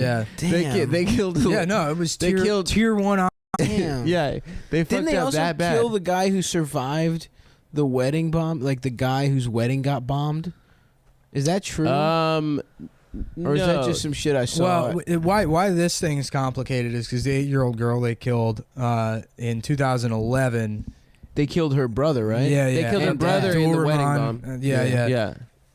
Yeah. Damn. They killed. Yeah, no, it was They killed- tier 1. Damn. Yeah, they fucked Didn't they up also that bad. kill the guy who survived the wedding bomb? Like the guy whose wedding got bombed? Is that true? Or is that just some shit I saw? Well, why this thing is complicated is because the 8-year-old girl they killed in 2011. They killed her brother, right? Yeah, They killed her And brother in the wedding Dorman, bomb.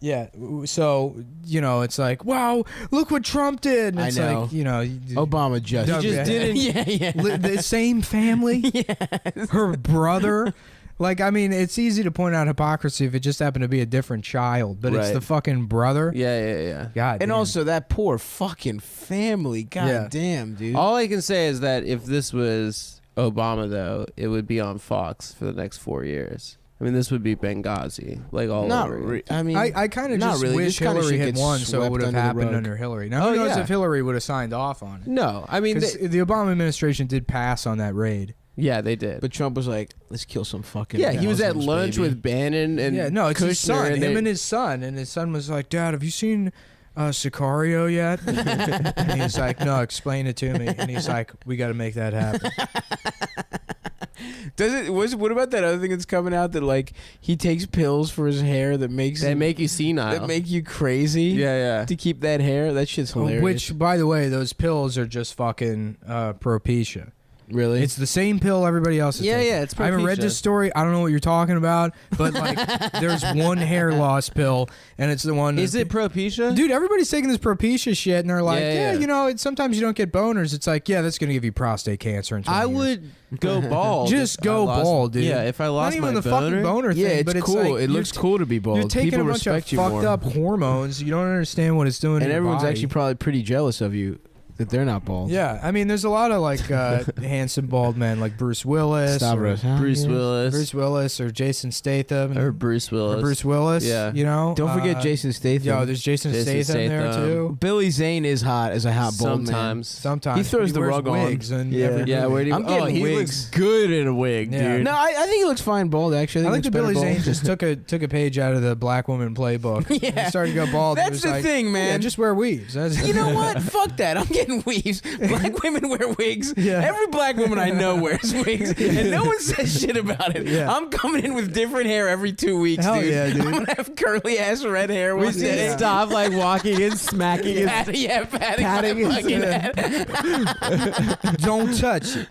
Yeah. So, it's wow, look what Trump did. And I it's know. Obama just. He just didn't- yeah. The same family. Yes. Her brother. It's easy to point out hypocrisy if it just happened to be a different child, but it's Right. the fucking brother. Yeah. God. And damn. also that poor fucking family. God Yeah. damn, dude. All I can say is that if this was Obama, though, it would be on Fox for the next 4 years. I mean, this would be Benghazi, like all not over. re- I mean, I kind of not just really. wish This kinda Hillary shit had gets won, so it swept would have under the happened rug. under Hillary. Now, who knows if Hillary would have signed off on it? No, I mean, Because the Obama administration did pass on that raid. yeah, they did. but Trump was like, let's kill some fucking. Yeah, he was at Muslims, lunch baby. with Bannon and Yeah, no, it's his Kushner, son. and Him they- and his son was like, "Dad, have you seen Sicario yet?" And he's like, "No, explain it to me." And he's like, "We got to make that happen." What about that other thing that's coming out that like he takes pills for his hair that makes They him- make you senile. that make you crazy? yeah. To keep that hair, that shit's hilarious. Which, by the way, those pills are just fucking Propecia. really? It's the same pill everybody else is Yeah, taking. yeah, it's I haven't read Propecia. this story. I don't know what you're talking about, but like, there's one hair loss pill, and it's the one. Is it Propecia? Dude, everybody's taking this Propecia shit, and they're like, Yeah, yeah. Sometimes you don't get boners. It's like, yeah, that's gonna give you prostate cancer in 20 I years. would go bald. Just if go I lost- bald, dude. Yeah, if I Not lost even my the fucking boner thing, yeah, it's but it's cool. like, It looks cool to be bald. You're taking People a bunch of respect you fucked more. up hormones. You don't understand what it's doing. And to your everyone's body. actually probably pretty jealous of you that they're not bald. Yeah, I mean, there's a lot of like handsome bald men, like Bruce Willis, Stavros, or huh? Bruce Yeah. Willis. Bruce Willis, or Jason Statham, or Bruce Willis. or Bruce Willis. Yeah. You know, Don't forget Jason Statham. Yo, there's Jason Jason Statham there Statham. too. Billy Zane is hot as a hot bald man. Sometimes. Sometimes He throws the wears rug on. wigs in Yeah. every Yeah, movie. where do you? I'm getting he wigs. looks good in a wig, Yeah. dude. No, I think he looks fine bald. Actually, I I think think the he looks Billy better Zane bald. just took a page out of the Black Woman Playbook. Yeah. He started to go bald. He That's was the like, thing, man. Yeah, just wear weaves. You know what? Fuck that. I'm getting weaves. Black women wear wigs. Yeah. Every black woman I know wears wigs, and no one says shit about it. Yeah. I'm coming in with different hair every 2 weeks, Hell dude. yeah, dude. I'm gonna have curly ass red hair We one should day. stop like walking and smacking his. Patting Patting my his fucking head. head. Don't touch it.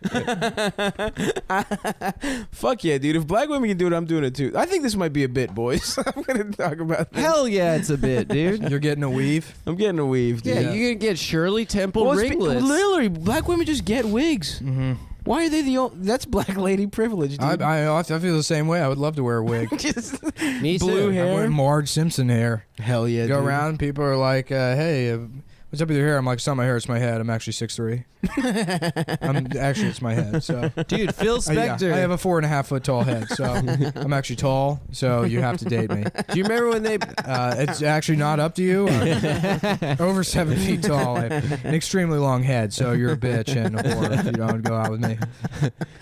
Fuck yeah, dude. If black women can do it, I'm doing it too. I think this might be a bit, boys. I'm gonna talk about this. Hell yeah, it's a bit, dude. You're getting a weave. I'm getting a weave, dude. Yeah, Yeah. you can get Shirley Temple Well, ringlets. literally, black women just get wigs. Mm-hmm. Why are they the only? That's black lady privilege, dude. I feel the same way. I would love to wear a wig. just Me blue too. hair. I wear Marge Simpson hair. Hell yeah, Go dude. around, people are like, "Hey, what's up with your hair?" I'm like, "It's not my hair, it's my head. I'm actually 6'3". Actually, it's my head. So, Dude, Phil yeah, Spector. I have a 4.5 foot tall head. So, I'm actually tall. So you have to date me. Do you remember when they? It's actually not up to you. I'm over 7 feet tall. I have an extremely long head. So you're a bitch and a whore if you don't go out with me.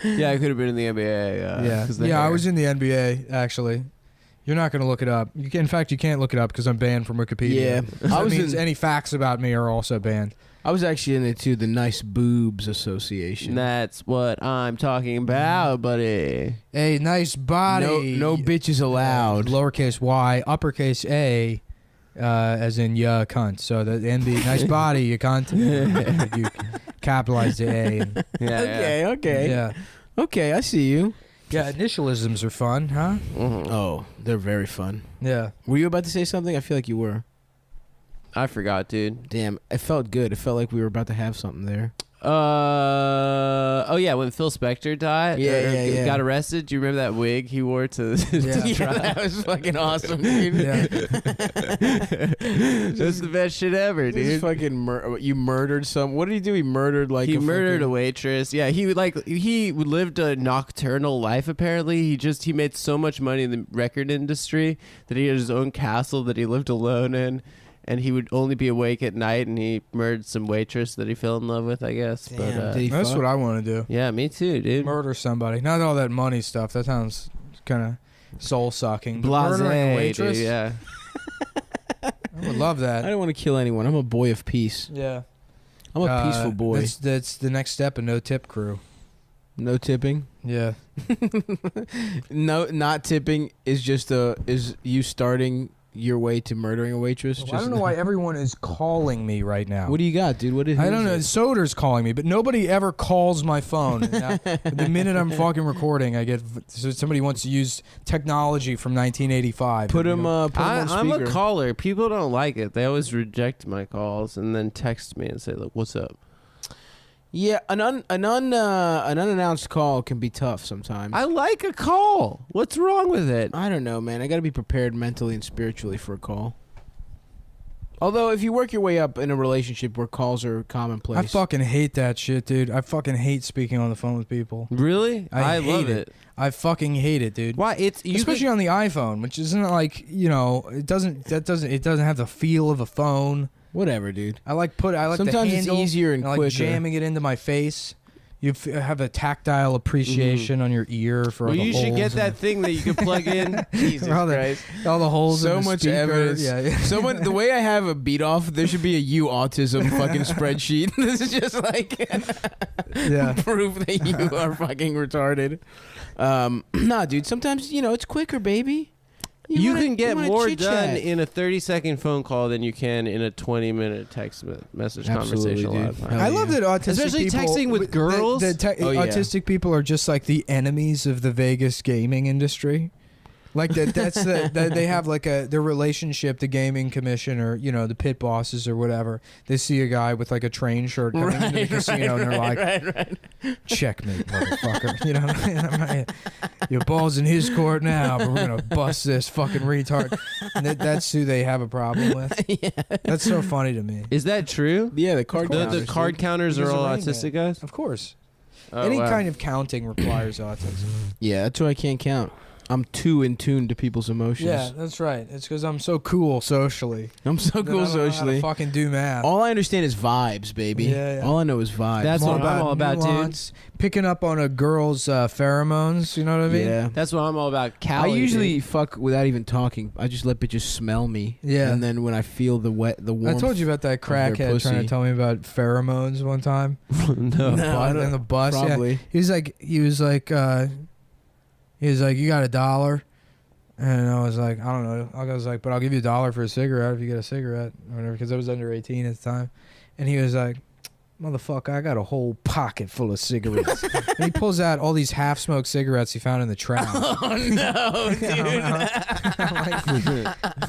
Yeah, I could have been in the NBA. Yeah, 'cause the yeah. I hair. was in the NBA actually. You're not going to look it up. In fact, you can't look it up because I'm banned from Wikipedia. Yeah. So that I was means in- any facts about me are also banned. I was actually in it too. The Nice Boobs Association. That's what I'm talking about, buddy. A nice body. No bitches allowed. Lowercase y, uppercase a, as in ya cunt. So the NBA, nice body, you cunt. You capitalize the a. And, Yeah. Okay. yeah. Okay, I see you. Yeah, initialisms are fun, huh? Mhm. Oh, they're very fun. Yeah. Were you about to say something? I feel like you were. I forgot, dude. Damn, it felt good. It felt like we were about to have something there. Oh yeah, when Phil Spector died, Yeah. got arrested. Do you remember that wig he wore to, Yeah. to trial? that was fucking awesome, dude. Yeah. That's the best shit ever, This dude. fucking you murdered some. What did he do? He murdered like He a murdered fucking, a waitress. Yeah, he lived a nocturnal life. Apparently, he made so much money in the record industry that he had his own castle that he lived alone in, and he would only be awake at night. And he murdered some waitress that he fell in love with, I guess. Damn, but did he That's fuck? what I want to do. yeah, me too, dude. Murder somebody. Not all that money stuff. That sounds kind of soul sucking. Blase, Murdering a dude, waitress. yeah. I would love I that. don't want to kill anyone. I'm a boy of peace. Yeah. I'm a peaceful boy. That's the next step in no tip crew. No tipping. Yeah. No, not tipping is just is you starting your way to murdering a waitress. I don't know why everyone is calling me right now. What do you got, dude? What is? I don't know. Soder's calling me, but nobody ever calls my phone. Now, the minute I'm fucking recording, I get somebody wants to use technology from 1985. Put him on I'm speaker. a caller. People don't like it. They always reject my calls and then text me and say, "Look, what's up?" Yeah, an unannounced call can be tough sometimes. I like a call. What's wrong with it? I don't know, man. I got to be prepared mentally and spiritually for a call. Although, if you work your way up in a relationship where calls are commonplace, I fucking hate that shit, dude. I fucking hate speaking on the phone with people. Really? I hate love it. I fucking hate it, dude. Why? Especially on the iPhone, which isn't like, it doesn't have the feel of a phone. Whatever, dude. I like Sometimes the handle, it's easier and I like quicker. jamming it into my face. You have a tactile appreciation on your ear for all the you holes. should get that thing that you can plug in. Jesus all the, Christ. all the holes. So in the much speaker. evidence. Yeah. The way I have a beat off, there should be a you autism fucking spreadsheet. This is just like proof that you are fucking retarded. Nah, dude. Sometimes it's quicker, baby. You can get more done chit-chat. in a 30-second phone call than you can in a 20-minute text message Absolutely, conversation. A lot of dude. times. I love that autistic Especially people, texting with girls. Autistic people are just like the enemies of the Vegas gaming industry. Like they have like their relationship, the gaming commission or the pit bosses or whatever. They see a guy with like a train shirt coming into the casino and they're like, checkmate, motherfucker. Your ball's in his court now, but we're gonna bust this fucking retard. And that's who they have a problem with. Yeah. That's so funny to me. Is that true? Yeah, the card counters. The card counters are Because all of Rain autistic Man. guys? Of course. Oh, Any wow. kind of counting requires autism. Yeah, that's why I can't count. I'm too in tune to people's emotions. Yeah, that's right. It's because I'm so cool socially. I'm so that I cool don't know how to socially. fucking do math. All I understand is vibes, baby. Yeah, yeah. All I know is vibes. That's what I'm all about, dude. nuance, picking up on a girl's pheromones. You know what I mean? Yeah. That's what I'm all about. I Cali, usually dude. fuck without even talking. I just let bitches smell me. Yeah. And then when I feel the warmth. I told you about that their crackhead trying to pussy. tell me about pheromones one time. No. In the bus. Probably. Yeah. He was like, you got $1? And I was like, I don't know. I was like, but I'll give you $1 for a cigarette if you get a cigarette or whatever, because I was under 18 at the time. And he was like, motherfucker, I got a whole pocket full of cigarettes. And he pulls out all these half-smoked cigarettes he found in the trash. Oh no, dude.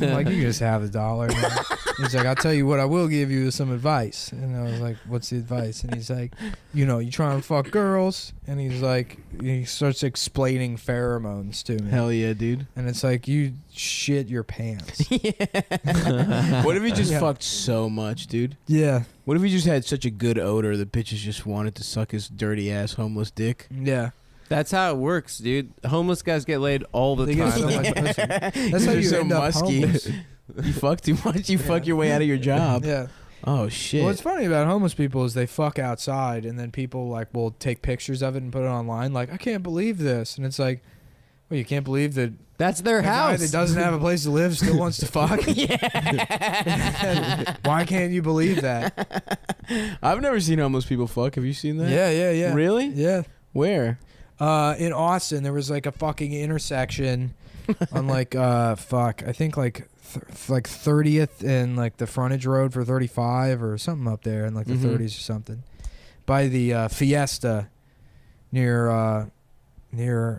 I'm like, you can just have the $1. Man. He's like, I'll tell you what, I will give you some advice. And I was like, what's the advice? And he's like, you try and fuck girls. And he's like, he starts explaining pheromones to me. Hell yeah, dude. And it's like, you shit your pants. What if you just Yeah. fucked so much, dude? Yeah. What if he just had such a good odor that bitches just wanted to suck his dirty ass homeless dick? Yeah. That's how it works, dude. Homeless guys get laid all the They get time. so much pussy. That's how They're you so end up musky. homeless. You fuck too much, you fuck your way out of your job. Yeah. Oh shit. What's funny about homeless people is they fuck outside and then people will take pictures of it and put it online. Like, I can't believe this. And it's like, well, you can't believe that That's their a guy house. that doesn't have a place to live still wants to fuck. Why can't you believe that? I've never seen homeless people fuck. Have you seen that? Yeah. Really? Yeah. Where? In Austin, there was like a fucking intersection on I think like 30th and like the frontage road for 35 or something up there in like the 30s or something, by the Fiesta near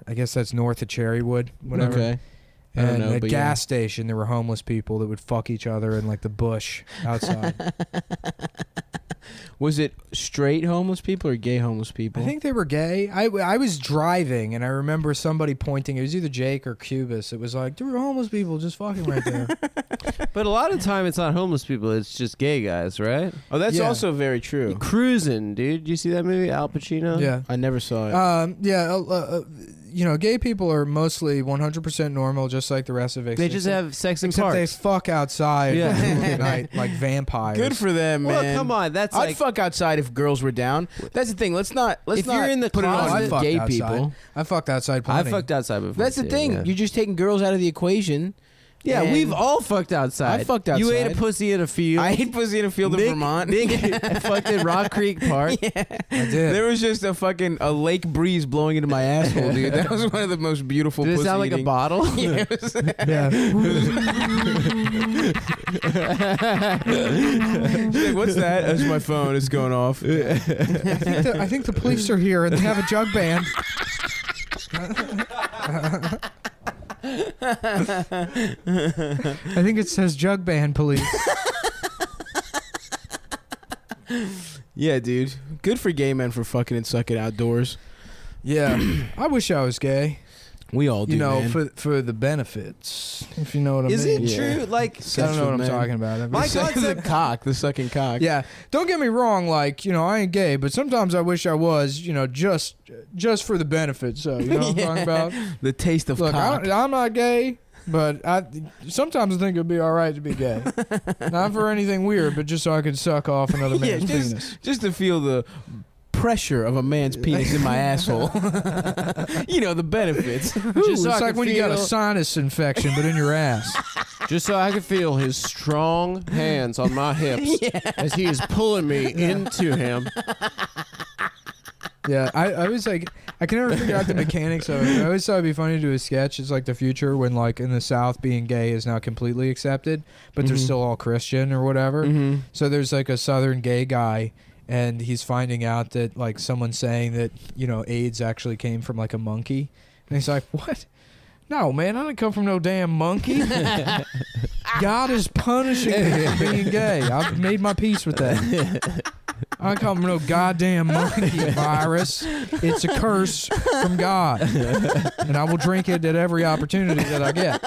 I guess that's north of Cherrywood, whatever. Okay. I don't And know, at but gas station, there were homeless people that would fuck each other in like the bush outside. Was it straight homeless people or gay homeless people? I think they were gay. I was driving, and I remember somebody pointing. It was either Jake or Cubis. It was like, there were homeless people just fucking right there. But a lot of time it's not homeless people, it's just gay guys, right? Oh, that's Yeah. also very true. Cruising, dude. You see that movie, Al Pacino? Yeah. I never saw it. Gay people are mostly 100% normal, just like the rest of it. They just have sex in except parks. they fuck outside Yeah. in the middle of the night like vampires. Good for them, man. Well, come on. That's I'd like... fuck outside if girls were down. That's the thing. Let's not If you're in the put it closet- on I fucked gay outside. people. I fucked outside I plenty. fucked outside before. That's the too, thing. yeah. You're just taking girls out of the equation. Yeah, And we've all fucked outside. I fucked You ate a outside. pussy in a field. I ate pussy in a field in Nick, Vermont. Nick fucked in Rock Creek Park. Yeah. I did. There was just a lake breeze blowing into my asshole, dude. That was one of the most beautiful. Did it pussy sound like a eating- bottle? Yeah, it was- Yeah. She's like, what's that? That's my phone. It's going off. I think the police are here and they have a jug band. I think it says jug band police. Yeah, dude. Good for gay men for fucking and sucking outdoors. Yeah. I wish I was gay. We all do, You know, man. for the benefits, if you know what I Is mean. it Yeah. true? Like, I don't know what I'm Man. talking about. My the concept- cock, the sucking cock. Yeah, don't get me wrong. Like, you know, I ain't gay, but sometimes I wish I was. You know, just for the benefits. So you know what I'm talking about. The taste of Look, cock. I'm not gay, but I sometimes I think it'd be all right to be gay. Not for anything weird, but just so I could suck off another Yeah, man's penis. just to feel the pressure of a man's penis in my asshole. You know, the benefits. Ooh, Just it's so I like could when you got a feel- sinus infection, but in your ass. just so I could feel his strong hands on my hips as he is pulling me into him. Yeah, I was like, I can never figure out the mechanics of it. I always thought it'd be funny to do a sketch. It's like the future when, like, in the South, being gay is now completely accepted, but they're Mhm. still all Christian or whatever. Mm-hmm. So there's like a Southern gay guy, and he's finding out that, like, someone's saying that, you know, AIDS actually came from like a monkey, and he's like, what? No, man, I didn't come from no damn monkey. God is punishing me for being gay. I've made my peace with that. I don't come from no goddamn monkey virus. It's a curse from God, and I will drink it at every opportunity that I get.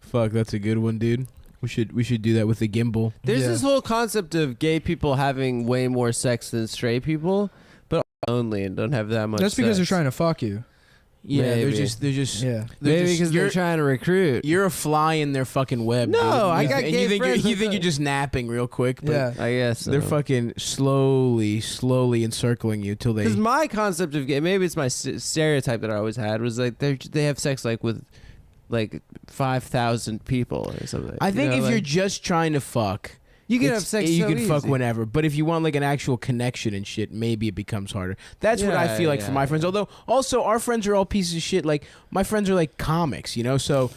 Fuck, that's a good one, dude. We should do that with the gimbal. There's Yeah. this whole concept of gay people having way more sex than straight people, but only and don't have that much. That's because they're sex. trying to fuck you. Yeah, Maybe. they're just Yeah. Maybe because they're trying to recruit. you're a fly in their fucking web. No, dude. I You got th- gay you think friends you with think the- you're just napping real quick, but Yeah. I guess they're fucking slowly encircling you till they. Because my concept of gay, maybe it's my stereotype that I always had, was like they have sex like with like 5,000 people or something. I think You know, if like, you're just trying to fuck, you can it's- have sex, you so can fuck easy. whenever. But if you want like an actual connection and shit, maybe it becomes harder. That's what I Yeah, feel like for yeah, my friends. yeah. Although also our friends are all pieces of shit. Like my friends are like comics, you know. So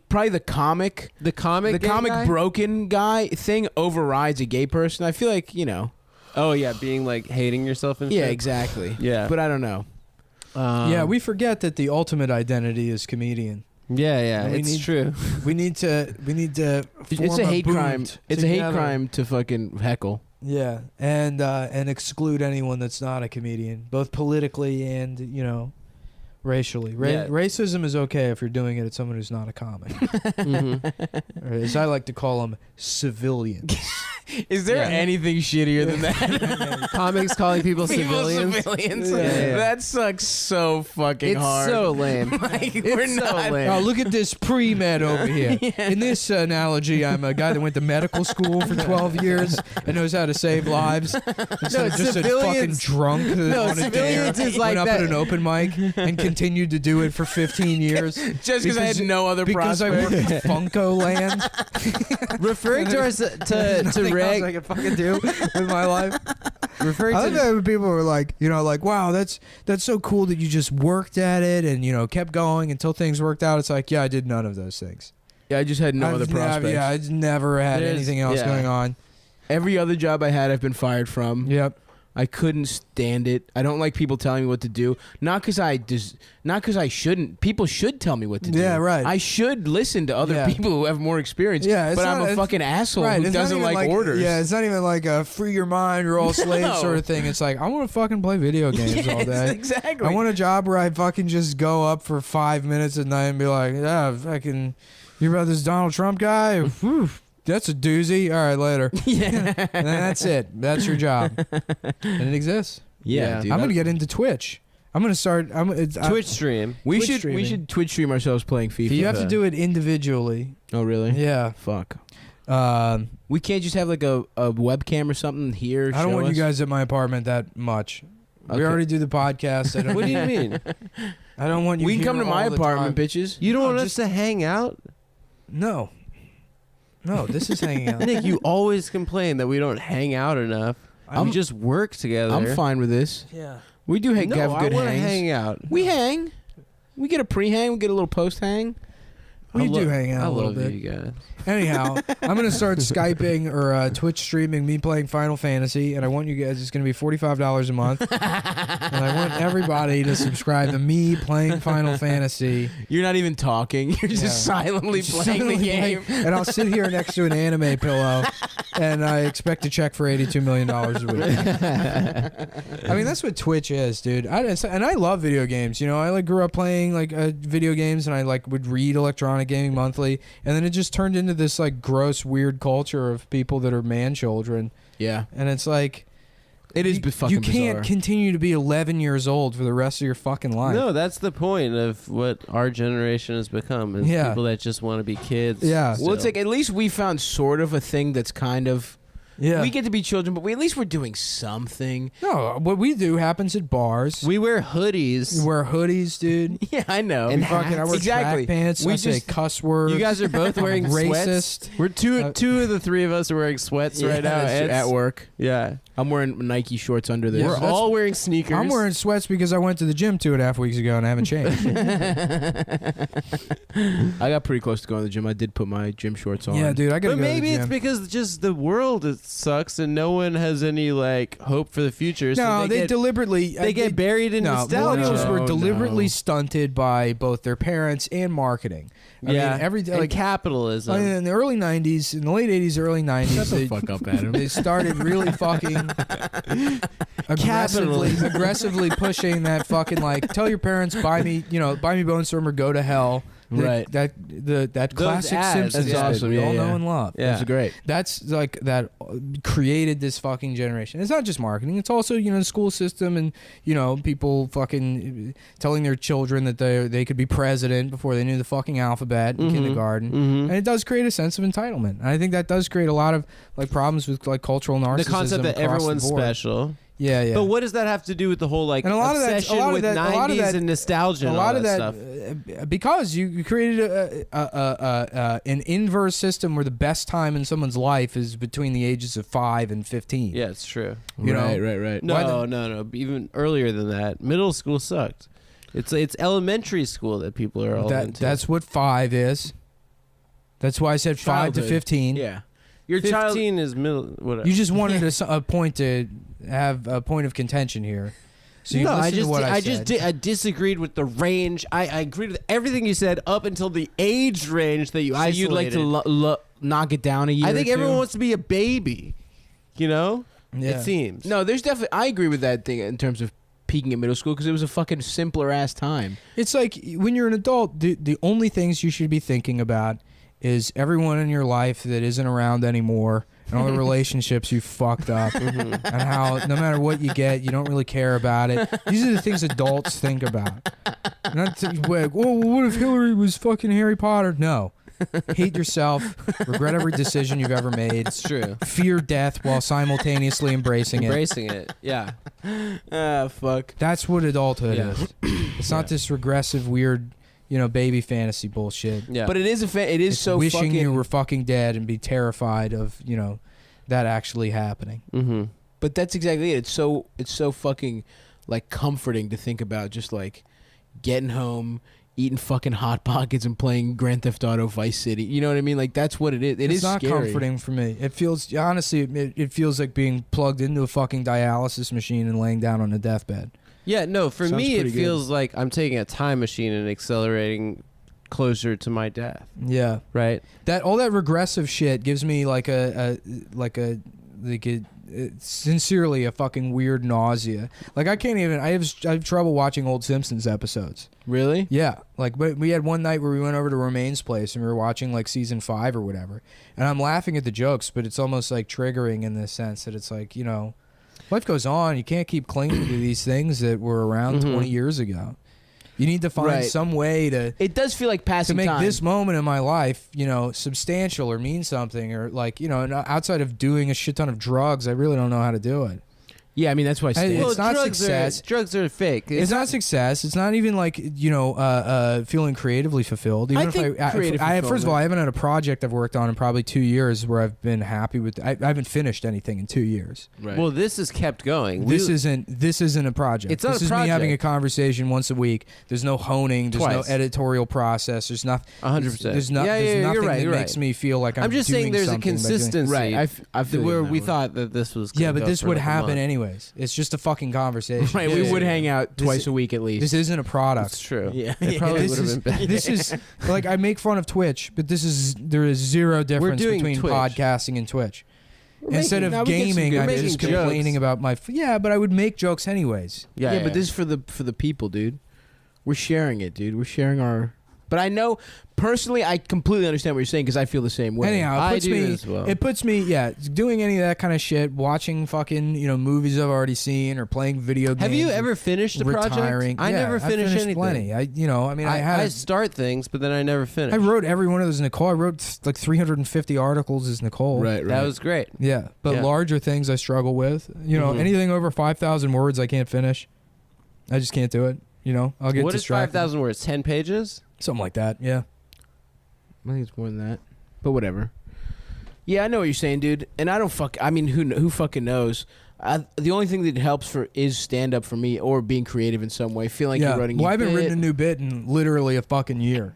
probably the comic The comic guy? broken guy thing overrides a gay person. I feel like, you know. Oh yeah, being like hating yourself and Yeah, shit. exactly. Yeah. But I don't know. Yeah, we forget that the ultimate identity is comedian. Yeah, We it's need- true. We need to. It's form a hate bond crime. It's a hate together. crime to fucking heckle. Yeah, and exclude anyone that's not a comedian, both politically and, you know, racially. Yeah. Racism is okay if you're doing it at someone who's not a comic, Mhm. or as I like to call them, civilians. Is there Yeah. anything shittier than that? Comics calling people civilians. Civilians. Yeah, yeah. That sucks so fucking It's hard. so lame. Like, It's we're so not. lame. Oh, look at this pre-med over here. In this analogy, I'm a guy that went to medical school for 12 years and knows how to save lives. Instead of just a fucking civilians- drunk No, on a dare, civilians is went like up that. at an open mic and continued to do it for 15 years. Just because I had no other Because I prospect. worked at Funko Land. Referring to us to Nothing else I reg, could fucking do with my life. referring I love to that when people were like, you know, like, wow, that's so cool that you just worked at it and, you know, kept going until things worked out. It's like, yeah, I did none of those things. Yeah, I just had no other prospects. Yeah, I never had There's- anything else yeah. going on. Every other job I had, I've been fired from. Yep. I couldn't stand it. I don't like people telling me what to do. Not because I shouldn't. People should tell me what to do. Yeah, right. I should listen to other Yeah. people who have more experience. Yeah, it's but not- I'm a it's- fucking asshole Right, who it's not doesn't even like orders. Yeah, it's not even like a free your mind, you're all slaves No. sort of thing. It's like, I want to fucking play video games all Yes, day. exactly. I want a job where I fucking just go up for 5 minutes at night and be like, yeah, fucking, you about this Donald Trump guy? Whew, that's a doozy. All right, later. Yeah. And then that's it. That's your job. And it exists. Yeah, dude. I'm going to get into Twitch. I'm going to start. Twitch stream. We Twitch should streaming. Twitch stream ourselves playing FIFA. You have to do it individually. Oh really? Yeah. Fuck. Um, We can't just have like a webcam or something here. I don't show want us? you guys at my apartment that much. We Okay. already do the podcast. I don't What do you need- mean? I don't want you. We can come here to my all the apartment, time. bitches. You don't No, want just- us to hang out? No, this is hanging out. Nick, you always complain that we don't hang out enough. I'm- We just work together. I'm fine with this. Yeah. We do have No, good I want to hangs. hang out. We hang. We get a pre-hang. We get a little post-hang. We I do hang out I a little love bit. you guys. Anyhow, I'm gonna start Skyping or Twitch streaming me playing Final Fantasy, and I want you guys. It's gonna be $45 a month, and I want everybody to subscribe to me playing Final Fantasy. You're not even talking. You're Yeah. just silently Just playing the suddenly game. and I'll sit here next to an anime pillow, and I expect a check for $82 million a week. I mean, that's what Twitch is, dude. And I love video games. You know, I like grew up playing like video games, and I like would read Electronic Gaming Monthly, and then it just turned into this like gross, weird culture of people that are man children, Yeah, and it's like it is you, fucking you can't bizarre. continue to be 11 years old for the rest of your fucking life. No, that's the point of what our generation has become. Is Yeah. people that just want to be kids. Yeah. Well, it's like at least we found sort of a thing that's kind of. Yeah. We get to be children, but at least we're doing something. No, what we do happens at bars. we wear hoodies. We wear hoodies, dude. Yeah, I know. And Fucking, I wear Exactly. track pants. We I say just- cuss words. You guys are both wearing racist. sweats. We're two Uh, of the three of us are wearing sweats Yeah, right now. that's true. Ed's- At work. Yeah. I'm wearing Nike shorts under this. Yeah, We're that's- all wearing sneakers. I'm wearing sweats because I went to the gym 2.5 weeks ago and I haven't changed. I got pretty close to going to the gym. I did put my gym shorts on. Yeah, dude, I gotta But go maybe to the it's gym. because just the world sucks and no one has any like hope for the future. So No, they deliberately they get buried in no, nostalgia. millennials were No, deliberately no. stunted by both their parents and marketing. I mean, every and like capitalism. in the early '90s, in the late '80s, early '90s, Shut the fuck up, Adam. they started really fucking Capitalism. aggressively pushing that fucking like tell your parents buy me Bone Storm or go to hell. Right. That classic ads, Simpsons that's bit awesome. we Yeah, all yeah. know and love. Yeah. That's great. That's like that created this fucking generation. It's not just marketing. It's also, the school system and, people fucking telling their children that they could be president before they knew the fucking alphabet in Mhm. kindergarten. Mhm. And it does create a sense of entitlement. And I think that does create a lot of like problems with like cultural narcissism. The concept that across the everyone's board. special. Yeah, yeah. But what does that have to do with the whole like And a lot of that- a obsession lot of with that- a lot of 90s that- and nostalgia a and lot all of that that stuff? because you created an inverse system where the best time in someone's life is between the ages of 5 and 15. Yeah, it's true. You know? Right. No, Why the- no. Even earlier than that, middle school sucked. It's elementary school that people are all into. That's what 5 is. That's why I said 5 to Childhood. 15. Yeah. Your child. 15 is middle. Whatever. You just wanted a point to have a point of contention here. So you no, I listened just to what I just said. I disagreed with the range. I agreed with everything you said up until the age range that you So isolated. you'd like to knock it down a year. I think or two? everyone wants to be a baby. You know, Yeah. it seems. No, there's definitely. I agree with that thing in terms of peaking at middle school because it was a fucking simpler ass time. It's like when you're an adult, the only things you should be thinking about is everyone in your life that isn't around anymore and all the relationships you fucked up and how no matter what you get, you don't really care about it. These are the things adults think about. Not to, like, well, what if Hillary was fucking Harry Potter? No. Hate yourself. Regret every decision you've ever made. It's true. Fear death while simultaneously embracing it. Embracing it. Yeah. Ah, fuck. That's what adulthood Yeah. is. It's not this regressive, weird, baby fantasy bullshit. Yeah. But it is it is It's so wishing fucking. you were fucking dead and be terrified of that actually happening. Mm-hmm. But that's exactly it. It's so fucking like comforting to think about just like getting home, eating fucking Hot Pockets and playing Grand Theft Auto Vice City. You know what I mean? Like that's what it is. It's is not scary. comforting for me. It feels honestly, it feels like being plugged into a fucking dialysis machine and laying down on a deathbed. Yeah, no, for Sounds me it pretty good. feels like I'm taking a time machine and accelerating closer to my death. Yeah, Right? that all that regressive shit gives me sincerely a fucking weird nausea. Like I can't even. I have trouble watching old Simpsons episodes. Really? Yeah, like we had one night where we went over to Romaine's place and we were watching like season 5 or whatever, and I'm laughing at the jokes, but it's almost like triggering in the sense that it's like life goes on. You can't keep clinging to these things that were around 20 years ago. You need to find Right. some way to It does feel like to passing make time. this moment in my life, substantial or mean something, or like, and outside of doing a shit ton of drugs, I really don't know how to do it. Yeah, I mean that's why I stand. It's not drugs success. Drugs are fake. It's not success. It's not even like feeling creatively fulfilled. Even I think creative first of all, fulfillment- I haven't had a project I've worked on in probably 2 years where I've been happy with. I haven't finished anything in 2 years. Right. Well, this has kept going. This isn't a project. It's not this a is me having a project. conversation once a week. There's no honing. There's Twice. no editorial process. There's nothing. 100%. There's, no, Yeah, there's yeah, nothing you're right, that you're makes right. me feel like I'm just doing saying there's a something by doing- consistency. right. I feel where you on we that thought that this was. Yeah, gonna but go this for would like a happen month. anyways. It's just a fucking conversation. one. Right, Yeah, we yeah, would yeah. hang out This twice is- a week at least. This isn't a product. That's true. yeah, It probably this would have is been better. this is like I make fun of Twitch, but there is zero difference doing between Twitch. podcasting and Twitch. Instead making- of now we get some gaming, good- I'm We're just making complaining jokes. about my. Yeah, but I would make jokes anyways. Yeah, but this is for the people, dude. We're sharing it, dude. We're sharing our. But I know personally, I completely understand what you're saying because I feel the same way. Anyhow, I it puts do me. as well. It puts me. Yeah, doing any of that kind of shit, watching fucking movies I've already seen, or playing video games. Have you or ever finished a retiring? project? I Yeah, never I've finish finished anything. Plenty. I had. I start things, but then I never finish. I wrote every one of those Nicole. I wrote like 350 articles as Nicole. right. That was great. Yeah, but Yeah. larger things I struggle with. Mhm. Anything over 5,000 words I can't finish. I just can't do it. I'll get What is distracted. 5,000 words? 10 pages? Something like that. Yeah. I think it's more than that, but whatever. Yeah, I know what you're saying, dude. And I don't I mean, who fucking knows? The only thing that helps is stand up for me, or being creative in some way. Feeling like Yeah. you're running. Well, I your haven't bit. written a new bit in literally a fucking year.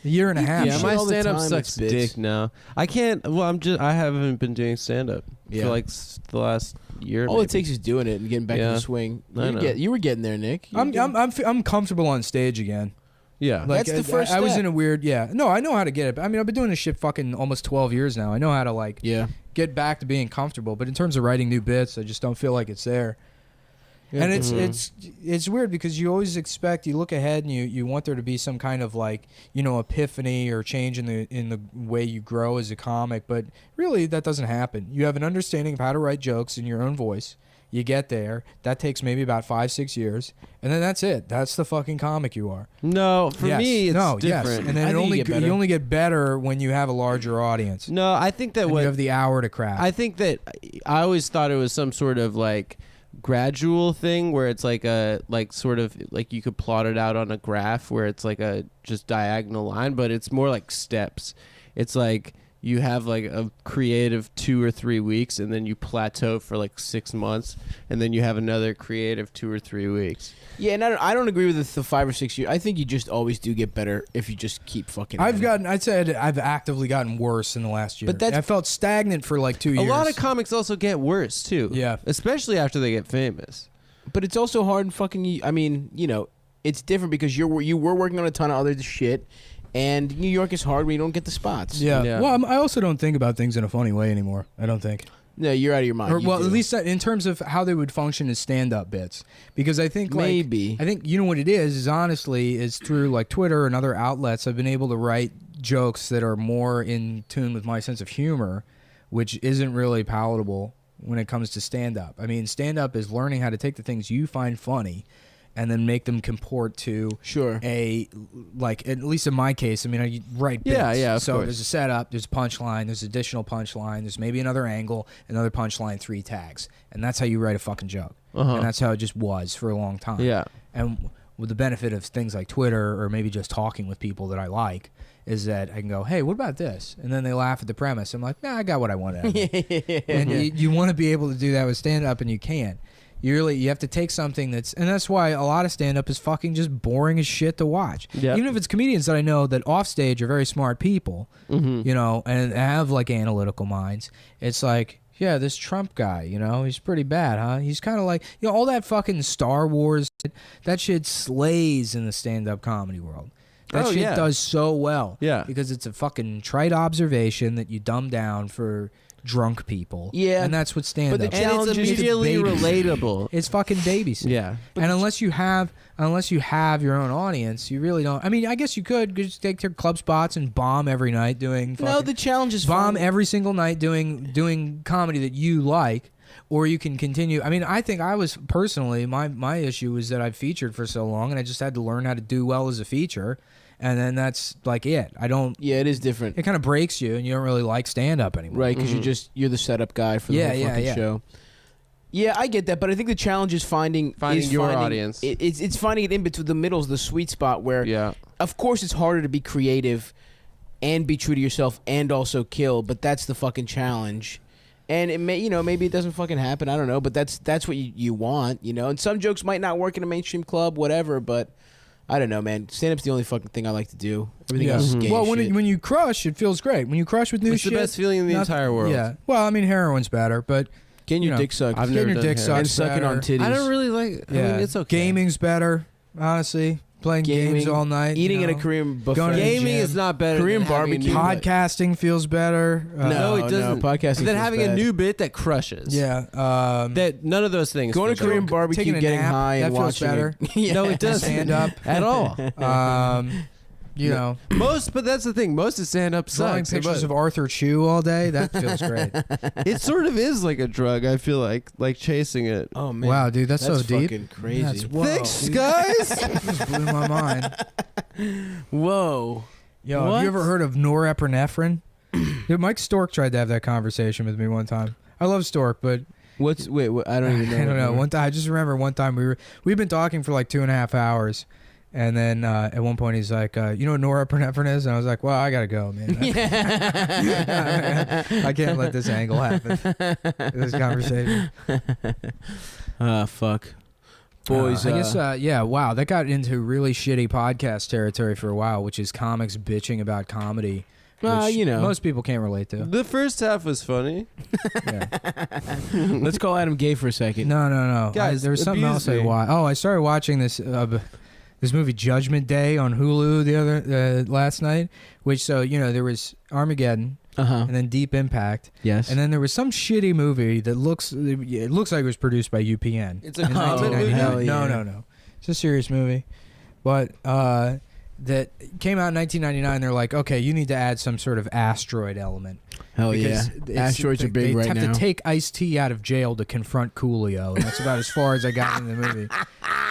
A year and a half. Yeah, shit my all the stand up time, sucks it's bits. dick now. I can't. Well, I haven't been doing stand up Yeah. for like the last year. All maybe. it takes is doing it and getting back in Yeah. the swing. I know. You were getting there, Nick. You were getting- I'm comfortable on stage again. Yeah. Like, That's the first I was step. in a weird. Yeah. No, I know how to get it. I mean, I've been doing this shit fucking almost 12 years now. I know how to like yeah. get back to being comfortable. But in terms of writing new bits, I just don't feel like it's there. And it's weird because you always expect, you look ahead and you want there to be some kind of like epiphany or change in the way you grow as a comic, but really that doesn't happen. You have an understanding of how to write jokes in your own voice. You get there. That takes maybe about 5-6 years, and then that's it. That's the fucking comic you are. No, for Yes. me, it's no, different. Yes. And then I think you get better. you only get better when you have a larger audience. No, I think that And what you have the hour to craft. I think that I always thought it was some sort of like gradual thing where it's like a sort of like you could plot it out on a graph where it's like a just diagonal line, but it's more like steps. It's like you have like a creative 2 or 3 weeks, and then you plateau for like 6 months, and then you have another creative 2 or 3 weeks. Yeah, and I don't agree with the 5 or 6 years. I think you just always do get better if you just keep fucking. at it. I'd say I've actively gotten worse in the last year. But that's- I felt stagnant for like 2 A years. lot of comics also get worse too. Yeah. especially after they get famous. But it's also hard and fucking. I mean, it's different because you were working on a ton of other shit, and New York is hard when you don't get the spots. Yeah. Yeah. Well, I also don't think about things in a funny way anymore. I don't think. No, you're out of your mind. Or, You well, do. at least in terms of how they would function as stand-up bits, because I think Maybe. I think what it is honestly is through like Twitter and other outlets, I've been able to write jokes that are more in tune with my sense of humor, which isn't really palatable when it comes to stand-up. I mean, stand-up is learning how to take the things you find funny and then make them comport to Sure. like at least in my case, I mean, I write bits. Yeah, yeah, of so course. there's a setup, there's a punchline, there's additional punchline, there's maybe another angle, another punchline, 3 tags, and that's how you write a fucking joke. Uh-huh. And that's how it just was for a long time. Yeah. And with the benefit of things like Twitter or maybe just talking with people that I like, is that I can go, hey, what about this? And then they laugh at the premise. I'm like, nah, I got what I wanted out of it. And you want to be able to do that with stand-up, and you can't. You have to take something and that's why a lot of stand-up is fucking just boring as shit to watch. Yep. Even if it's comedians that I know that off stage are very smart people, and have like analytical minds. It's like, yeah, this Trump guy, he's pretty bad, huh? He's kind of like, all that fucking Star Wars, that shit slays in the stand-up comedy world. That Oh, shit yeah. does so well. Yeah. Because it's a fucking trite observation that you dumb down for drunk people. Yeah. And that's what stand-up the is. And challenge it's is immediately babies. relatable. It's fucking babysitting. Yeah. And unless you have your own audience, you really don't. I mean, I guess you could just take your club spots and bomb every night doing No, the challenge is bomb fun. every single night doing comedy that you like, or you can continue. I mean, I think I was personally my issue was that I've featured for so long, and I just had to learn how to do well as a feature, and then that's like it. I don't. Yeah, it is different. It kind of breaks you, and you don't really like stand up anymore. Right, because you're the setup guy for the Yeah, whole yeah, fucking yeah. show. Yeah, I get that, but I think the challenge is finding your audience. It's finding it in between the middles, the sweet spot where, Yeah. of course, it's harder to be creative and be true to yourself and also kill, but that's the fucking challenge. And it may, maybe it doesn't fucking happen. I don't know, but that's what you want, And some jokes might not work in a mainstream club, whatever. But I don't know, man. Stand-up's the only fucking thing I like to do. Everything else is gay Well, shit. when you crush, it feels great. When you crush with new It's shit, the best feeling in the entire world. Yeah. Well, I mean, heroin's better, but Getting your you know, dick sucked I've getting never your done dick heroin. sucked and sucking better. on titties. I don't really like. I Yeah, mean, it's okay. Gaming's better, honestly. Playing games Gaming, all night. eating you at a know. Korean buffet. Going to the Gaming gym. is not better. Korean than having a barbecue. new bit. Podcasting feels better. No, it doesn't. Podcasting. But then feels having bad. a new bit that crushes. Yeah. That none of those things. Going to feel Korean good. barbecue, taking a getting nap, high, and that feels watching better. it. Yeah. No, it doesn't. Stand up. at all. You know, But that's the thing. Most of stand up drawing sucks. pictures of Arthur Chu all day, that feels great. It sort of is like a drug. I feel like chasing it. Oh man. Wow, dude, that's so deep. fucking crazy. That's, whoa, Thanks, dude. guys. That just blew my mind. Whoa. Yo, have What? you ever heard of norepinephrine? Dude, Mike Stork tried to have that conversation with me one time. I love Stork, but Wait, I don't even know. I don't know. One time, I just remember one time we've been talking for like 2.5 hours, and then at one point he's like, "You know what norepinephrine is?" And I was like, "Well, I gotta go, man. I can't let this angle happen. This conversation." Fuck. Boys, I guess, yeah. Wow, that got into really shitty podcast territory for a while, which is comics bitching about comedy. Which most people can't relate to. The first half was funny. Yeah. let's call Adam gay for a second. No. Guys, there was something abuse else I me. watched. Oh, I started watching this movie Judgment Day on Hulu last night. Which there was Armageddon and then Deep Impact, Yes. and then there was some shitty movie that looks like it was produced by UPN. It's a in comedy 1999. movie? Hell yeah. No. It's a serious movie, but that came out in 1999. They're like, okay, you need to add some sort of asteroid element. Hell yeah. Because Asteroids are big they right have now. to take Ice-T out of jail to confront Coolio, and that's about as far as I got in the movie.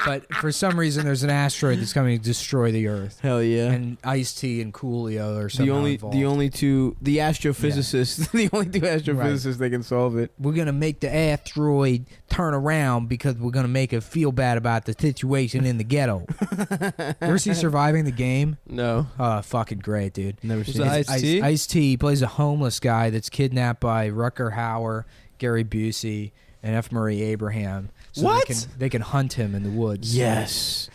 But for some reason, there's an asteroid that's coming to destroy the Earth, Hell yeah. and Ice-T and Coolio are somehow involved. the only two astrophysicists the only two astrophysicists that can solve it. We're gonna make the asteroid turn around because we're gonna make it feel bad about the situation in the ghetto. You ever see Surviving the Game? No. Fucking great, dude. Never Was seen it it. Ice-T? Ice-T plays a homeless guy that's kidnapped by Rutger Hauer, Gary Busey, and F. Murray Abraham. So What? They can hunt him in the woods. Yes.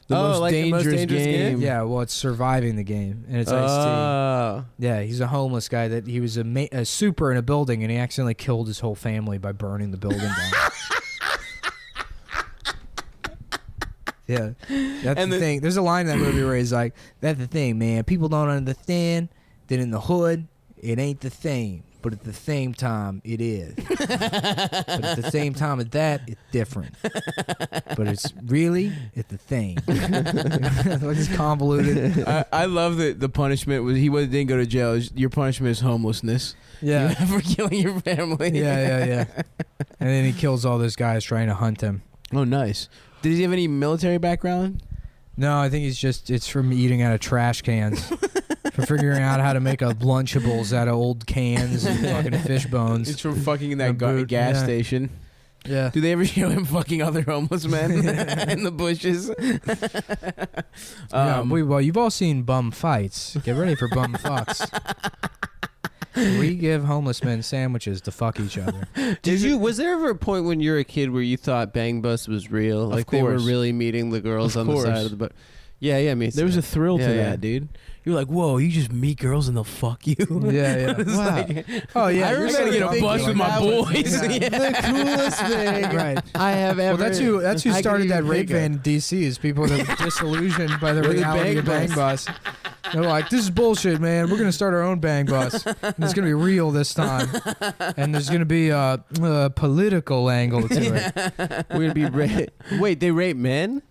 The Oh, most like the most dangerous dangerous game. game? Yeah, well, it's Surviving the Game, and it's Ice-T. Yeah, he's a homeless guy that he was a super in a building, and he accidentally killed his whole family by burning the building down. Yeah, that's And the thing. There's a line in that movie where he's like, "That's the thing, man. People don't understand that in the hood, it ain't the same, but at the same time, it is. But at the same time as that, it's different. But it's really, it's the same." Like it's convoluted. I love that the punishment was didn't go to jail. Your punishment is homelessness. Yeah. For killing your family. Yeah. And then he kills all those guys trying to hunt him. Oh, nice. Did he have any military background? No, I think it's from eating out of trash cans. From figuring out how to make a Lunchables out of old cans and fucking fish bones. It's from fucking in A that boot, gas yeah. station. Yeah. Do they ever show him fucking other homeless men in the bushes? Well, you've all seen bum fights. Get ready for bum fucks. We give homeless men sandwiches to fuck each other. Was there ever a point when you were a kid where you thought Bang Bus was real? Like they were course. really meeting the girls Of on course. the side of the boat? Yeah, me too. There was a thrill to Yeah, yeah. that, dude. You're like, whoa, you just meet girls and they'll fuck you. Yeah. It's Wow. like, Oh yeah, I you're remember gotta get a thinking bus with my that was boys. the coolest thing Right. I have ever. Well, that's who I could started that even rape think of. van in D.C. is people that are disillusioned by the With the reality of Bang Bang Bus. They're like, this is bullshit, man. We're going to start our own Bang Bus. And it's going to be real this time. And there's going to be a political angle to it. We're gonna be Wait, they rape men?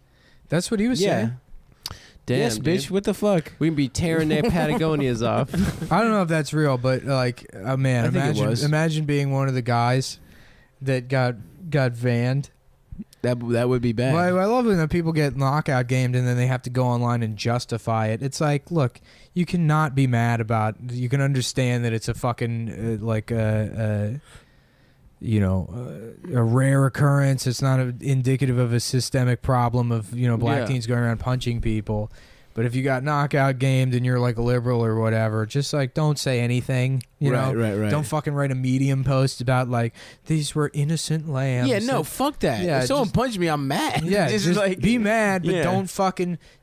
That's what he was yeah. saying. Damn, Yes, dude. bitch. What the fuck? We can be tearing their Patagonias off. I don't know if that's real, but like, man, I think it was. imagine being one of the guys that got vanned. That would be bad. Well, I love when people get knockout gamed and then they have to go online and justify it. It's like, look, you cannot be mad about. You can understand that it's a fucking a rare occurrence. It's not indicative of a systemic problem of black teens going around punching people. But if you got knockout gamed and you're like a liberal or whatever, just like don't say anything. Right. Don't fucking write a Medium post about like these were innocent lambs. Yeah, no, fuck that. Yeah, if someone punched me, I'm mad. Yeah, just like be mad, but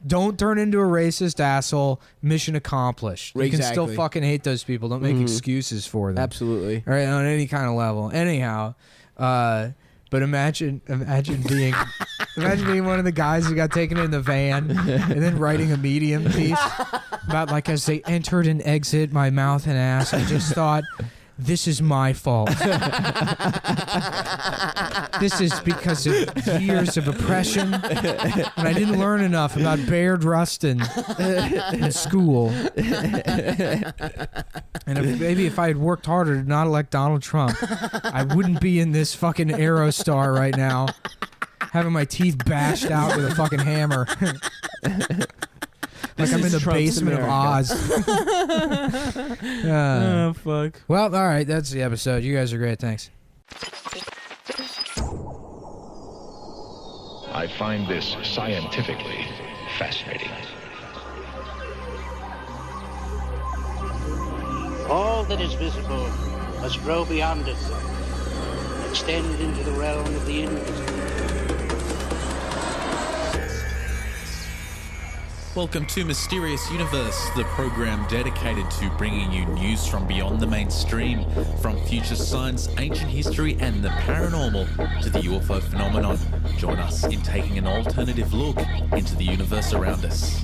don't turn into a racist asshole. Mission accomplished. You can still Exactly. fucking hate those people. Don't make excuses for them. Absolutely. All right, on any kind of level. Anyhow, but imagine being one of the guys who got taken in the van and then writing a Medium piece about like as they entered and exit my mouth and ass, I just thought, this is my fault. This is because of years of oppression, and I didn't learn enough about Bayard Rustin in school. And if I had worked harder to not elect Donald Trump, I wouldn't be in this fucking Aerostar right now, having my teeth bashed out with a fucking hammer. Like I'm in the Trump's basement America. of Oz. Oh, fuck. Well, all right, that's the episode. You guys are great. Thanks. I find this scientifically fascinating. All that is visible must grow beyond it, extend into the realm of the invisible. Welcome to Mysterious Universe, the program dedicated to bringing you news from beyond the mainstream, from future science, ancient history, and the paranormal to the UFO phenomenon. Join us in taking an alternative look into the universe around us.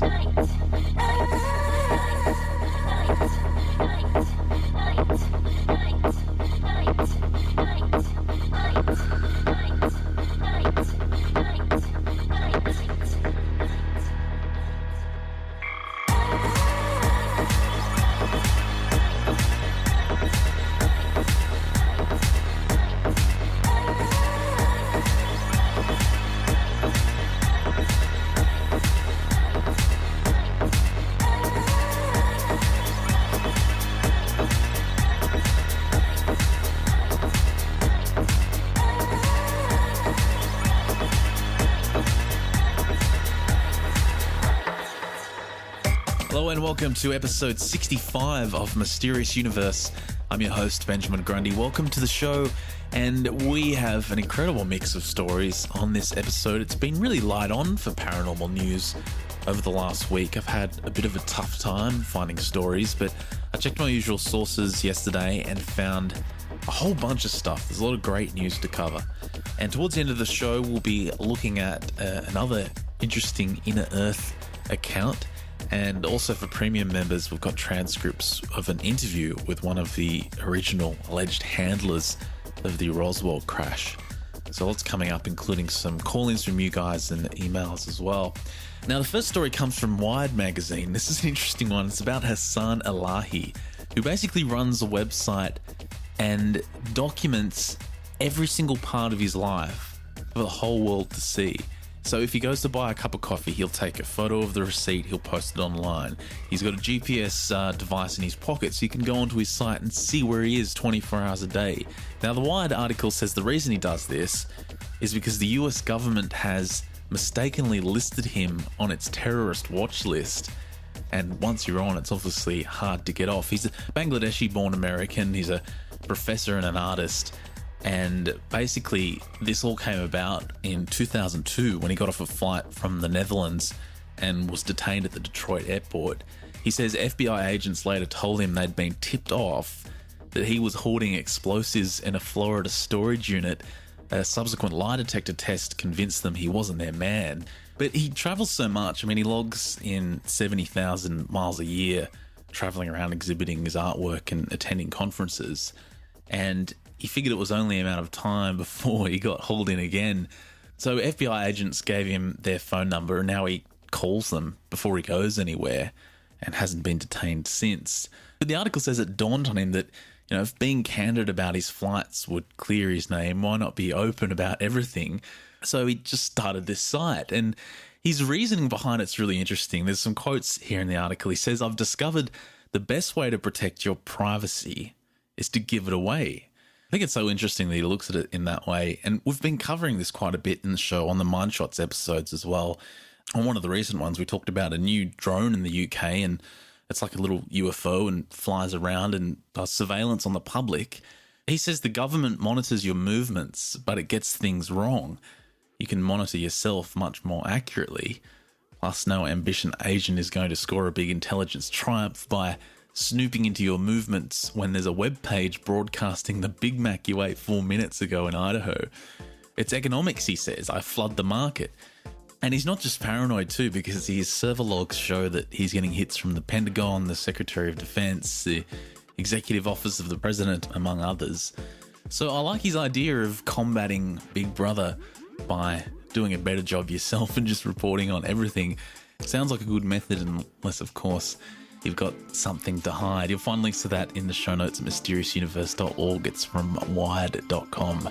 Hello and welcome to episode 65 of Mysterious Universe. I'm your host, Benjamin Grundy. Welcome to the show, and we have an incredible mix of stories on this episode. It's been really light on for paranormal news over the last week. I've had a bit of a tough time finding stories, but I checked my usual sources yesterday and found a whole bunch of stuff. There's a lot of great news to cover. And towards the end of the show, we'll be looking at another interesting Inner Earth account. And also for premium members, we've got transcripts of an interview with one of the original alleged handlers of the Roswell crash. So lots coming up, including some call-ins from you guys and emails as well. Now, the first story comes from Wired magazine. This is an interesting one. It's about Hassan Elahi, who basically runs a website and documents every single part of his life for the whole world to see. So if he goes to buy a cup of coffee, he'll take a photo of the receipt, he'll post it online. He's got a GPS device in his pocket, so you can go onto his site and see where he is 24 hours a day. Now, the Wired article says the reason he does this is because the US government has mistakenly listed him on its terrorist watch list. And once you're on, it's obviously hard to get off. He's a Bangladeshi-born American. He's a professor and an artist. And basically, this all came about in 2002 when he got off a flight from the Netherlands and was detained at the Detroit airport. He says FBI agents later told him they'd been tipped off that he was hoarding explosives in a Florida storage unit. A subsequent lie detector test convinced them he wasn't their man. But he travels so much. I mean, he logs in 70,000 miles a year traveling around exhibiting his artwork and attending conferences. And he figured it was only a matter of time before he got hauled in again. So FBI agents gave him their phone number, and now he calls them before he goes anywhere and hasn't been detained since. But the article says it dawned on him that, if being candid about his flights would clear his name, why not be open about everything? So he just started this site, and his reasoning behind it's really interesting. There's some quotes here in the article. He says, "I've discovered the best way to protect your privacy is to give it away." think it's so interesting that he looks at it in that way. And we've been covering this quite a bit in the show on the Mind Shots episodes as well. On one of the recent ones, we talked about a new drone in the UK, and it's like a little UFO and flies around and does surveillance on the public. He says the government monitors your movements, but it gets things wrong. You can monitor yourself much more accurately. Plus, no ambition agent is going to score a big intelligence triumph by snooping into your movements when there's a web page broadcasting the Big Mac you ate 4 minutes ago in Idaho. It's economics, he says. I flood the market. And he's not just paranoid too, because his server logs show that he's getting hits from the Pentagon, the Secretary of Defense, the Executive Office of the President, among others. So I like his idea of combating Big Brother by doing a better job yourself and just reporting on everything. Sounds like a good method, unless, of course, you've got something to hide. You'll find links to that in the show notes at mysteriousuniverse.org. It's from wired.com.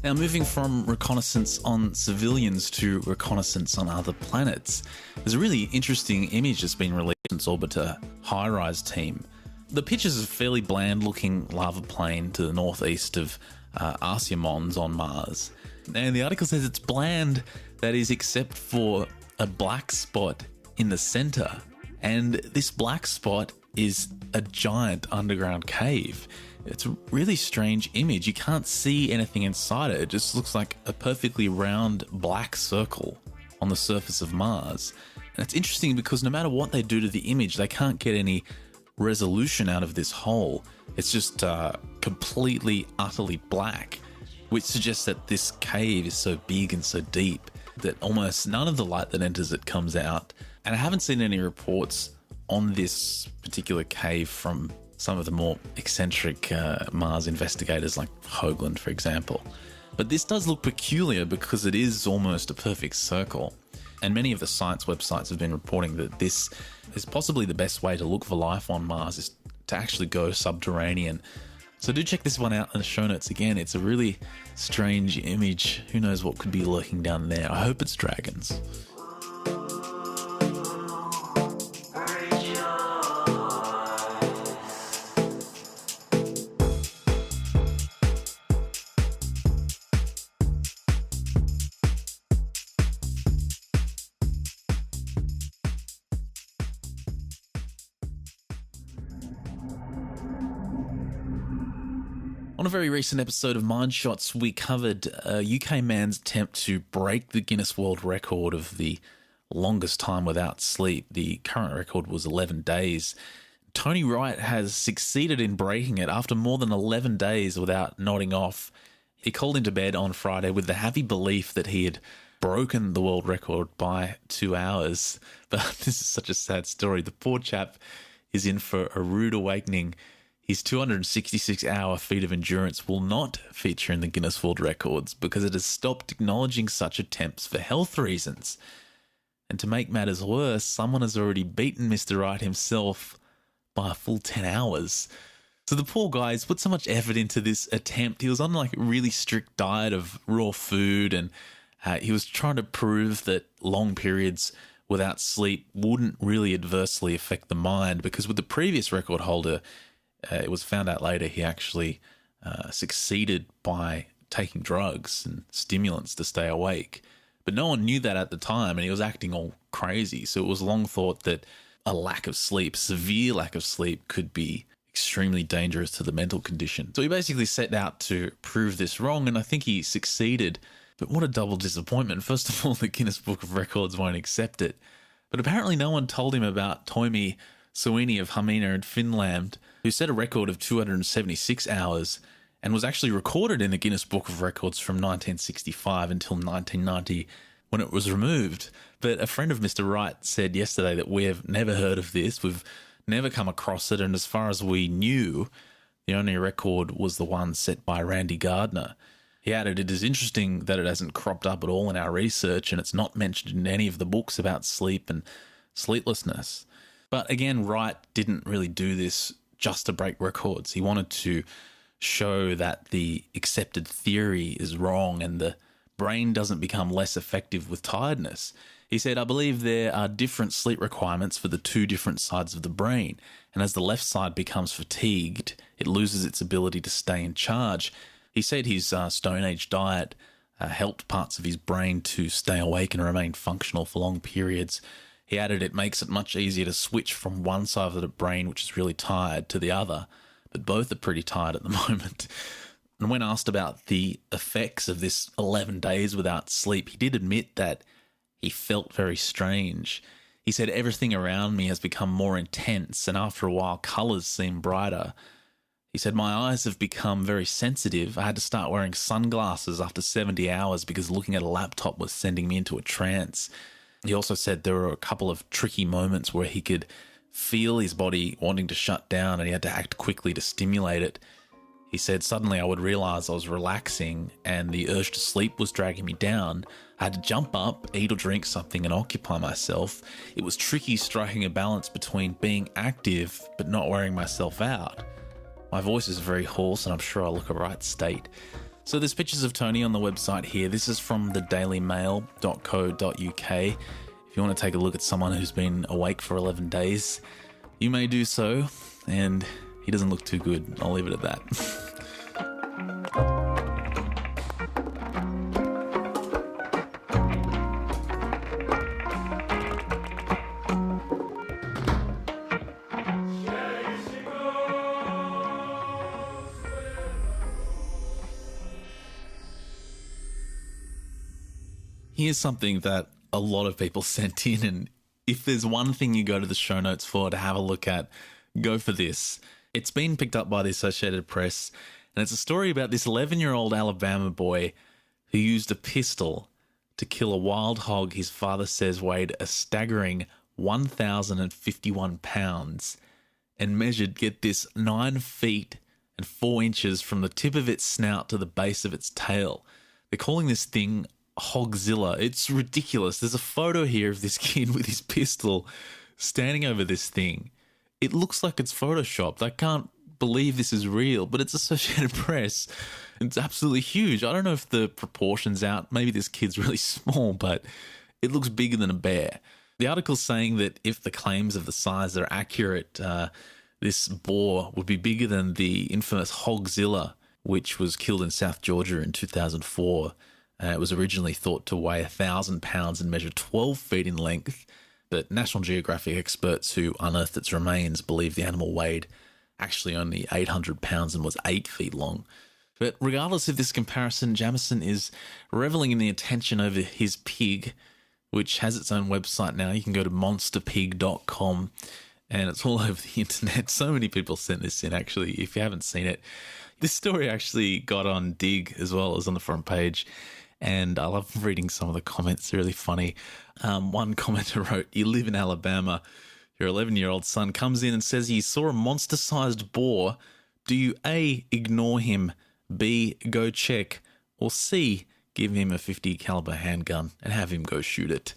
Now, moving from reconnaissance on civilians to reconnaissance on other planets, there's a really interesting image that's been released since Orbiter HiRISE team. The pictures of a fairly bland-looking lava plain to the northeast of Arsia Mons on Mars. And the article says it's bland, that is, except for a black spot in the center. And this black spot is a giant underground cave. It's a really strange image. You can't see anything inside it. It just looks like a perfectly round black circle on the surface of Mars. And it's interesting because no matter what they do to the image, they can't get any resolution out of this hole. It's just completely, utterly black, which suggests that this cave is so big and so deep that almost none of the light that enters it comes out. And I haven't seen any reports on this particular cave from some of the more eccentric Mars investigators like Hoagland, for example. But this does look peculiar because it is almost a perfect circle. And many of the science websites have been reporting that this is possibly the best way to look for life on Mars, is to actually go subterranean. So do check this one out in the show notes again. It's a really strange image. Who knows what could be lurking down there? I hope it's dragons. On a very recent episode of Mind Shots, we covered a UK man's attempt to break the Guinness World Record of the longest time without sleep. The current record was 11 days. Tony Wright has succeeded in breaking it after more than 11 days without nodding off. He called into bed on Friday with the happy belief that he had broken the world record by 2 hours. But this is such a sad story. The poor chap is in for a rude awakening. His 266-hour feat of endurance will not feature in the Guinness World Records because it has stopped acknowledging such attempts for health reasons. And to make matters worse, someone has already beaten Mr. Wright himself by a full 10 hours. So the poor guy has put so much effort into this attempt. He was on like a really strict diet of raw food, and he was trying to prove that long periods without sleep wouldn't really adversely affect the mind, because with the previous record holder, it was found out later he actually succeeded by taking drugs and stimulants to stay awake. But no one knew that at the time, and he was acting all crazy. So it was long thought that a lack of sleep, severe lack of sleep, could be extremely dangerous to the mental condition. So he basically set out to prove this wrong, and I think he succeeded. But what a double disappointment. First of all, the Guinness Book of Records won't accept it. But apparently no one told him about Toimi Soini of Hamina and Finland, who set a record of 276 hours and was actually recorded in the Guinness Book of Records from 1965 until 1990 when it was removed. But a friend of Mr. Wright said yesterday that we have never heard of this, we've never come across it, and as far as we knew, the only record was the one set by Randy Gardner. He added, "It is interesting that it hasn't cropped up at all in our research, and it's not mentioned in any of the books about sleep and sleeplessness." But again, Wright didn't really do this just to break records. He wanted to show that the accepted theory is wrong and the brain doesn't become less effective with tiredness. He said, I believe there are different sleep requirements for the two different sides of the brain, and as the left side becomes fatigued, it loses its ability to stay in charge. He said his Stone Age diet helped parts of his brain to stay awake and remain functional for long periods. He added it makes it much easier to switch from one side of the brain, which is really tired, to the other, but both are pretty tired at the moment. And when asked about the effects of this 11 days without sleep, he did admit that he felt very strange. He said, everything around me has become more intense, and after a while, colours seem brighter. He said, my eyes have become very sensitive. I had to start wearing sunglasses after 70 hours because looking at a laptop was sending me into a trance. He also said there were a couple of tricky moments where he could feel his body wanting to shut down and he had to act quickly to stimulate it. He said, suddenly I would realise I was relaxing and the urge to sleep was dragging me down. I had to jump up, eat or drink something and occupy myself. It was tricky striking a balance between being active but not wearing myself out. My voice is very hoarse and I'm sure I look a right state. So there's pictures of Tony on the website here. This is from thedailymail.co.uk. If you want to take a look at someone who's been awake for 11 days, you may do so, and he doesn't look too good. I'll leave it at that. Here's something that a lot of people sent in, and if there's one thing you go to the show notes for to have a look at, go for this. It's been picked up by the Associated Press, and it's a story about this 11-year-old Alabama boy who used a pistol to kill a wild hog his father says weighed a staggering 1,051 pounds and measured, get this, 9 feet and 4 inches from the tip of its snout to the base of its tail. They're calling this thing Hogzilla. It's ridiculous. There's a photo here of this kid with his pistol standing over this thing. It looks like it's photoshopped. I can't believe this is real, but it's Associated Press. It's absolutely huge. I don't know if the proportion's out. Maybe this kid's really small, but it looks bigger than a bear. The article's saying that if the claims of the size are accurate, this boar would be bigger than the infamous Hogzilla, which was killed in South Georgia in 2004. It was originally thought to weigh 1,000 pounds and measure 12 feet in length, but National Geographic experts who unearthed its remains believe the animal weighed actually only 800 pounds and was 8 feet long. But regardless of this comparison, Jamison is reveling in the attention over his pig, which has its own website now. You can go to monsterpig.com, and it's all over the internet. So many people sent this in, actually, if you haven't seen it. This story actually got on Dig as well as on the front page. And I love reading some of the comments. They're really funny. One commenter wrote, you live in Alabama. Your 11-year-old son comes in and says he saw a monster-sized boar. Do you A, ignore him, B, go check, or C, give him a .50 caliber handgun and have him go shoot it?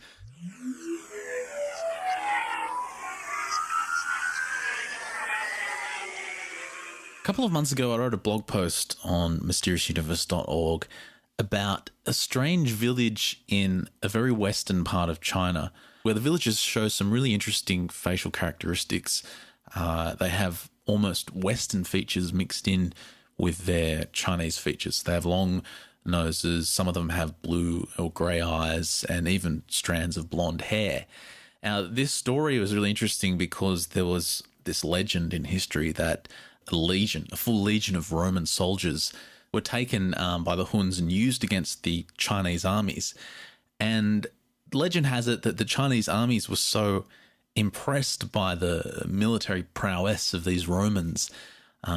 A couple of months ago, I wrote a blog post on mysteriousuniverse.org about a strange village in a very western part of China where the villagers show some really interesting facial characteristics. They have almost Western features mixed in with their Chinese features. They have long noses, some of them have blue or grey eyes, and even strands of blonde hair. Now, this story was really interesting because there was this legend in history that a full legion of Roman soldiers were taken by the Huns and used against the Chinese armies. And legend has it that the Chinese armies were so impressed by the military prowess of these Romans,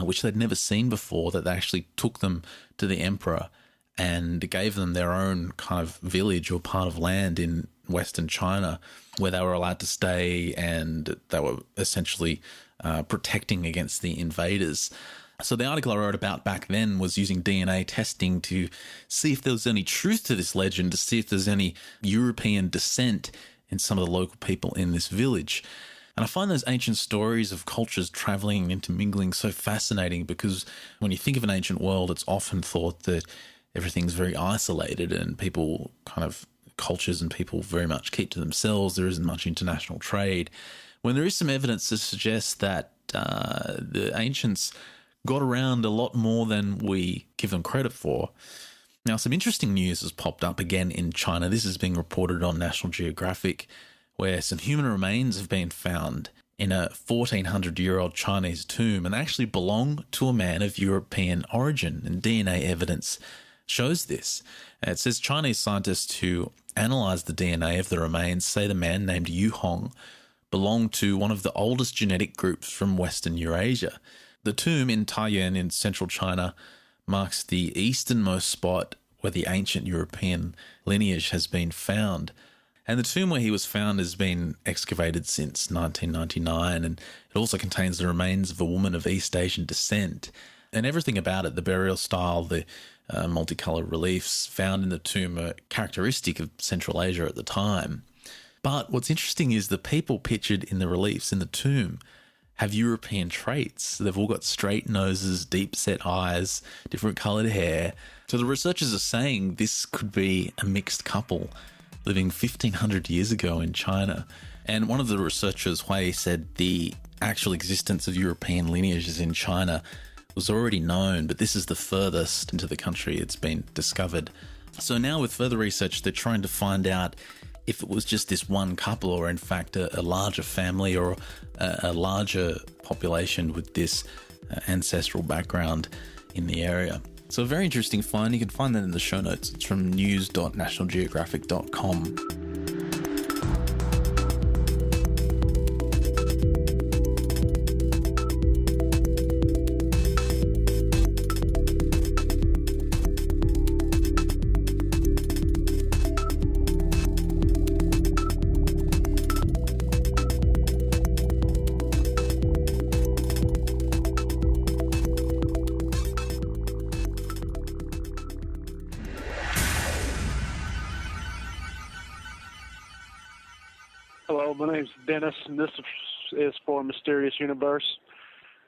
which they'd never seen before, that they actually took them to the emperor and gave them their own kind of village or part of land in Western China where they were allowed to stay, and they were essentially protecting against the invaders. So the article I wrote about back then was using DNA testing to see if there was any truth to this legend, to see if there's any European descent in some of the local people in this village. And I find those ancient stories of cultures traveling and intermingling so fascinating, because when you think of an ancient world, it's often thought that everything's very isolated and people kind of cultures and people very much keep to themselves. There isn't much international trade. When there is some evidence to suggest that the ancients got around a lot more than we give them credit for. Now, some interesting news has popped up again in China. This is being reported on National Geographic, where some human remains have been found in a 1,400-year-old Chinese tomb and actually belong to a man of European origin, and DNA evidence shows this. It says Chinese scientists who analysed the DNA of the remains say the man named Yu Hong belonged to one of the oldest genetic groups from Western Eurasia. The tomb in Taiyuan in central China marks the easternmost spot where the ancient European lineage has been found. And the tomb where he was found has been excavated since 1999, and it also contains the remains of a woman of East Asian descent. And everything about it, the burial style, the multicoloured reliefs found in the tomb are characteristic of Central Asia at the time. But what's interesting is the people pictured in the reliefs in the tomb have European traits. They've all got straight noses, deep-set eyes, different coloured hair. So the researchers are saying this could be a mixed couple living 1,500 years ago in China. And one of the researchers, Hui, said the actual existence of European lineages in China was already known, but this is the furthest into the country it's been discovered. So now with further research, they're trying to find out if it was just this one couple or in fact a larger family or a larger population with this ancestral background in the area. So a very interesting find. You can find that in the show notes. It's from news.nationalgeographic.com. Hello, my name's Dennis, and this is for Mysterious Universe.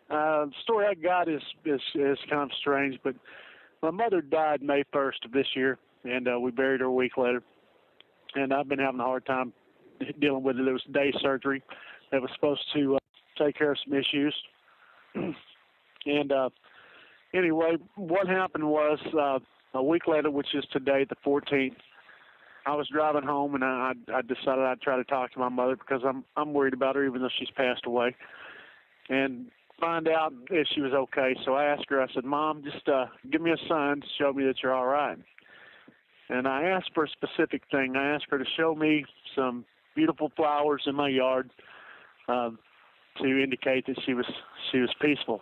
The story I got is kind of strange, but my mother died May 1st of this year, and we buried her a week later. And I've been having a hard time dealing with it. It was day surgery that was supposed to take care of some issues. And anyway, what happened was a week later, which is today, the 14th, I was driving home, and I decided I'd try to talk to my mother because I'm worried about her, even though she's passed away, and find out if she was okay. So I asked her, I said, Mom, just give me a sign to show me that you're all right. And I asked for a specific thing. I asked her to show me some beautiful flowers in my yard to indicate that she was peaceful.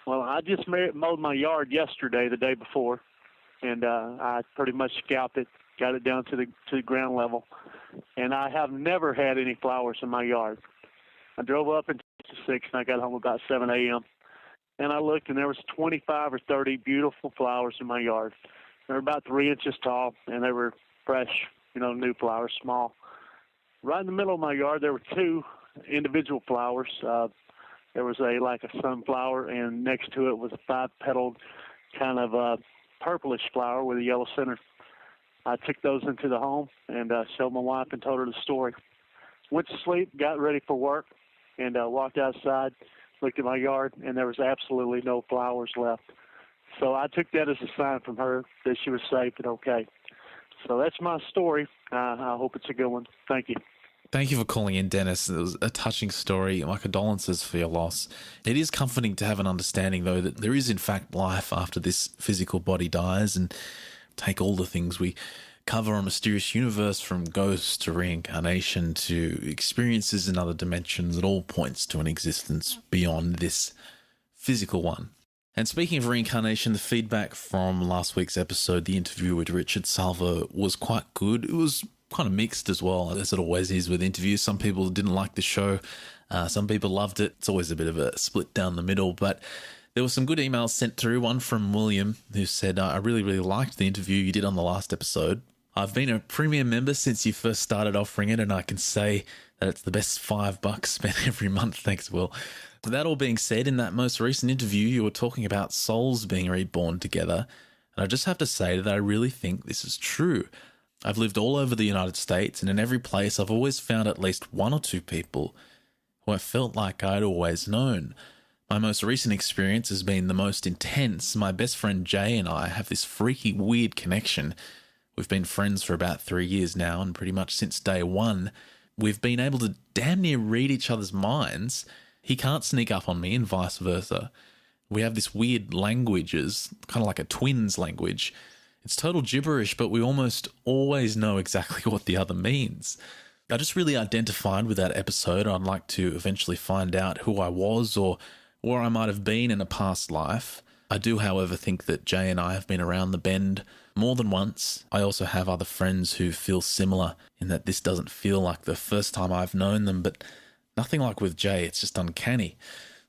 Well, I just mowed my yard yesterday, the day before, and I pretty much scalped it, got it down to the ground level, and I have never had any flowers in my yard. I drove up at 6, and I got home about 7 a.m., and I looked, and there was 25 or 30 beautiful flowers in my yard. They were about 3 inches tall, and they were fresh, new flowers, small. Right in the middle of my yard, there were 2 individual flowers. There was a sunflower, and next to it was a 5-petaled kind of purplish flower with a yellow center. I took those into the home and showed my wife and told her the story. Went to sleep, got ready for work, and walked outside, looked at my yard, and there was absolutely no flowers left. So I took that as a sign from her that she was safe and okay. So that's my story. I hope it's a good one. Thank you. Thank you for calling in, Dennis. It was a touching story. My condolences for your loss. It is comforting to have an understanding, though, that there is in fact life after this physical body dies, and take all the things we cover on Mysterious Universe, from ghosts to reincarnation to experiences in other dimensions. It all points to an existence beyond this physical one. And speaking of reincarnation, the feedback from last week's episode, the interview with Richard Salvo, was quite good. It was kind of mixed as well, as it always is with interviews. Some people didn't like the show. Some people loved it. It's always a bit of a split down the middle, but there were some good emails sent through. One from William, who said, I really, really liked the interview you did on the last episode. I've been a premium member since you first started offering it, and I can say that it's the best $5 spent every month. Thanks, Will. That all being said, in that most recent interview, you were talking about souls being reborn together. And I just have to say that I really think this is true. I've lived all over the United States, and in every place I've always found at least one or two people who I felt like I'd always known. My most recent experience has been the most intense. My best friend Jay and I have this freaky, weird connection. We've been friends for about 3 years now, and pretty much since day one, we've been able to damn near read each other's minds. He can't sneak up on me and vice versa. We have this weird language, as kind of like a twins language. It's total gibberish, but we almost always know exactly what the other means. I just really identified with that episode. I'd like to eventually find out who I was or where I might have been in a past life. I do, however, think that Jay and I have been around the bend more than once. I also have other friends who feel similar in that this doesn't feel like the first time I've known them, but nothing like with Jay. It's just uncanny.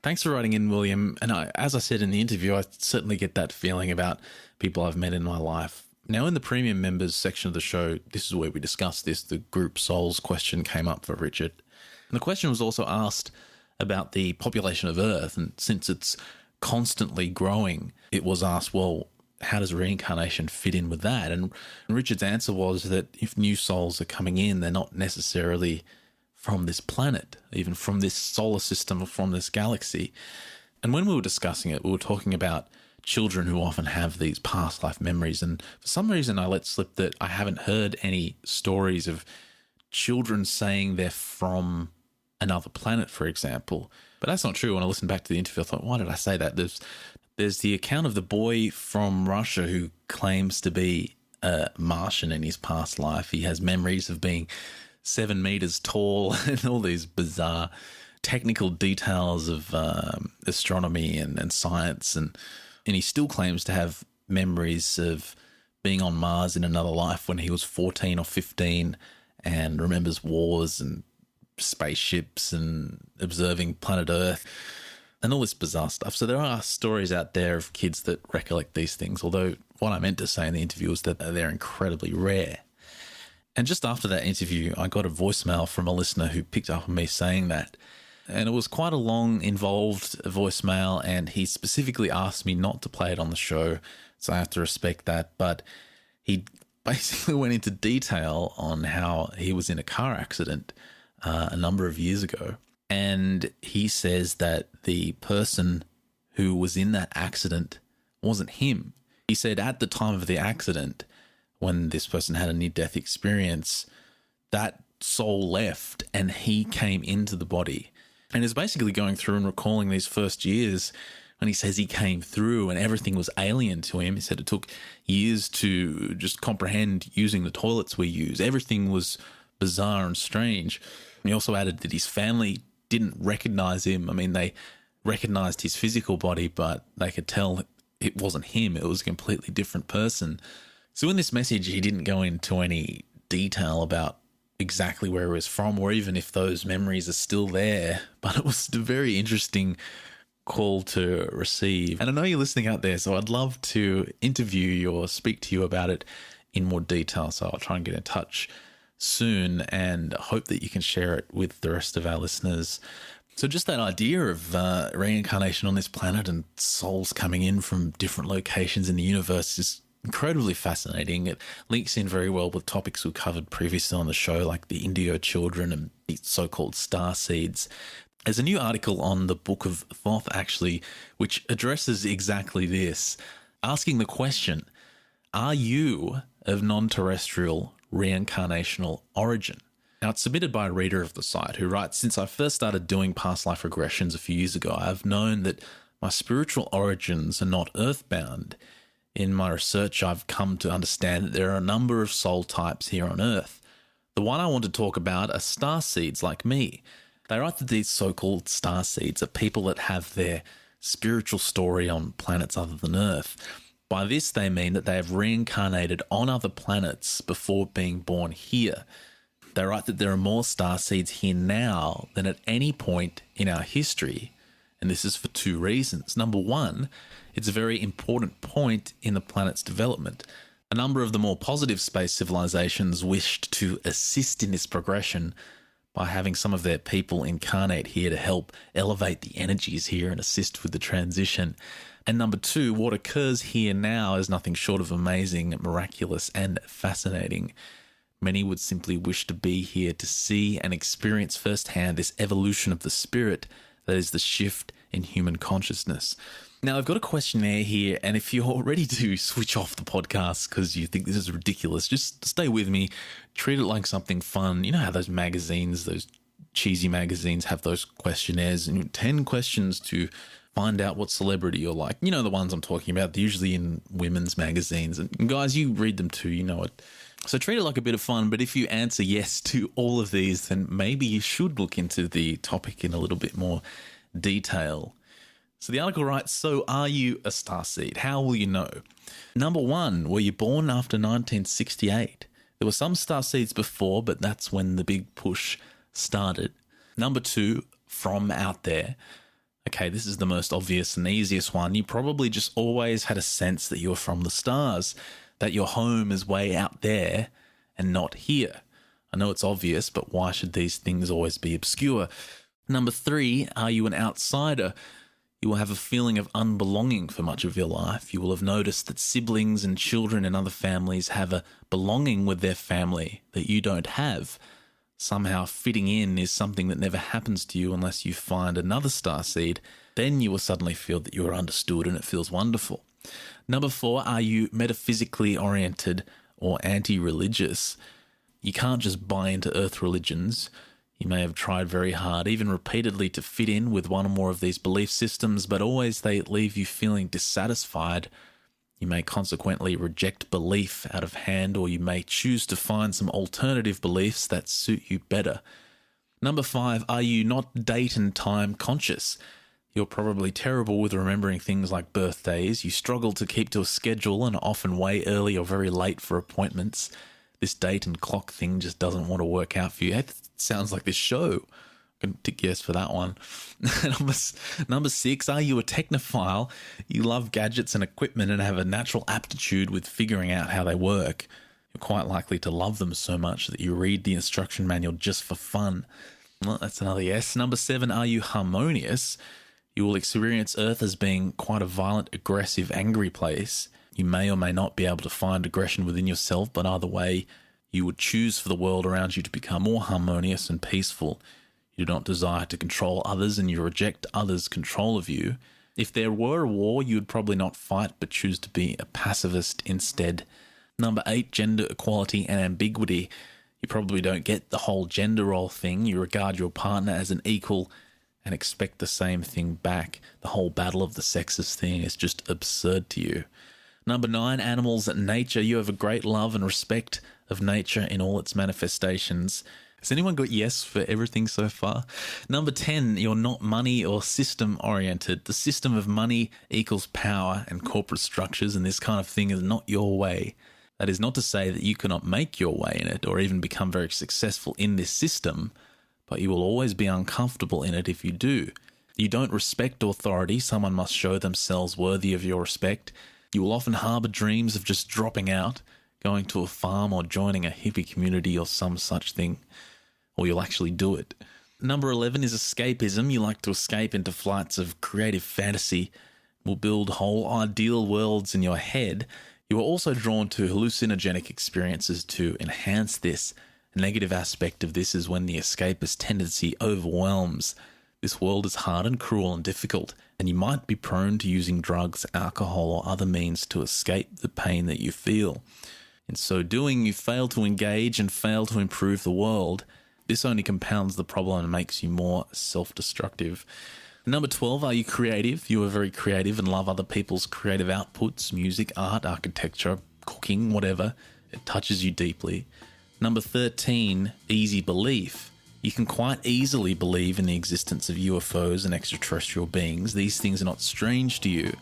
Thanks for writing in, William. And as I said in the interview, I certainly get that feeling about people I've met in my life. Now, in the premium members section of the show, this is where we discuss this. The group souls question came up for Richard. And the question was also asked about the population of Earth. And since it's constantly growing, it was asked, well, how does reincarnation fit in with that? And Richard's answer was that if new souls are coming in, they're not necessarily from this planet, even from this solar system or from this galaxy. And when we were discussing it, we were talking about children who often have these past life memories. And for some reason, I let slip that I haven't heard any stories of children saying they're from another planet, for example. But that's not true. When I listened back to the interview, I thought, why did I say that? There's the account of the boy from Russia who claims to be a Martian in his past life. He has memories of being 7 meters tall and all these bizarre technical details of astronomy and science. And he still claims to have memories of being on Mars in another life when he was 14 or 15 and remembers wars and spaceships and observing planet Earth and all this bizarre stuff. So there are stories out there of kids that recollect these things, although what I meant to say in the interview was that they're incredibly rare. And just after that interview, I got a voicemail from a listener who picked up on me saying that. And it was quite a long, involved voicemail, and he specifically asked me not to play it on the show, so I have to respect that. But he basically went into detail on how he was in a car accident a number of years ago. And he says that the person who was in that accident wasn't him. He said at the time of the accident, when this person had a near-death experience, that soul left and he came into the body. And is basically going through and recalling these first years when he says he came through and everything was alien to him. He said it took years to just comprehend using the toilets we use. Everything was bizarre and strange. And he also added that his family didn't recognize him. I mean, they recognized his physical body, but they could tell it wasn't him. It was a completely different person. So in this message, he didn't go into any detail about exactly where he was from or even if those memories are still there, but it was a very interesting call to receive. And I know you're listening out there, so I'd love to interview you or speak to you about it in more detail. So I'll try and get in touch soon and hope that you can share it with the rest of our listeners. So just that idea of reincarnation on this planet and souls coming in from different locations in the universe is incredibly fascinating. It links in very well with topics we covered previously on the show, like the Indigo Children and the so-called star seeds. There's a new article on the Book of Thoth, actually, which addresses exactly this, asking the question, are you of non-terrestrial reincarnational origin? Now, it's submitted by a reader of the site who writes, since I first started doing past life regressions a few years ago, I've known that my spiritual origins are not earthbound. In my research, I've come to understand that there are a number of soul types here on Earth. The one I want to talk about are star seeds like me. They write that these so-called star seeds are people that have their spiritual story on planets other than Earth. By this, they mean that they have reincarnated on other planets before being born here. They write that there are more star seeds here now than at any point in our history. And this is for two reasons. Number one, it's a very important point in the planet's development. A number of the more positive space civilizations wished to assist in this progression, by having some of their people incarnate here to help elevate the energies here and assist with the transition. And number 2, what occurs here now is nothing short of amazing, miraculous, and fascinating. Many would simply wish to be here to see and experience firsthand this evolution of the spirit that is the shift in human consciousness. Now, I've got a questionnaire here, and if you're ready to switch off the podcast because you think this is ridiculous, just stay with me. Treat it like something fun. You know how those magazines, those cheesy magazines have those questionnaires and 10 questions to find out what celebrity you're like. You know the ones I'm talking about. They're usually in women's magazines. And guys, you read them too, you know it. So treat it like a bit of fun, but if you answer yes to all of these, then maybe you should look into the topic in a little bit more detail. So the article writes, so are you a starseed? How will you know? Number 1, were you born after 1968? There were some starseeds before, but that's when the big push started. Number 2, from out there. Okay, this is the most obvious and easiest one. You probably just always had a sense that you were from the stars, that your home is way out there and not here. I know it's obvious, but why should these things always be obscure? Number 3, are you an outsider? You will have a feeling of unbelonging for much of your life. You will have noticed that siblings and children in other families have a belonging with their family that you don't have. Somehow fitting in is something that never happens to you unless you find another starseed. Then you will suddenly feel that you are understood and it feels wonderful. Number 4, are you metaphysically oriented or anti-religious? You can't just buy into earth religions. You may have tried very hard, even repeatedly, to fit in with one or more of these belief systems, but always they leave you feeling dissatisfied. You may consequently reject belief out of hand, or you may choose to find some alternative beliefs that suit you better. Number 5, are you not date and time conscious? You're probably terrible with remembering things like birthdays. You struggle to keep to a schedule and are often way early or very late for appointments. This date and clock thing just doesn't want to work out for you. It sounds like this show. I can tick yes for that one. Number 6, are you a technophile? You love gadgets and equipment and have a natural aptitude with figuring out how they work. You're quite likely to love them so much that you read the instruction manual just for fun. Well, that's another yes. Number 7, are you harmonious? You will experience Earth as being quite a violent, aggressive, angry place. You may or may not be able to find aggression within yourself, but either way, you would choose for the world around you to become more harmonious and peaceful. You do not desire to control others, and you reject others' control of you. If there were a war, you would probably not fight, but choose to be a pacifist instead. Number 8, gender equality and ambiguity. You probably don't get the whole gender role thing. You regard your partner as an equal and expect the same thing back. The whole battle of the sexes thing is just absurd to you. Number 9, animals and nature. You have a great love and respect of nature in all its manifestations. Has anyone got yes for everything so far? Number 10, you're not money or system oriented. The system of money equals power and corporate structures, and this kind of thing is not your way. That is not to say that you cannot make your way in it or even become very successful in this system, but you will always be uncomfortable in it if you do. You don't respect authority. Someone must show themselves worthy of your respect. You will often harbour dreams of just dropping out, going to a farm or joining a hippie community or some such thing, or you'll actually do it. Number 11 is escapism. You like to escape into flights of creative fantasy, will build whole ideal worlds in your head. You are also drawn to hallucinogenic experiences to enhance this. A negative aspect of this is when the escapist tendency overwhelms. This world is hard and cruel and difficult, and you might be prone to using drugs, alcohol, or other means to escape the pain that you feel. In so doing, you fail to engage and fail to improve the world. This only compounds the problem and makes you more self-destructive. Number 12, are you creative? You are very creative and love other people's creative outputs, music, art, architecture, cooking, whatever. It touches you deeply. Number 13, easy belief. You can quite easily believe in the existence of UFOs and extraterrestrial beings. These things are not strange to you.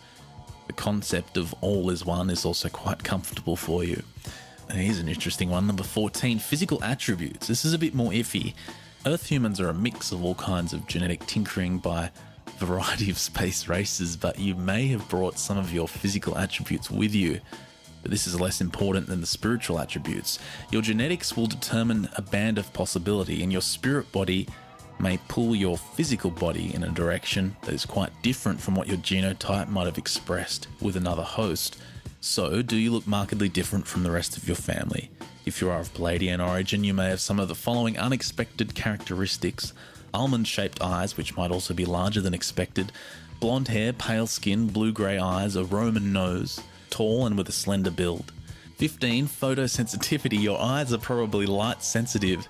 The concept of all is one is also quite comfortable for you. And here's an interesting one. Number 14, physical attributes. This is a bit more iffy. Earth humans are a mix of all kinds of genetic tinkering by a variety of space races, but you may have brought some of your physical attributes with you. But this is less important than the spiritual attributes. Your genetics will determine a band of possibility, and your spirit body may pull your physical body in a direction that is quite different from what your genotype might have expressed with another host. So, do you look markedly different from the rest of your family? If you are of Palladian origin, you may have some of the following unexpected characteristics: almond-shaped eyes, which might also be larger than expected, blonde hair, pale skin, blue-grey eyes, a Roman nose, tall and with a slender build. 15. Photosensitivity. Your eyes are probably light sensitive.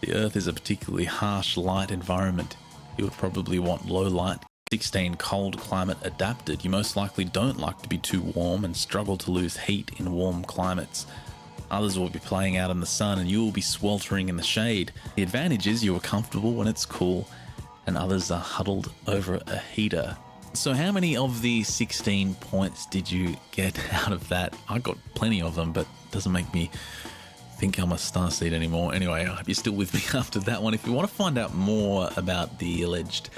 The Earth is a particularly harsh light environment. You would probably want low light. 16. Cold climate adapted. You most likely don't like to be too warm and struggle to lose heat in warm climates. Others will be playing out in the sun and you will be sweltering in the shade. The advantage is you are comfortable when it's cool and others are huddled over a heater. So how many of the 16 points did you get out of that? I got plenty of them, but it doesn't make me think I'm a starseed anymore. Anyway, I hope you're still with me after that one. If you want to find out more about the alleged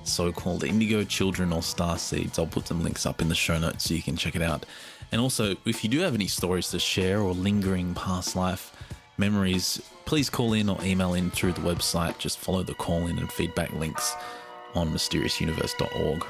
so-called indigo children or starseeds, I'll put some links up in the show notes so you can check it out. And also, if you do have any stories to share or lingering past life memories, please call in or email in through the website. Just follow the call-in and feedback links on mysteriousuniverse.org.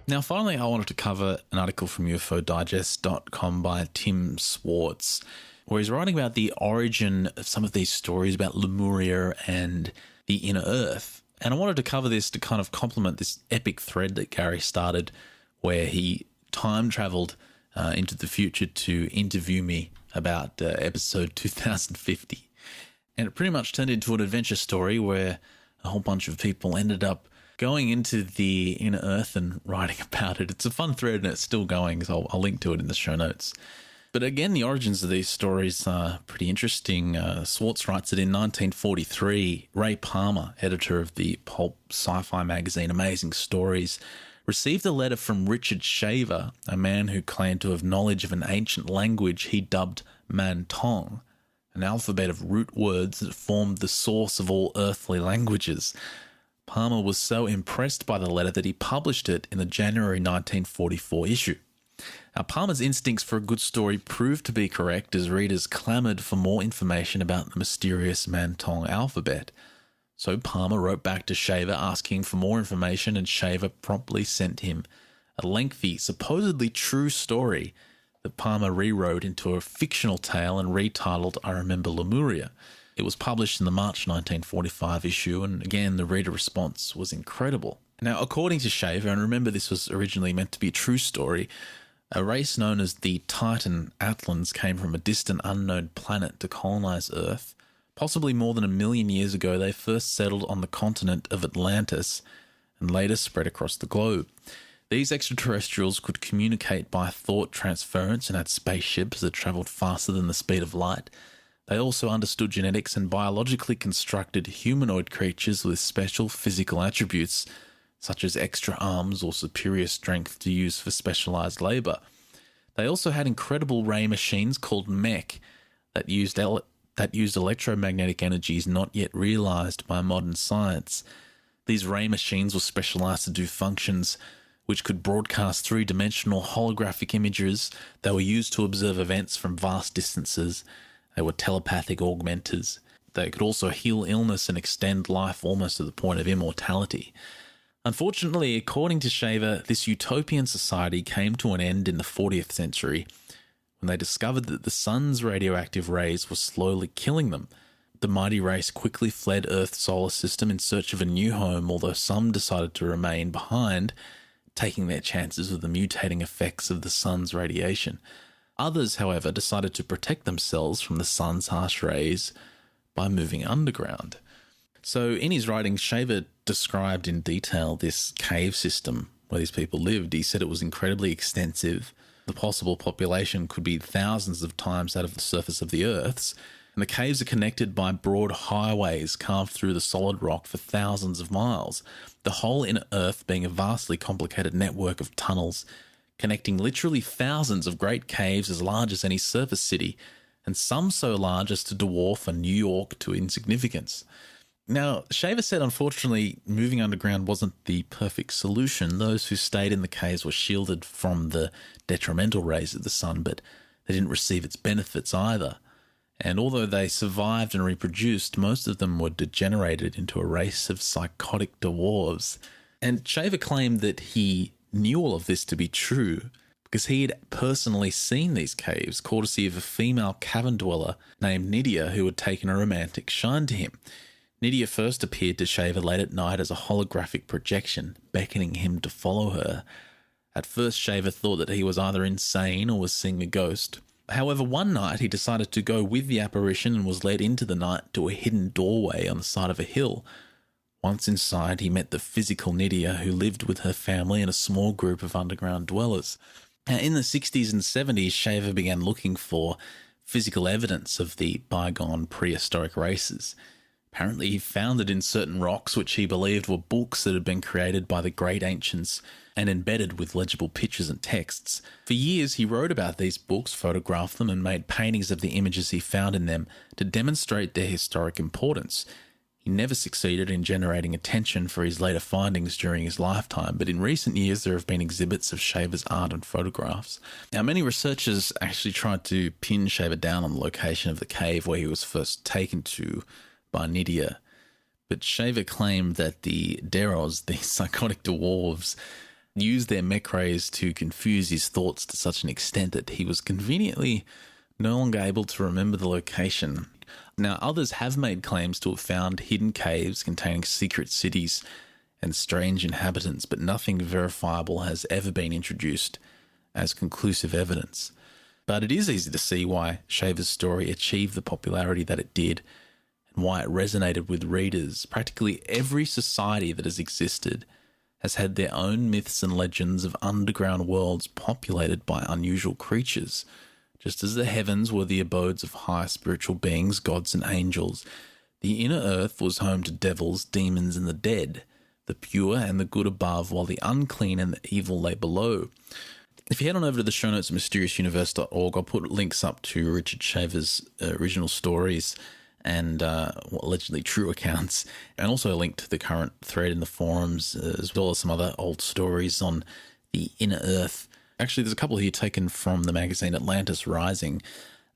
Now, finally, I wanted to cover an article from UFOdigest.com by Tim Swartz, where he's writing about the origin of some of these stories about Lemuria and the inner Earth. And I wanted to cover this to kind of complement this epic thread that Gary started, where he time traveled into the future to interview me about episode 2050. And it pretty much turned into an adventure story where a whole bunch of people ended up going into the inner Earth and writing about it. It's a fun thread and it's still going, so I'll link to it in the show notes. But again, the origins of these stories are pretty interesting. Swartz writes that in 1943, Ray Palmer, editor of the pulp sci-fi magazine Amazing Stories, received a letter from Richard Shaver, a man who claimed to have knowledge of an ancient language he dubbed Mantong, an alphabet of root words that formed the source of all earthly languages. Palmer was so impressed by the letter that he published it in the January 1944 issue. Now, Palmer's instincts for a good story proved to be correct as readers clamoured for more information about the mysterious Mantong alphabet. So Palmer wrote back to Shaver asking for more information, and Shaver promptly sent him a lengthy, supposedly true story that Palmer rewrote into a fictional tale and retitled I Remember Lemuria. It was published in the March 1945 issue, and again, the reader response was incredible. Now, according to Shaver, and remember this was originally meant to be a true story, a race known as the Titan Atlans came from a distant unknown planet to colonize Earth. Possibly more than 1 million years ago, they first settled on the continent of Atlantis and later spread across the globe. These extraterrestrials could communicate by thought transference and had spaceships that travelled faster than the speed of light. They also understood genetics and biologically constructed humanoid creatures with special physical attributes, such as extra arms or superior strength to use for specialized labor. They also had incredible ray machines called mech that used electromagnetic energies not yet realized by modern science. These ray machines were specialized to do functions which could broadcast three-dimensional holographic images that were used to observe events from vast distances. They were telepathic augmenters. They could also heal illness and extend life almost to the point of immortality. Unfortunately, according to Shaver, this utopian society came to an end in the 40th century when they discovered that the sun's radioactive rays were slowly killing them. The mighty race quickly fled Earth's solar system in search of a new home, although some decided to remain behind, taking their chances with the mutating effects of the sun's radiation. Others, however, decided to protect themselves from the sun's harsh rays by moving underground. So in his writing, Shaver described in detail this cave system where these people lived. He said it was incredibly extensive. The possible population could be thousands of times out of the surface of the Earth's. And the caves are connected by broad highways carved through the solid rock for thousands of miles, the whole inner earth being a vastly complicated network of tunnels connecting literally thousands of great caves as large as any surface city, and some so large as to dwarf a New York to insignificance. Now, Shaver said unfortunately moving underground wasn't the perfect solution. Those who stayed in the caves were shielded from the detrimental rays of the sun, but they didn't receive its benefits either. And although they survived and reproduced, most of them were degenerated into a race of psychotic dwarves. And Shaver claimed that he knew all of this to be true because he had personally seen these caves, courtesy of a female cavern dweller named Nydia who had taken a romantic shine to him. Nydia first appeared to Shaver late at night as a holographic projection, beckoning him to follow her. At first, Shaver thought that he was either insane or was seeing a ghost. However, one night he decided to go with the apparition and was led into the night to a hidden doorway on the side of a hill. Once inside, he met the physical Nydia who lived with her family and a small group of underground dwellers. Now, in the 60s and 70s, Shaver began looking for physical evidence of the bygone prehistoric races. Apparently, he found it in certain rocks which he believed were books that had been created by the great ancients and embedded with legible pictures and texts. For years, he wrote about these books, photographed them, and made paintings of the images he found in them to demonstrate their historic importance. He never succeeded in generating attention for his later findings during his lifetime, but in recent years there have been exhibits of Shaver's art and photographs. Now, many researchers actually tried to pin Shaver down on the location of the cave where he was first taken to by Nydia, but Shaver claimed that the Deros, the psychotic dwarves, used their mech rays to confuse his thoughts to such an extent that he was conveniently no longer able to remember the location. Now, others have made claims to have found hidden caves containing secret cities and strange inhabitants, but nothing verifiable has ever been introduced as conclusive evidence. But it is easy to see why Shaver's story achieved the popularity that it did and why it resonated with readers. Practically every society that has existed has had their own myths and legends of underground worlds populated by unusual creatures. Just as the heavens were the abodes of high spiritual beings, gods and angels, the inner earth was home to devils, demons and the dead, the pure and the good above, while the unclean and the evil lay below. If you head on over to the show notes at mysteriousuniverse.org, I'll put links up to Richard Shaver's original stories and allegedly true accounts, and also a link to the current thread in the forums, as well as some other old stories on the inner earth. Actually, there's a couple here taken from the magazine Atlantis Rising.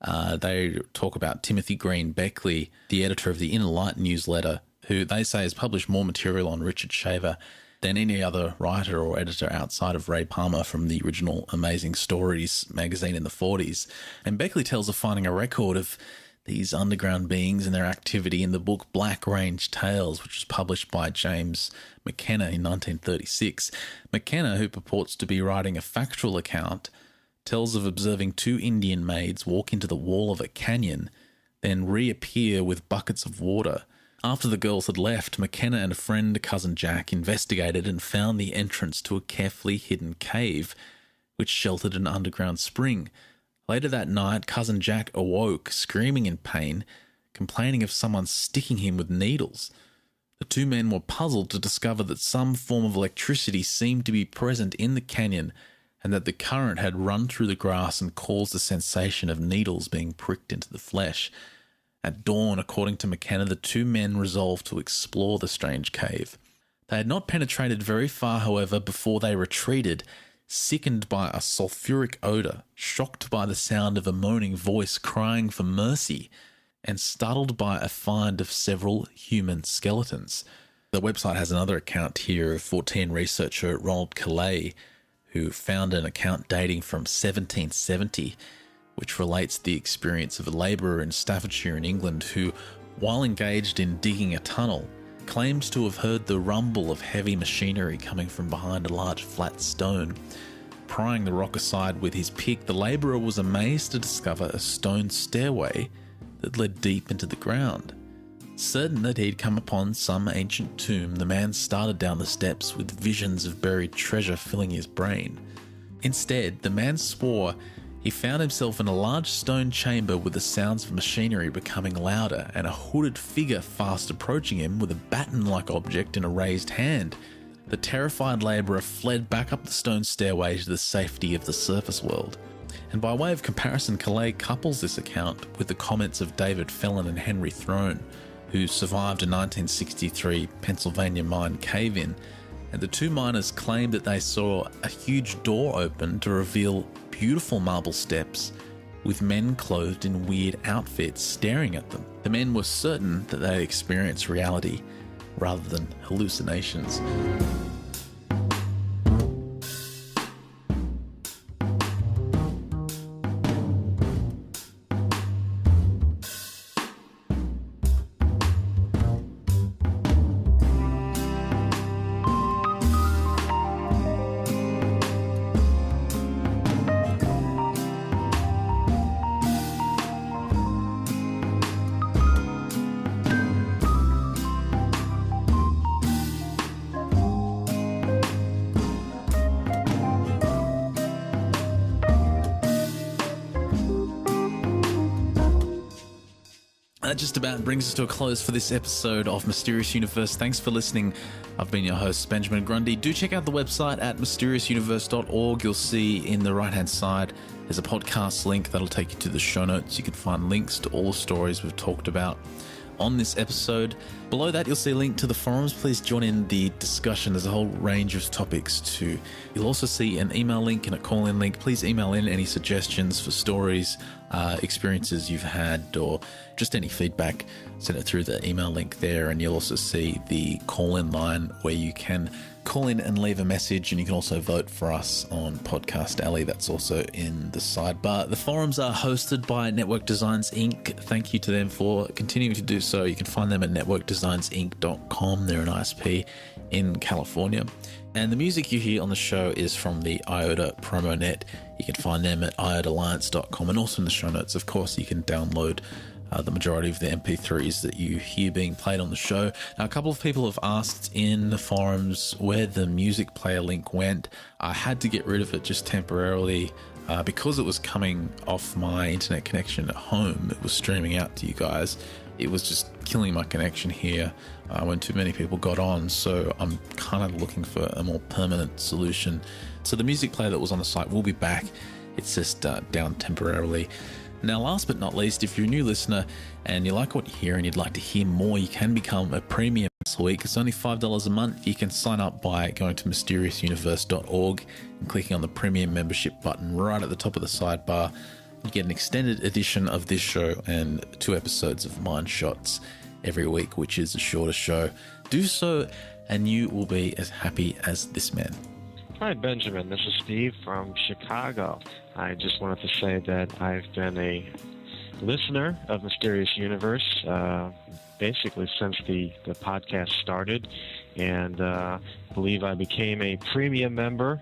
They talk about Timothy Green Beckley, the editor of the Inner Light newsletter, who they say has published more material on Richard Shaver than any other writer or editor outside of Ray Palmer from the original Amazing Stories magazine in the 40s. And Beckley tells of finding a record of these underground beings and their activity in the book Black Range Tales, which was published by James McKenna in 1936. McKenna, who purports to be writing a factual account, tells of observing two Indian maids walk into the wall of a canyon, then reappear with buckets of water. After the girls had left, McKenna and a friend, cousin Jack, investigated and found the entrance to a carefully hidden cave, which sheltered an underground spring. Later that night, cousin Jack awoke, screaming in pain, complaining of someone sticking him with needles. The two men were puzzled to discover that some form of electricity seemed to be present in the canyon and that the current had run through the grass and caused the sensation of needles being pricked into the flesh. At dawn, according to McKenna, the two men resolved to explore the strange cave. They had not penetrated very far, however, before they retreated, sickened by a sulphuric odour, shocked by the sound of a moaning voice crying for mercy, and startled by a find of several human skeletons. The website has another account here of 14 researcher Ronald Calais, who found an account dating from 1770, which relates the experience of a labourer in Staffordshire in England who, while engaged in digging a tunnel, claims to have heard the rumble of heavy machinery coming from behind a large flat stone. Prying the rock aside with his pick, the labourer was amazed to discover a stone stairway that led deep into the ground. Certain that he'd come upon some ancient tomb, the man started down the steps with visions of buried treasure filling his brain. Instead, the man swore he found himself in a large stone chamber with the sounds of machinery becoming louder and a hooded figure fast approaching him with a baton-like object in a raised hand. The terrified labourer fled back up the stone stairway to the safety of the surface world. And by way of comparison, Calais couples this account with the comments of David Fellon and Henry Throne, who survived a 1963 Pennsylvania mine cave-in, and the two miners claimed that they saw a huge door open to reveal beautiful marble steps with men clothed in weird outfits staring at them. The men were certain that they experienced reality rather than hallucinations. That just about brings us to a close for this episode of Mysterious Universe. Thanks for listening. I've been your host, Benjamin Grundy. Do check out the website at mysteriousuniverse.org. You'll see in the right-hand side there's a podcast link that'll take you to the show notes. You can find links to all the stories we've talked about on this episode. Below that, you'll see a link to the forums. Please join in the discussion. There's a whole range of topics too. You'll also see an email link and a call-in link. Please email in any suggestions for stories, experiences you've had, or just any feedback. Send it through the email link there, and you'll also see the call-in line where you can call in and leave a message, and you can also vote for us on Podcast Alley. That's also in the sidebar. The forums are hosted by Network Designs Inc. Thank you to them for continuing to do so. You can find them at networkdesignsinc.com. They're an ISP in California. And the music you hear on the show is from the IOTA promo net. You can find them at iotalliance.com, and also in the show notes, of course, you can download the majority of the MP3s that you hear being played on the show. Now, a couple of people have asked in the forums where the music player link went. I had to get rid of it just temporarily because it was coming off my internet connection at home. It was streaming out to you guys. It was just killing my connection here when too many people got on, so I'm kind of looking for a more permanent solution. So the music player that was on the site will be back. It's just down temporarily. Now, last but not least, if you're a new listener and you like what you hear and you'd like to hear more, you can become a premium this week. It's only $5 a month. You can sign up by going to mysteriousuniverse.org and clicking on the premium membership button right at the top of the sidebar. You get an extended edition of this show and 2 episodes of Mind Shots every week, which is a shorter show. Do so and you will be as happy as this man. Hi, Benjamin. This is Steve from Chicago. I just wanted to say that I've been a listener of Mysterious Universe basically since the podcast started, and believe I became a premium member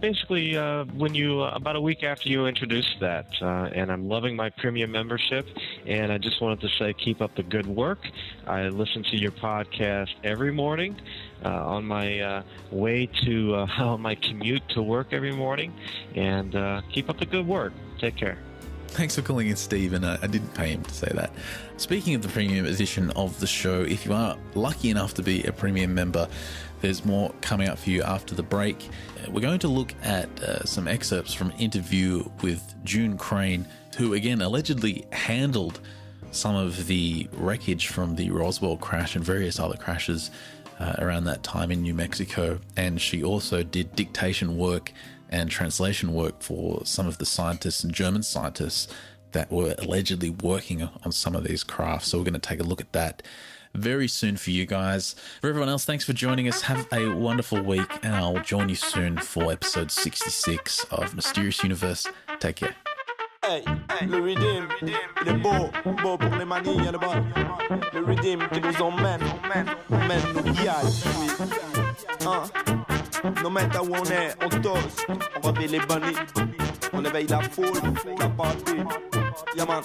basically when you about a week after you introduced that, and I'm loving my premium membership. And I just wanted to say, keep up the good work. I listen to your podcast every morning on my way to on my commute to work every morning, and keep up the good work. Take care. Thanks for calling in, Steve, and I didn't pay him to say that. Speaking of the premium edition of the show, if you are lucky enough to be a premium member, there's more coming up for you after the break. We're going to look at some excerpts from an interview with June Crane, who again allegedly handled some of the wreckage from the Roswell crash and various other crashes around that time in New Mexico. And she also did dictation work and translation work for some of the scientists and German scientists that were allegedly working on some of these crafts. So we're going to take a look at that very soon for you guys. For everyone else, thanks for joining us. Have a wonderful week, and I'll join you soon for episode 66 of Mysterious Universe. Take care. Hey, le Redeem, il est beau pour les manies là-bas. Le Redeem qui nous emmène nous guide. No matter où on est, on tosse, on réveille les bannis, on éveille la foule, la partie. Yeah man,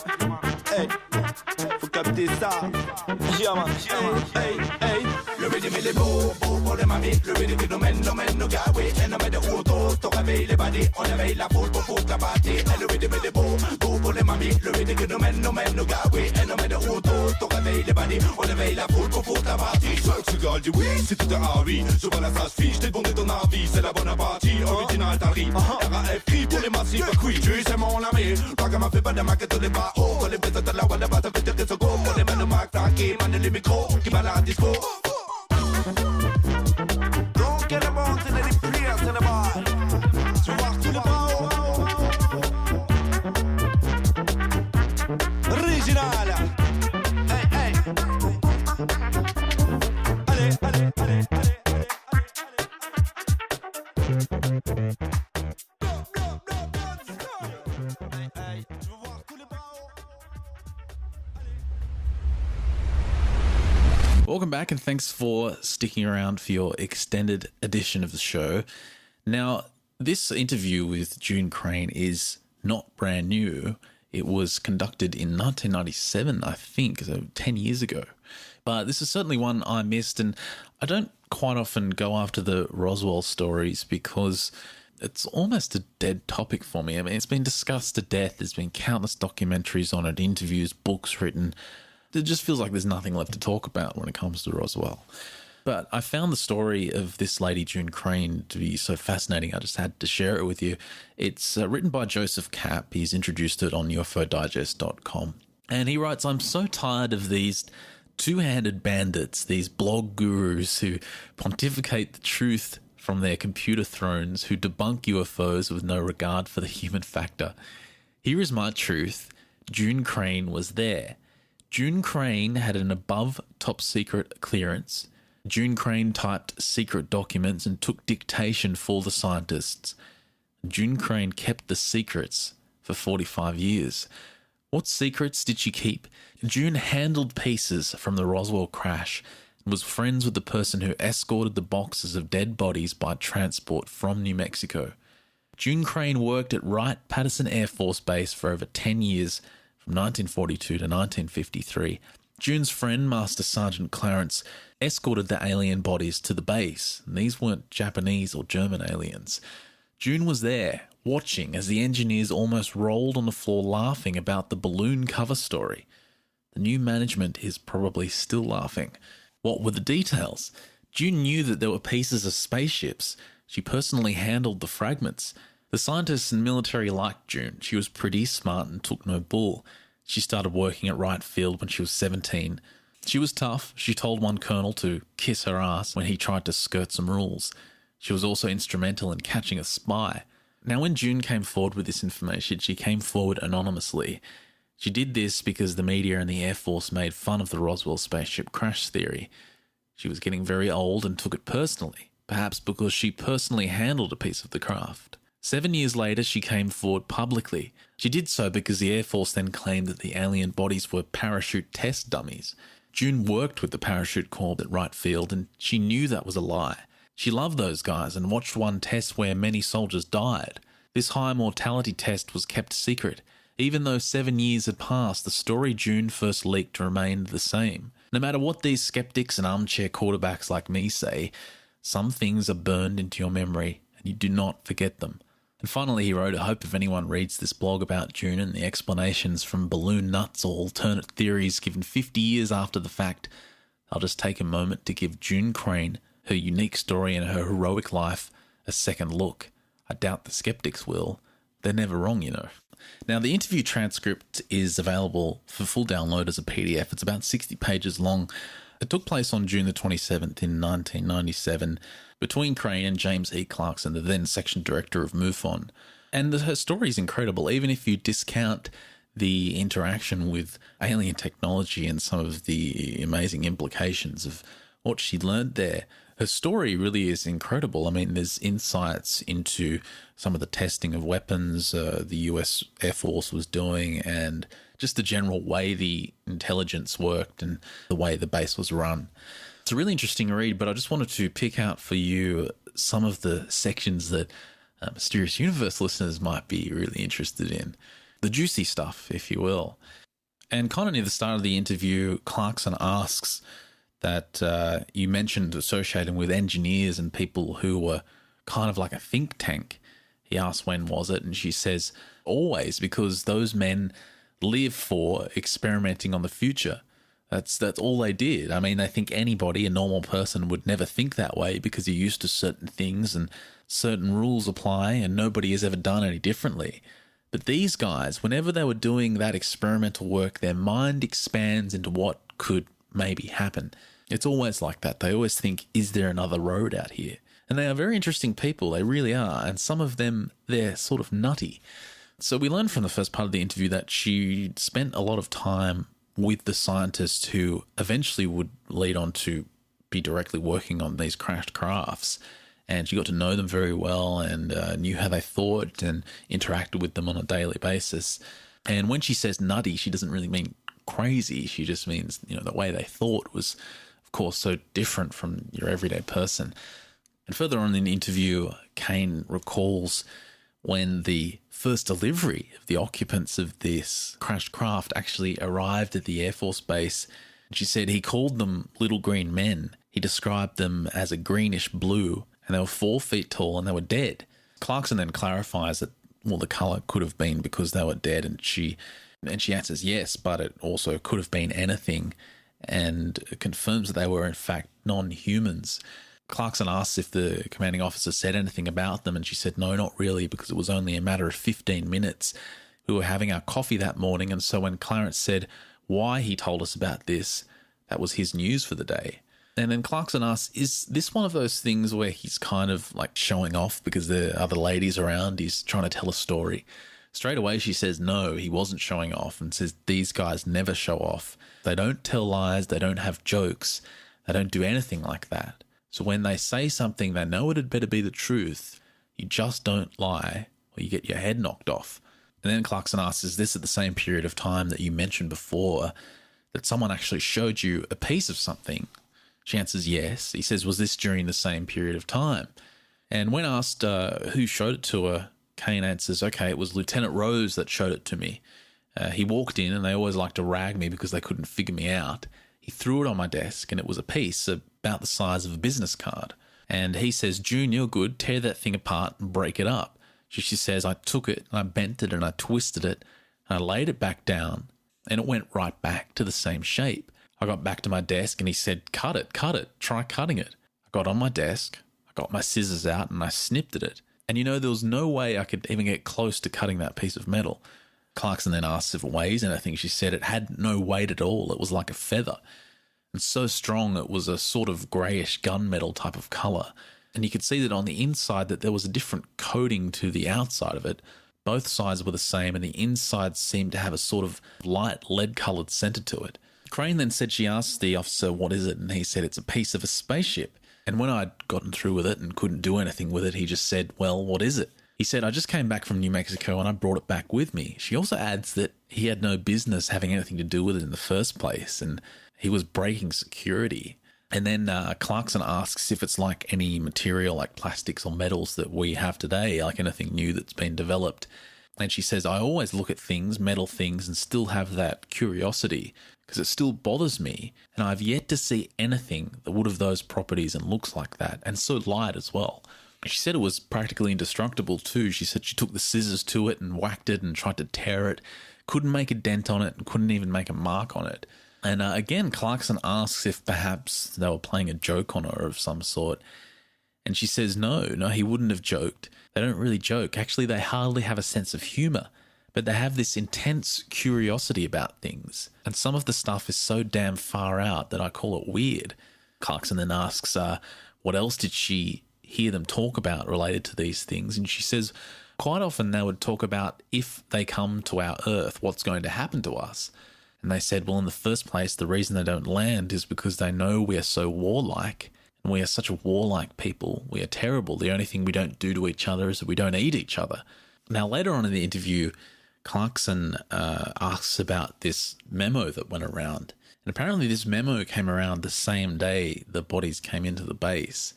hey. Faut capter ça. Yeah man, hey, hey. Le rhythm il est beau, beau pour les mamies. Le rhythm il nous mène nos gars, oui. Et nous met de haut ton réveil les badis. On éveille la foule pour la partie. Et le rhythm il est beau, beau pour les mamies. Le rhythm il nous mène nos gars, oui. Et nous met de haut ton réveil les badis. On éveille la foule pour la partie. Ce gars dit oui, c'est tout un Harvey. Je vois la sage fiche, t'es demandé ton avis. C'est la bonne partie, original t'arrive. RAF crie pour les massifs, oui. Tu sais mon ami. Raga m'a fait pas de maquette tous les bas hauts. Quand les bêtes de la wad, bah ça fait tirer ce go. Pour les mains de Mac, qui mène les micros, qui va la disco. Don't get them on to the players in the bar. Tu vois, tu le bas original. Hey, hey. Allez, allez, allez, allez, allez. Welcome back, and thanks for sticking around for your extended edition of the show. Now, this interview with June Crane is not brand new. It was conducted in 1997, I think, so 10 years ago. But this is certainly one I missed, and I don't quite often go after the Roswell stories because it's almost a dead topic for me. I mean, it's been discussed to death. There's been countless documentaries on it, interviews, books written. It just feels like there's nothing left to talk about when it comes to Roswell. But I found the story of this lady, June Crane, to be so fascinating, I just had to share it with you. It's written by Joseph Kapp. He's introduced it on UFOdigest.com. And he writes, I'm so tired of these two-handed bandits, these blog gurus who pontificate the truth from their computer thrones, who debunk UFOs with no regard for the human factor. Here is my truth. June Crane was there. June Crane had an above top secret clearance. June Crane typed secret documents and took dictation for the scientists. June Crane kept the secrets for 45 years. What secrets did she keep? June handled pieces from the Roswell crash and was friends with the person who escorted the boxes of dead bodies by transport from New Mexico. June Crane worked at Wright-Patterson Air Force Base for over 10 years, from 1942 to 1953. June's friend, Master Sergeant Clarence, escorted the alien bodies to the base, and these weren't Japanese or German aliens. June was there, watching as the engineers almost rolled on the floor laughing about the balloon cover story. The new management is probably still laughing. What were the details? June knew that there were pieces of spaceships. She personally handled the fragments. The scientists and military liked June. She was pretty, smart, and took no bull. She started working at Wright Field when she was 17. She was tough. She told one colonel to kiss her ass when he tried to skirt some rules. She was also instrumental in catching a spy. Now, when June came forward with this information, she came forward anonymously. She did this because the media and the Air Force made fun of the Roswell spaceship crash theory. She was getting very old and took it personally, perhaps because she personally handled a piece of the craft. 7 years later, she came forward publicly. She did so because the Air Force then claimed that the alien bodies were parachute test dummies. June worked with the parachute corps at Wright Field, and she knew that was a lie. She loved those guys and watched one test where many soldiers died. This high mortality test was kept secret. Even though 7 years had passed, the story June first leaked remained the same. No matter what these skeptics and armchair quarterbacks like me say, some things are burned into your memory and you do not forget them. And finally, he wrote, I hope if anyone reads this blog about June and the explanations from balloon nuts or alternate theories given 50 years after the fact, I'll just take a moment to give June Crane, her unique story and her heroic life, a second look. I doubt the skeptics will. They're never wrong, you know. Now, the interview transcript is available for full download as a PDF. It's about 60 pages long. It took place on June the 27th in 1997 between Crane and James E. Clarkson, the then section director of MUFON. And her story is incredible, even if you discount the interaction with alien technology and some of the amazing implications of what she learned there. Her story really is incredible. I mean, there's insights into some of the testing of weapons the US Air Force was doing and just the general way the intelligence worked and the way the base was run. It's a really interesting read, but I just wanted to pick out for you some of the sections that Mysterious Universe listeners might be really interested in. The juicy stuff, if you will. And kind of near the start of the interview, Clarkson asks that you mentioned associating with engineers and people who were kind of like a think tank. He asks, when was it? And she says, always, because those men live for experimenting on the future. That's all they did. I mean, I think anybody, a normal person, would never think that way because you're used to certain things and certain rules apply and nobody has ever done any differently. But these guys, whenever they were doing that experimental work, their mind expands into what could maybe happen. It's always like that. They always think, is there another road out here? And they are very interesting people. They really are. And some of them, they're sort of nutty. So we learned from the first part of the interview that she spent a lot of time with the scientists who eventually would lead on to be directly working on these crashed crafts. And she got to know them very well and knew how they thought and interacted with them on a daily basis. And when she says nutty, she doesn't really mean crazy. She just means, the way they thought was, of course, so different from your everyday person. And further on in the interview, Kane recalls when the first delivery of the occupants of this crashed craft actually arrived at the Air Force Base. She said he called them little green men. He described them as a greenish blue, and they were 4 feet tall and they were dead. Clarkson then clarifies that, well, the colour could have been because they were dead, and she answers yes, but it also could have been anything, and confirms that they were in fact non-humans. Clarkson asks if the commanding officer said anything about them, and she said no, not really, because it was only a matter of 15 minutes. We were having our coffee that morning, and so when Clarence said why he told us about this, that was his news for the day. And then Clarkson asks, is this one of those things where he's kind of like showing off because there are other ladies around, he's trying to tell a story? Straight away she says no, he wasn't showing off, and says these guys never show off. They don't tell lies, they don't have jokes, they don't do anything like that. So when they say something they know it had better be the truth, you just don't lie or you get your head knocked off. And then Clarkson asks, is this at the same period of time that you mentioned before that someone actually showed you a piece of something? She answers yes. He says, was this during the same period of time? And when asked who showed it to her, Kane answers, okay, it was Lieutenant Rose that showed it to me. He walked in and they always like to rag me because they couldn't figure me out. He threw it on my desk and it was a piece about the size of a business card. And he says, June, you're good. Tear that thing apart and break it up. She says, I took it and I bent it and I twisted it and I laid it back down and it went right back to the same shape. I got back to my desk and he said, cut it, try cutting it. I got on my desk, I got my scissors out and I snipped at it. And there was no way I could even get close to cutting that piece of metal. Clarkson then asks if it weighs, and I think she said it had no weight at all. It was like a feather. And so strong it was a sort of greyish gunmetal type of colour. And you could see that on the inside that there was a different coating to the outside of it. Both sides were the same and the inside seemed to have a sort of light lead-coloured centre to it. Crane then said she asked the officer, what is it? And he said, it's a piece of a spaceship. And when I'd gotten through with it and couldn't do anything with it, he just said, well, what is it? He said, I just came back from New Mexico and I brought it back with me. She also adds that he had no business having anything to do with it in the first place and he was breaking security. And then Clarkson asks if it's like any material like plastics or metals that we have today, like anything new that's been developed. And she says, I always look at things, metal things, and still have that curiosity because it still bothers me. And I've yet to see anything that would have those properties and looks like that, and so light as well. She said it was practically indestructible too. She said she took the scissors to it and whacked it and tried to tear it, couldn't make a dent on it and couldn't even make a mark on it. And again, Clarkson asks if perhaps they were playing a joke on her of some sort. And she says no, he wouldn't have joked. They don't really joke. Actually, they hardly have a sense of humour, but they have this intense curiosity about things. And some of the stuff is so damn far out that I call it weird. Clarkson then asks, what else did she hear them talk about related to these things? And she says, quite often they would talk about if they come to our Earth, what's going to happen to us. And they said, well, in the first place, the reason they don't land is because they know we are so warlike. And we are such a warlike people. We are terrible. The only thing we don't do to each other is that we don't eat each other. Now, later on in the interview, Clarkson asks about this memo that went around. And apparently this memo came around the same day the bodies came into the base,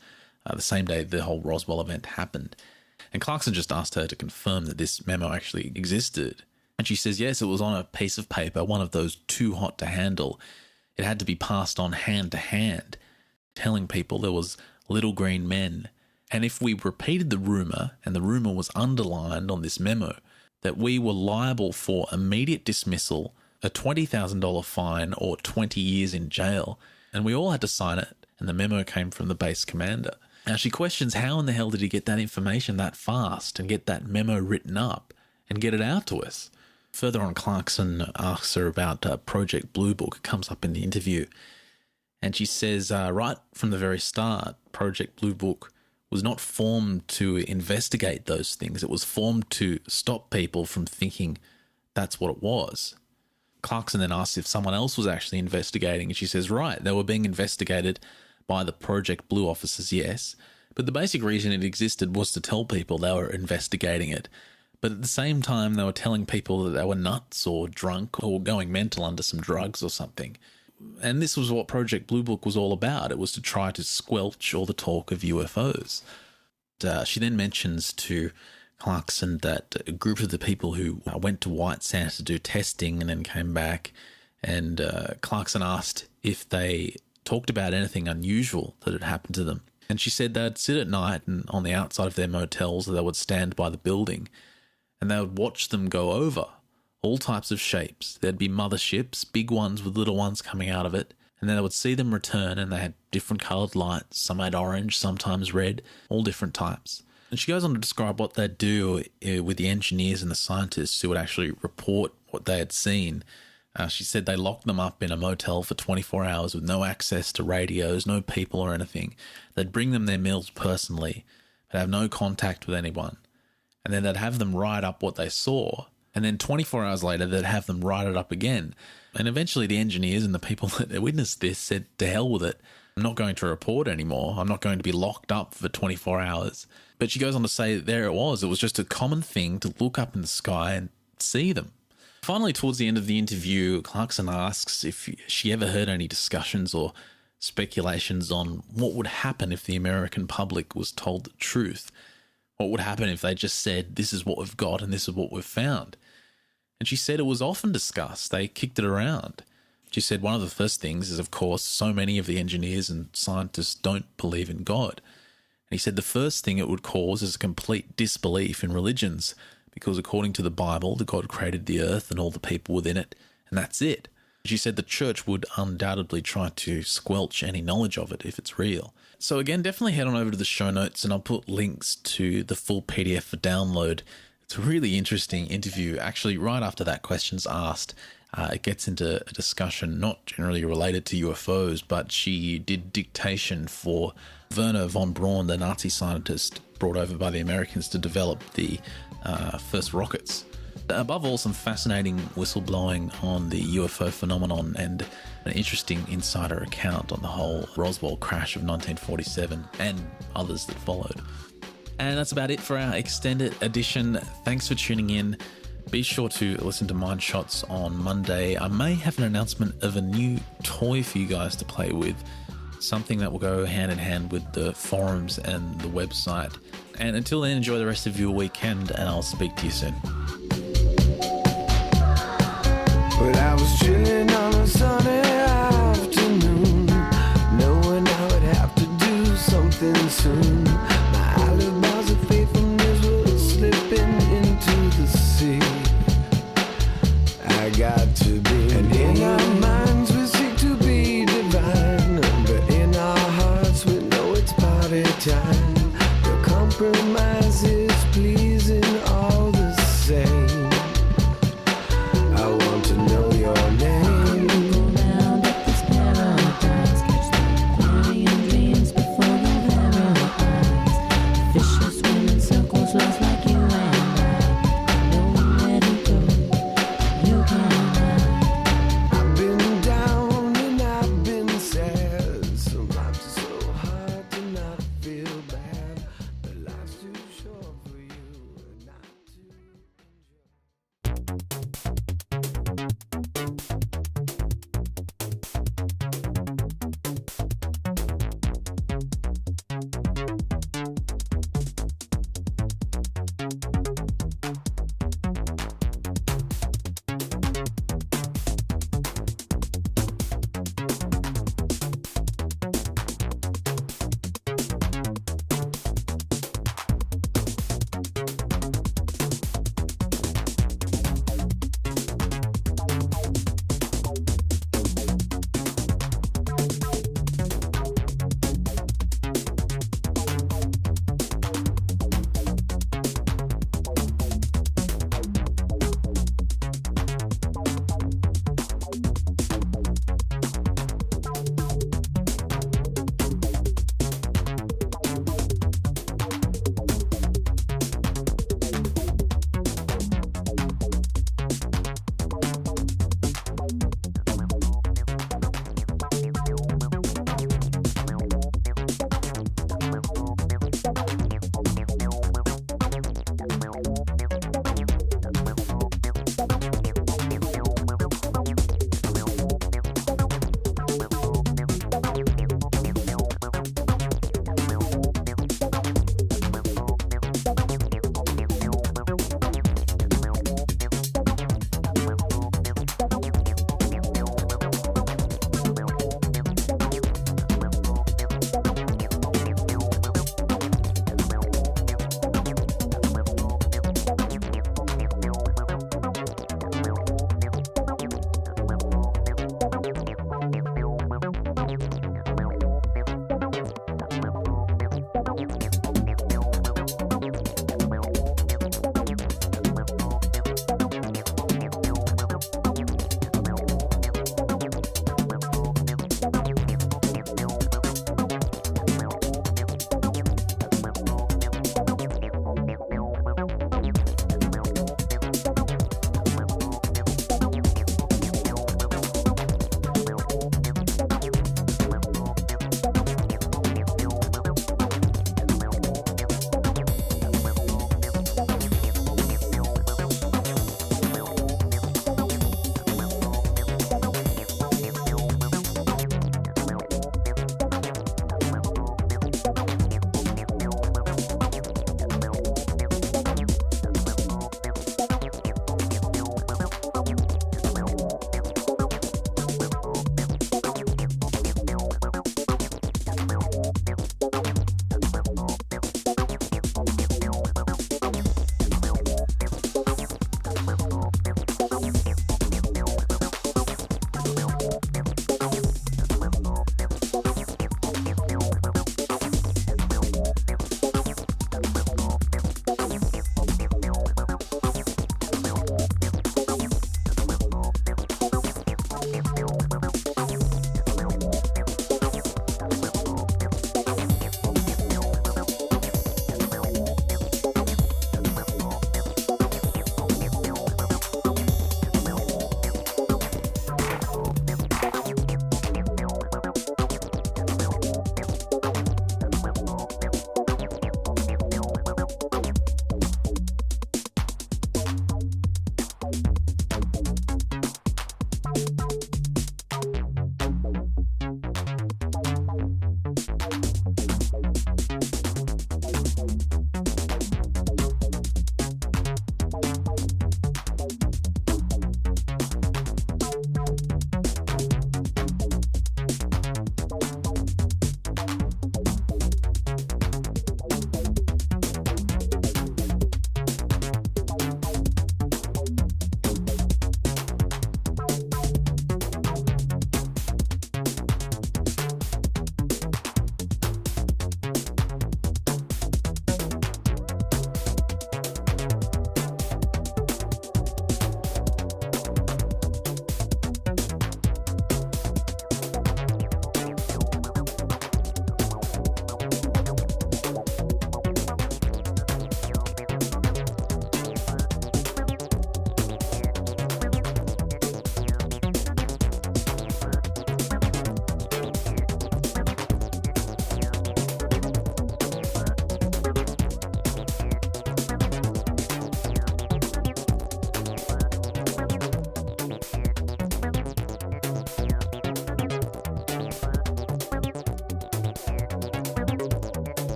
the same day the whole Roswell event happened. And Clarkson just asked her to confirm that this memo actually existed. And she says, yes, it was on a piece of paper, one of those too hot to handle. It had to be passed on hand to hand, telling people there was little green men. And if we repeated the rumour, and the rumour was underlined on this memo, that we were liable for immediate dismissal, a $20,000 fine, or 20 years in jail. And we all had to sign it, and the memo came from the base commander. Now she questions how in the hell did he get that information that fast and get that memo written up and get it out to us? Further on, Clarkson asks her about Project Blue Book. It comes up in the interview. And she says, right from the very start, Project Blue Book was not formed to investigate those things. It was formed to stop people from thinking that's what it was. Clarkson then asks if someone else was actually investigating, and she says, right, they were being investigated by the Project Blue officers, yes, but the basic reason it existed was to tell people they were investigating it. But at the same time, they were telling people that they were nuts or drunk or going mental under some drugs or something. And this was what Project Blue Book was all about. It was to try to squelch all the talk of UFOs. She then mentions to Clarkson that a group of the people who went to White Sands to do testing and then came back, and Clarkson asked if they talked about anything unusual that had happened to them. And she said they'd sit at night and on the outside of their motels, they would stand by the building and they would watch them go over all types of shapes. There'd be motherships, big ones with little ones coming out of it, and then they would see them return and they had different coloured lights. Some had orange, sometimes red, all different types. And she goes on to describe what they'd do with the engineers and the scientists who would actually report what they had seen. She said they locked them up in a motel for 24 hours with no access to radios, no people or anything. They'd bring them their meals personally, but have no contact with anyone. And then they'd have them write up what they saw. And then 24 hours later, they'd have them write it up again. And eventually the engineers and the people that witnessed this said, to hell with it. I'm not going to report anymore. I'm not going to be locked up for 24 hours. But she goes on to say that there it was. It was just a common thing to look up in the sky and see them. Finally, towards the end of the interview, Clarkson asks if she ever heard any discussions or speculations on what would happen if the American public was told the truth. What would happen if they just said, this is what we've got and this is what we've found? And she said it was often discussed. They kicked it around. She said one of the first things is, of course, so many of the engineers and scientists don't believe in God. And he said the first thing it would cause is a complete disbelief in religions, because according to the Bible, the God created the earth and all the people within it, and that's it. She said the church would undoubtedly try to squelch any knowledge of it if it's real. So again, definitely head on over to the show notes and I'll put links to the full PDF for download. It's a really interesting interview. Actually, right after that question's asked, it gets into a discussion not generally related to UFOs, but she did dictation for Werner von Braun, the Nazi scientist brought over by the Americans to develop the first rockets. Above all, some fascinating whistleblowing on the UFO phenomenon and an interesting insider account on the whole Roswell crash of 1947 and others that followed. And that's about it for our extended edition. Thanks for tuning in. Be sure to listen to Mind Shots on Monday. I may have an announcement of a new toy for you guys to play with, something that will go hand in hand with the forums and the website. And until then, enjoy the rest of your weekend, and I'll speak to you soon. But I was chilling on a sunny afternoon, knowing I would have to do something soon. My alibis of faithfulness were slipping into the sea. I got to be, and in our minds we seek to be divine, but in our hearts we know it's party time. The compromise is pleasing all the same. I want to know your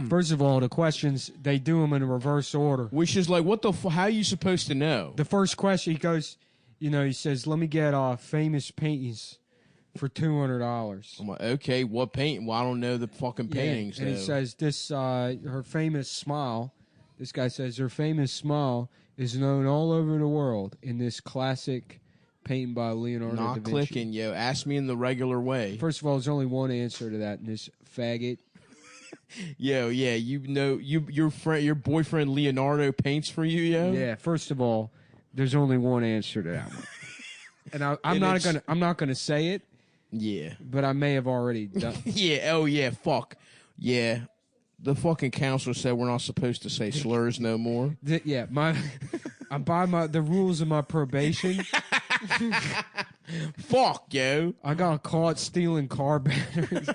First of all, the questions, they do them in reverse order. Which is like, what the how are you supposed to know? The first question, he goes, he says, let me get famous paintings for $200. I'm like, okay, what paint? Well, I don't know the fucking paintings. And he says, her famous smile, this guy says, her famous smile is known all over the world in this classic painting by Leonardo da Vinci. Not clicking, yo. Ask me in the regular way. First of all, there's only one answer to that, and this faggot. Yo, yeah, your boyfriend Leonardo paints for you, yo. Yeah, first of all, there's only one answer to that one, and I'm not gonna say it. Yeah, but I may have already done. Yeah, oh yeah, fuck, yeah. The fucking counselor said we're not supposed to say slurs no more. I'm by the rules of my probation. Fuck, yo. I got caught stealing car batteries.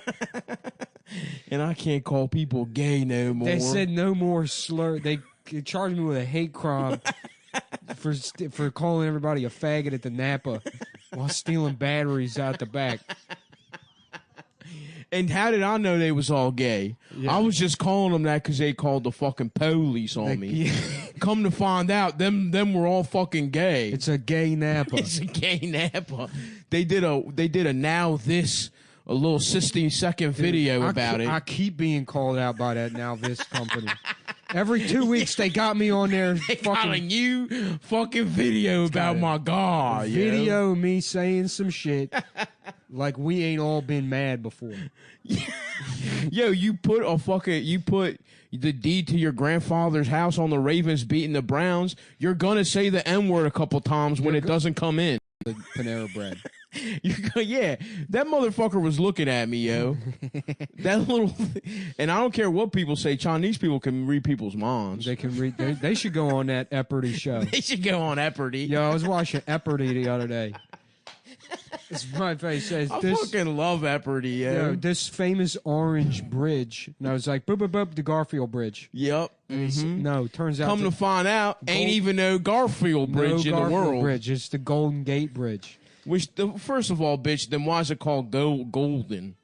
And I can't call people gay no more. They said no more slur. They charged me with a hate crime for calling everybody a faggot at the Napa while stealing batteries out the back. And how did I know they was all gay? Yeah. I was just calling them that because they called the fucking police on me. Yeah. Come to find out, them were all fucking gay. It's a gay Napa. It's a gay Napa. They did a Now This, a little 16-second video about it. I keep being called out by that Now This company. Every 2 weeks they got me on there. They got a new fucking video about my God. Video of me saying some shit like we ain't all been mad before. Yo, you put the deed to your grandfather's house on the Ravens beating the Browns. You're gonna say the N-word a couple times when it doesn't come in. The Panera Bread. Yeah, that motherfucker was looking at me, yo. That little, and I don't care what people say. Chinese people can read people's minds. They can read. They should go on that Epperty show. They should go on Epperty. Yo, I was watching Epperty the other day. This my face says. I fucking love Epperty, yo. This famous orange bridge, and I was like, boop boop boop, the Garfield Bridge. Yep. Mm-hmm. No, turns out. Come to find out, ain't even no Garfield Bridge in the world. Bridge. It's the Golden Gate Bridge. First of all, bitch, then why is it called Golden?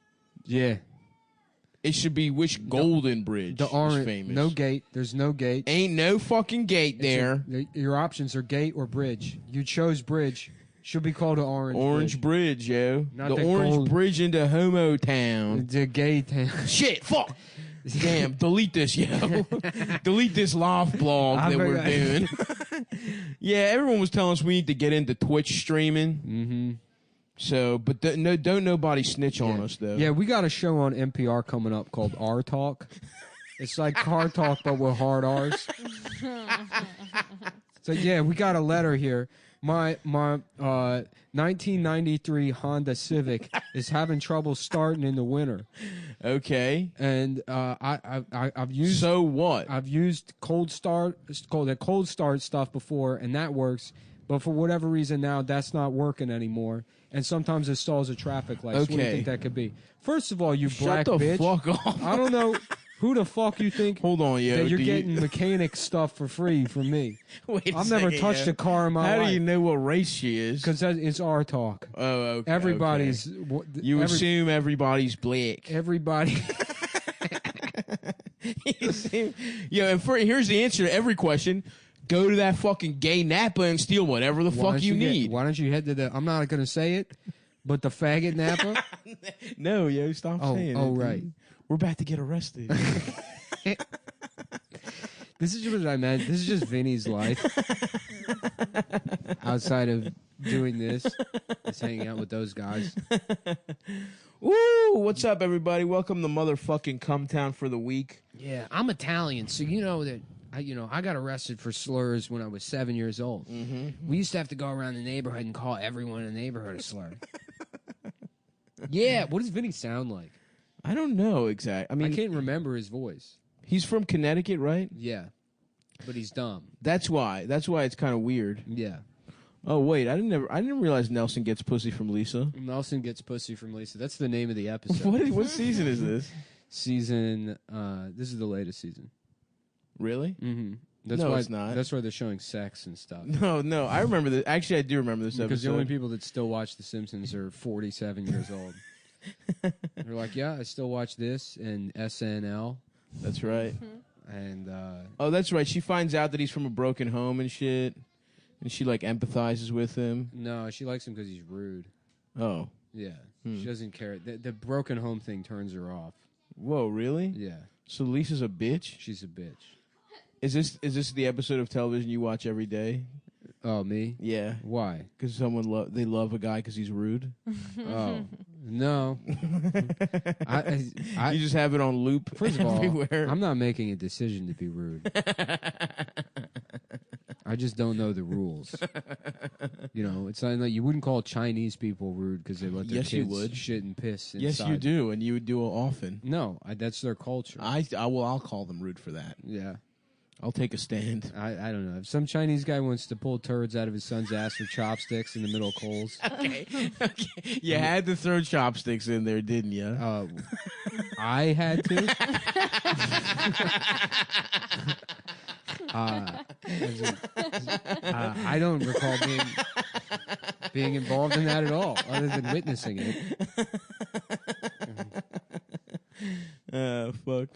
Yeah. It should be which Golden Bridge is famous. No gate. There's no gate. Ain't no fucking gate there. Your options are gate or bridge. You chose bridge. Should be called an Orange Bridge, yo. Not the Orange Bridge into Homo Town. The gay town. Shit, fuck. Damn, delete this, yo. Delete this live blog that we're doing. Yeah, everyone was telling us we need to get into Twitch streaming. Mm-hmm. So, but don't nobody snitch on us, though. Yeah, we got a show on NPR coming up called R Talk. It's like car talk, but with hard R's. So, yeah, we got a letter here. My 1993 Honda Civic is having trouble starting in the winter. Okay. And I've used So what? I've used cold start stuff before, and that works. But for whatever reason now, that's not working anymore. And sometimes it stalls a traffic light. So what do you Okay. think that could be? First of all, you black Shut the bitch. fuck off. I don't know who the fuck you think Hold on, yo. that you're do getting mechanic stuff for free from me. Wait a I've never second, touched yo. a car in my How life. do you know what race she is? Because it's our talk. Oh, okay. Everybody's. Okay. You assume everybody's black. Everybody. Yeah, and here's the answer to every question. Go to that fucking gay Napa and steal whatever the Why fuck don't you get- need. Why don't you head to the? I'm not going to say it, but the faggot Napa. No, yo, stop saying it. Oh, right. We're about to get arrested. This is what I meant. This is just Vinny's life. Outside of doing this, is hanging out with those guys. Woo! What's up, everybody? Welcome to motherfucking Cumtown for the week. Yeah, I'm Italian, so you know that I got arrested for slurs when I was 7 years old. Mm-hmm. We used to have to go around the neighborhood and call everyone in the neighborhood a slur. Yeah, what does Vinny sound like? I don't know exactly. I mean, I can't remember his voice. he's from Connecticut, right? Yeah, but he's dumb. That's why. That's why it's kind of weird. Yeah. Oh wait, I didn't realize Nelson gets pussy from Lisa. Nelson gets pussy from Lisa. That's the name of the episode. What season is this? Season. This is the latest season. Really? Mm-hmm. That's No, why it's not. That's why they're showing sex and stuff. No. I remember this. Actually, I do remember this episode. Because the only people that still watch The Simpsons are 47 years old. They're like, yeah, I still watch this and SNL. That's right. And oh, that's right. She finds out that he's from a broken home and shit, and she like empathizes with him. no, she likes him because he's rude. Oh, Yeah, she doesn't care. The broken home thing turns her off. whoa, really? Yeah, So Lisa's a bitch. she's a bitch. Is this the episode of television you watch every day? Oh, me? Yeah, Why? because they love a guy because he's rude. Oh, no. I You just have it on loop. First of all, everywhere. I'm not making a decision to be rude. I just don't know the rules. You know, it's not like you wouldn't call Chinese people rude because they let their Yes, you kids would. shit and piss inside. Yes, you do, and you would do it often. No, that's their culture. I'll call them rude for that. Yeah. I'll take a stand. I don't know. If some Chinese guy wants to pull turds out of his son's ass with chopsticks in the middle of Kohl's. Okay. You had to throw chopsticks in there, didn't you? I had to. I don't recall being involved in that at all, other than witnessing it. Fuck.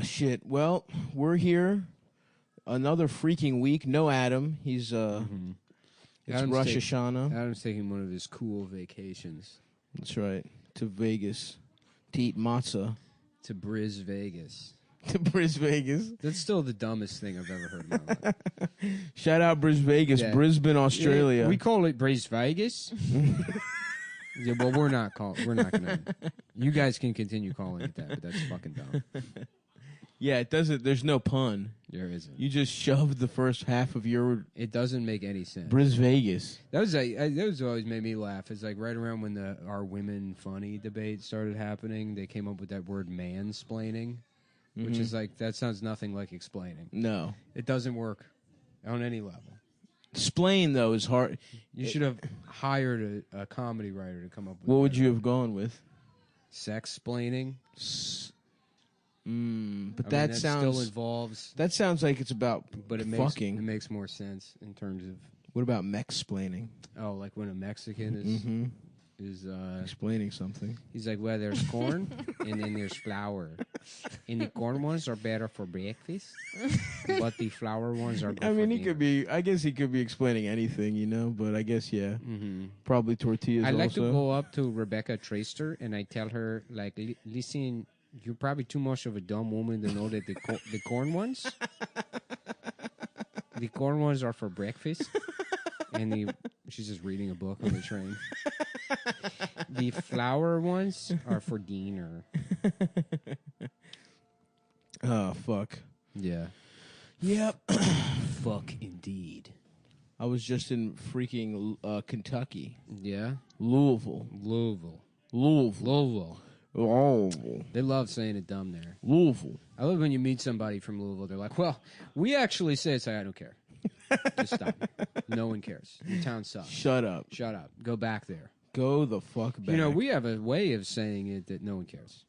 Shit. Well, we're here. Another freaking week. No Adam. He's It's Adam's Rosh Hashanah. Adam's taking one of his cool vacations That's right. To Vegas to eat matzah. to Briz Vegas. To Briz Vegas. That's still the dumbest thing I've ever heard in my life. Shout out Briz Vegas, Yeah. Brisbane, Australia. We call it Briz Vegas. Yeah, well, we're not gonna. You guys can continue calling it that, but that's fucking dumb. Yeah, it doesn't. There's no pun. There isn't. You just shoved the first half of your It doesn't make any sense. Briz Vegas. That was always made me laugh. It's like right around when our women funny debate started happening, they came up with that word mansplaining, which is like that sounds nothing like explaining. No. It doesn't work on any level. Splain though is hard. You should have hired a comedy writer to come up with. What would you have gone with? Sex-splaining? But that still involves. That sounds like it's about But it fucking. makes more sense in terms of What about mech-splaining? like when a Mexican is. is Explaining something. he's like, well, there's corn and then there's flour, and the corn ones are better for breakfast, but the flour ones are. Good I mean, for he dinner. could be. I guess he could be explaining anything, you know. But I guess probably tortillas. I like also. to go up to Rebecca Traister and I tell her, like, listen, you're probably too much of a dumb woman to know that the corn ones, the corn ones are for breakfast, and she's just reading a book on the train. The flour ones are for dinner. Oh fuck. Yeah. Yep. Fuck indeed. I was just in freaking Kentucky, Yeah. Louisville. Louisville. Louisville. They love saying it dumb there. Louisville. I love when you meet somebody from Louisville. They're like, well, we actually say it's like, I don't care. Just stop. No one cares. Your town sucks. Shut up. Shut up. Go back there. Go the fuck back. You know, we have a way of saying it that no one cares.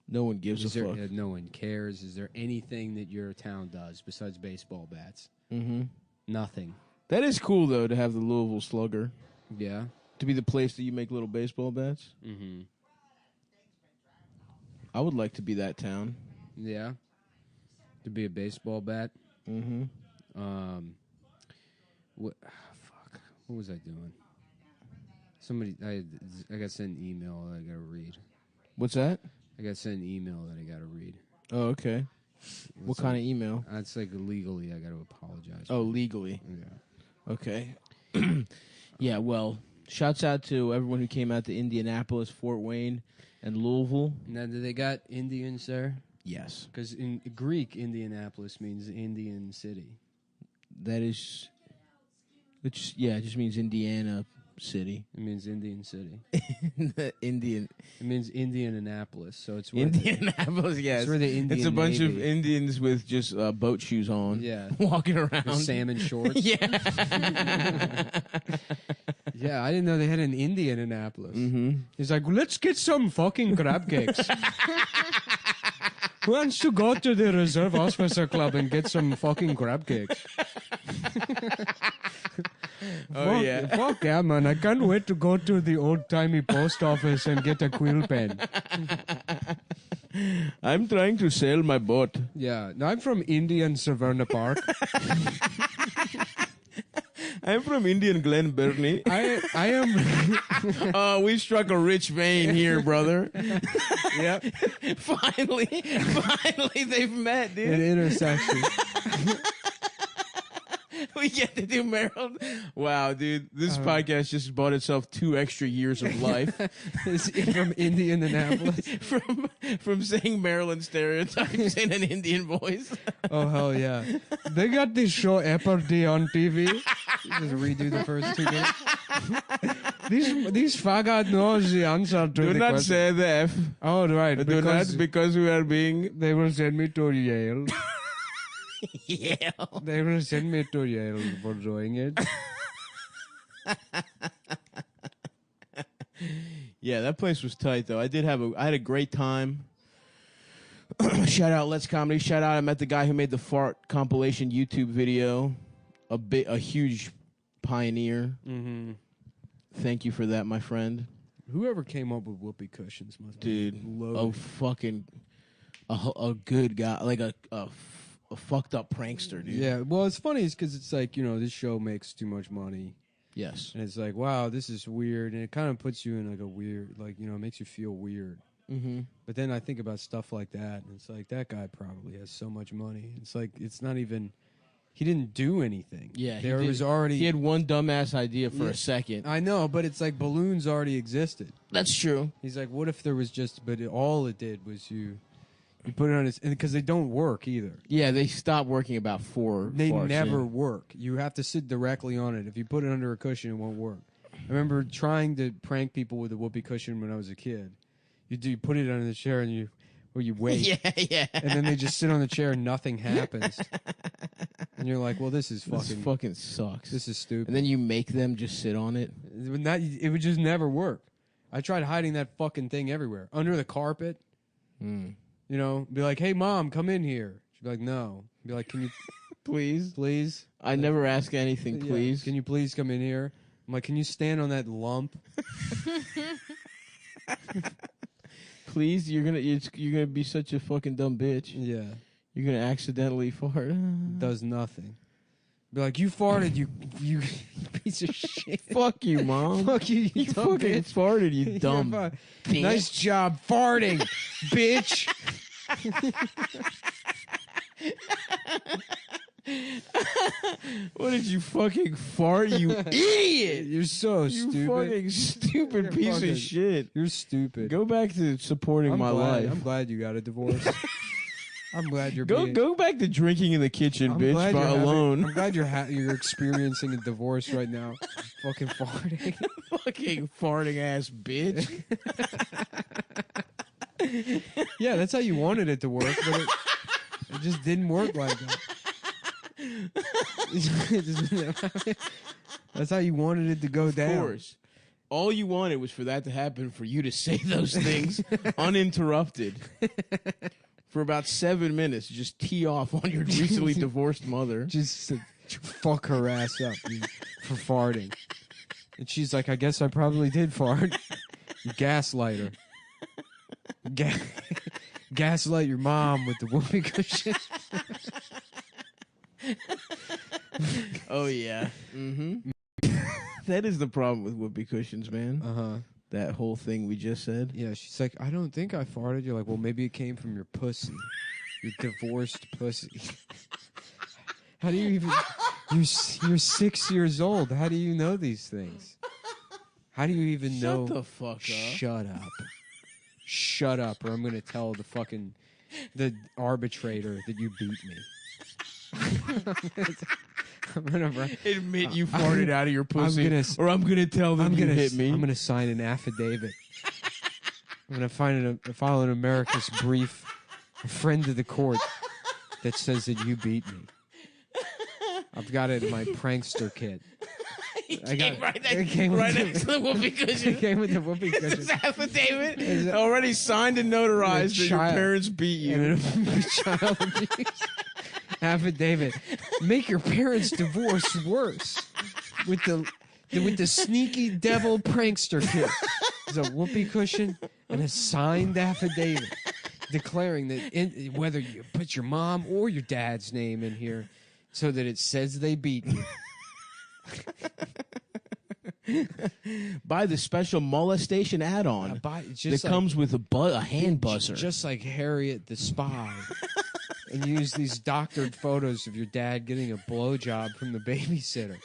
No one gives Is a there, fuck. no one cares. Is there anything that your town does besides baseball bats? Mm-hmm. Nothing. That is cool though to have the Louisville Slugger Yeah. to be the place that you make little baseball bats. Mm-hmm. I would like to be that town. Yeah. To be a baseball bat. Mm-hmm. What? Fuck. What was I doing? Somebody. I got sent an email that I got to read. What's that? I got sent an email that I got to read. Oh, okay. What kind of email? It's like legally, I got to apologize. Oh, legally. Yeah. Okay. Yeah, well, shouts out to everyone who came out to Indianapolis, Fort Wayne, and Louisville. Now, do they got Indians there? Yes. Because in Greek, Indianapolis means Indian city. That is... it just means Indiana City. It means Indian city. Indian. It means Indianapolis. So it's where Indianapolis, yes. It's where the Indian It's a bunch of Navy- Indians with just boat shoes on. Yeah. Walking around. With salmon shorts. Yeah. Yeah, I didn't know they had an Indianapolis. Mm-hmm. He's like, let's get some fucking crab cakes. Who wants to go to the Reserve Officer Club and get some fucking crab cakes? Oh, yeah. Fuck yeah, man. I can't wait to go to the old-timey post office and get a quill pen. I'm trying to sail my boat. Yeah. No, I'm from Indian Savannah Park. I'm from Indian Glen Burnie. I am... Oh, we struck a rich vein here, brother. Yep. Finally, they've met, dude. An intersection. We get to do Maryland. Wow, dude. This podcast just bought itself 2 extra years of life. From Indianapolis. From saying Maryland stereotypes in an Indian voice. Oh, hell yeah. They got this show Jeopardy on TV. Just redo the first 2 minutes. These faggot knows the answer to Do the not question. say the F. Oh, right. Do not because we are being... They will send me to Yale. Yale. They will send me to Yale for doing it. Yeah, that place was tight though. I had a great time. Shout out Let's Comedy. Shout out I met the guy who made the fart compilation YouTube video. A huge pioneer. Mm-hmm. Thank you for that, my friend. Whoever came up with whoopee cushions must be Dude, loaded. fucking a good guy, like a fucked up prankster, dude. Yeah, well, it's funny because it's like, you know, this show makes too much money. Yes. And it's like, wow, this is weird. And it kind of puts you in like a weird, like, you know, it makes you feel weird. Mm-hmm. But then I think about stuff like that, and it's like, that guy probably has so much money. It's like, it's not even, he didn't do anything. Yeah, there was already. He had one dumbass idea for Yeah. a second. I know, but it's like balloons already existed. That's true. He's like, what if there was just, but all it did was you put it on his, because they don't work either. Yeah, they stopped working about 4 They farts never in. work. You have to sit directly on it. If you put it under a cushion, it won't work. I remember trying to prank people with a whoopee cushion when I was a kid. You put it under the chair and you wait. Yeah. And then they just sit on the chair and nothing happens. And you're like, well, this is This fucking, fucking sucks. this is stupid. And then you make them just sit on it. It would just never work. I tried hiding that fucking thing everywhere. Under the carpet. Mm. You know, be like, hey, Mom, come in here. She'd be like, no. Be like, can you Please? please? I never ask anything, Yeah. please. Can you please come in here? I'm like, can you stand on that lump? Please, you're gonna be such a fucking dumb bitch. Yeah. You're gonna accidentally fart. Does nothing. Be like, you farted, you piece of shit. Fuck you, mom. Fuck you, You dumb fucking bitch. farted, you dumb. Yeah, nice job farting, bitch. What did you fucking fart, you idiot? You're so You stupid. fucking stupid You're piece fucking- of shit. You're stupid. Go back to supporting my life. I'm glad you got a divorce. I'm glad you're Go back to drinking in the kitchen, I'm bitch, glad but you're alone. I'm glad you're experiencing a divorce right now. Fucking farting. Fucking farting ass bitch. Yeah, that's how you wanted it to work, but it just didn't work like that. That's how you wanted it to go down. Of course. All you wanted was for that to happen, for you to say those things uninterrupted. For about 7 minutes, just tee off on your recently divorced mother. Just to fuck her ass up for farting. And she's like, I guess I probably did fart. You gaslight her. Gaslight your mom with the whoopee cushion. Oh, yeah. Mm-hmm. That is the problem with whoopee cushions, man. Uh-huh. That whole thing we just said. Yeah, she's like, I don't think I farted. You're like, well, maybe it came from your pussy. Your divorced pussy. How do you even... You're 6 years old. How do you know these things? How do you even know... Shut the fuck up. Shut up. Shut up, or I'm going to tell the arbitrator that you beat me. I'm gonna admit you farted out of your pussy, or I'm gonna tell them you hit me. I'm gonna sign an affidavit. I'm gonna file an America's brief, a friend of the court, that says that you beat me. I've got it in my prankster kit. It came right next to the whoopee cushion. It came with the whoopee cushion. It's affidavit already signed and notarized that your parents beat you. And child abuse. Affidavit. Make your parents' divorce worse with the sneaky devil prankster kit. There's a whoopee cushion and a signed affidavit declaring that whether you put your mom or your dad's name in here so that it says they beat you. Buy the special molestation add-on that comes with a hand buzzer. Just like Harriet the Spy. And use these doctored photos of your dad getting a blowjob from the babysitter.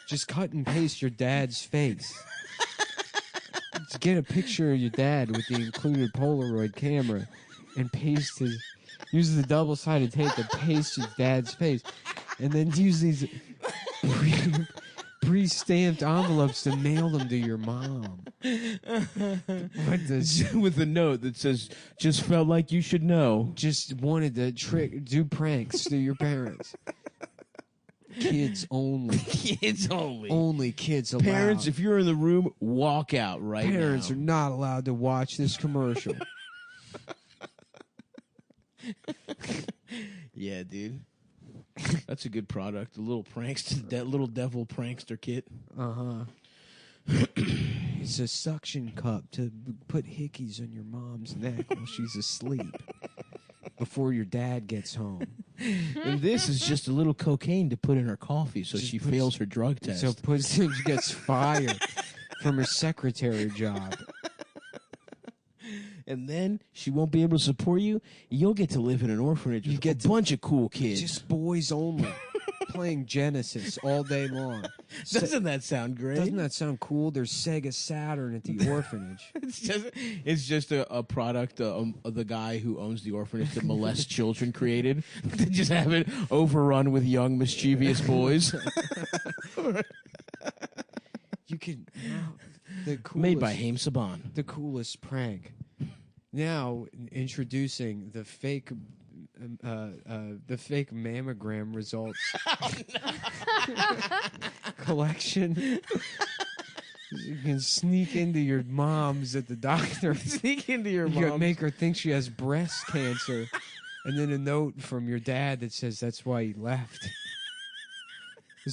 Just cut and paste your dad's face. Just get a picture of your dad with the included Polaroid camera and use the double-sided tape to paste his dad's face. And then use these pre-stamped envelopes to mail them to your mom. With a note that says, just felt like you should know. Just wanted to do pranks to your parents. Kids only. Kids only. Only kids allowed. Parents, if you're in the room, walk out right now. Parents are not allowed to watch this commercial. Yeah, dude. That's a good product. The little little devil prankster kit. Uh-huh. It's a suction cup to put hickeys on your mom's neck while she's asleep before your dad gets home. And this is just a little cocaine to put in her coffee so she fails her drug test. So she gets fired from her secretary job. And then she won't be able to support you. You'll get to live in an orphanage with a bunch of cool kids. Just boys only. Playing Genesis all day long. Doesn't that sound great? Doesn't that sound cool? There's Sega Saturn at the orphanage. It's just a product of the guy who owns the orphanage that molests children created. They just have it overrun with young, mischievous boys. You can the coolest, Made by Haim Saban. The coolest prank. Now introducing the fake mammogram results collection. You can sneak into your mom's at the doctor. Sneak into your You mom's. make her think she has breast cancer, and then a note from your dad that says that's why he left.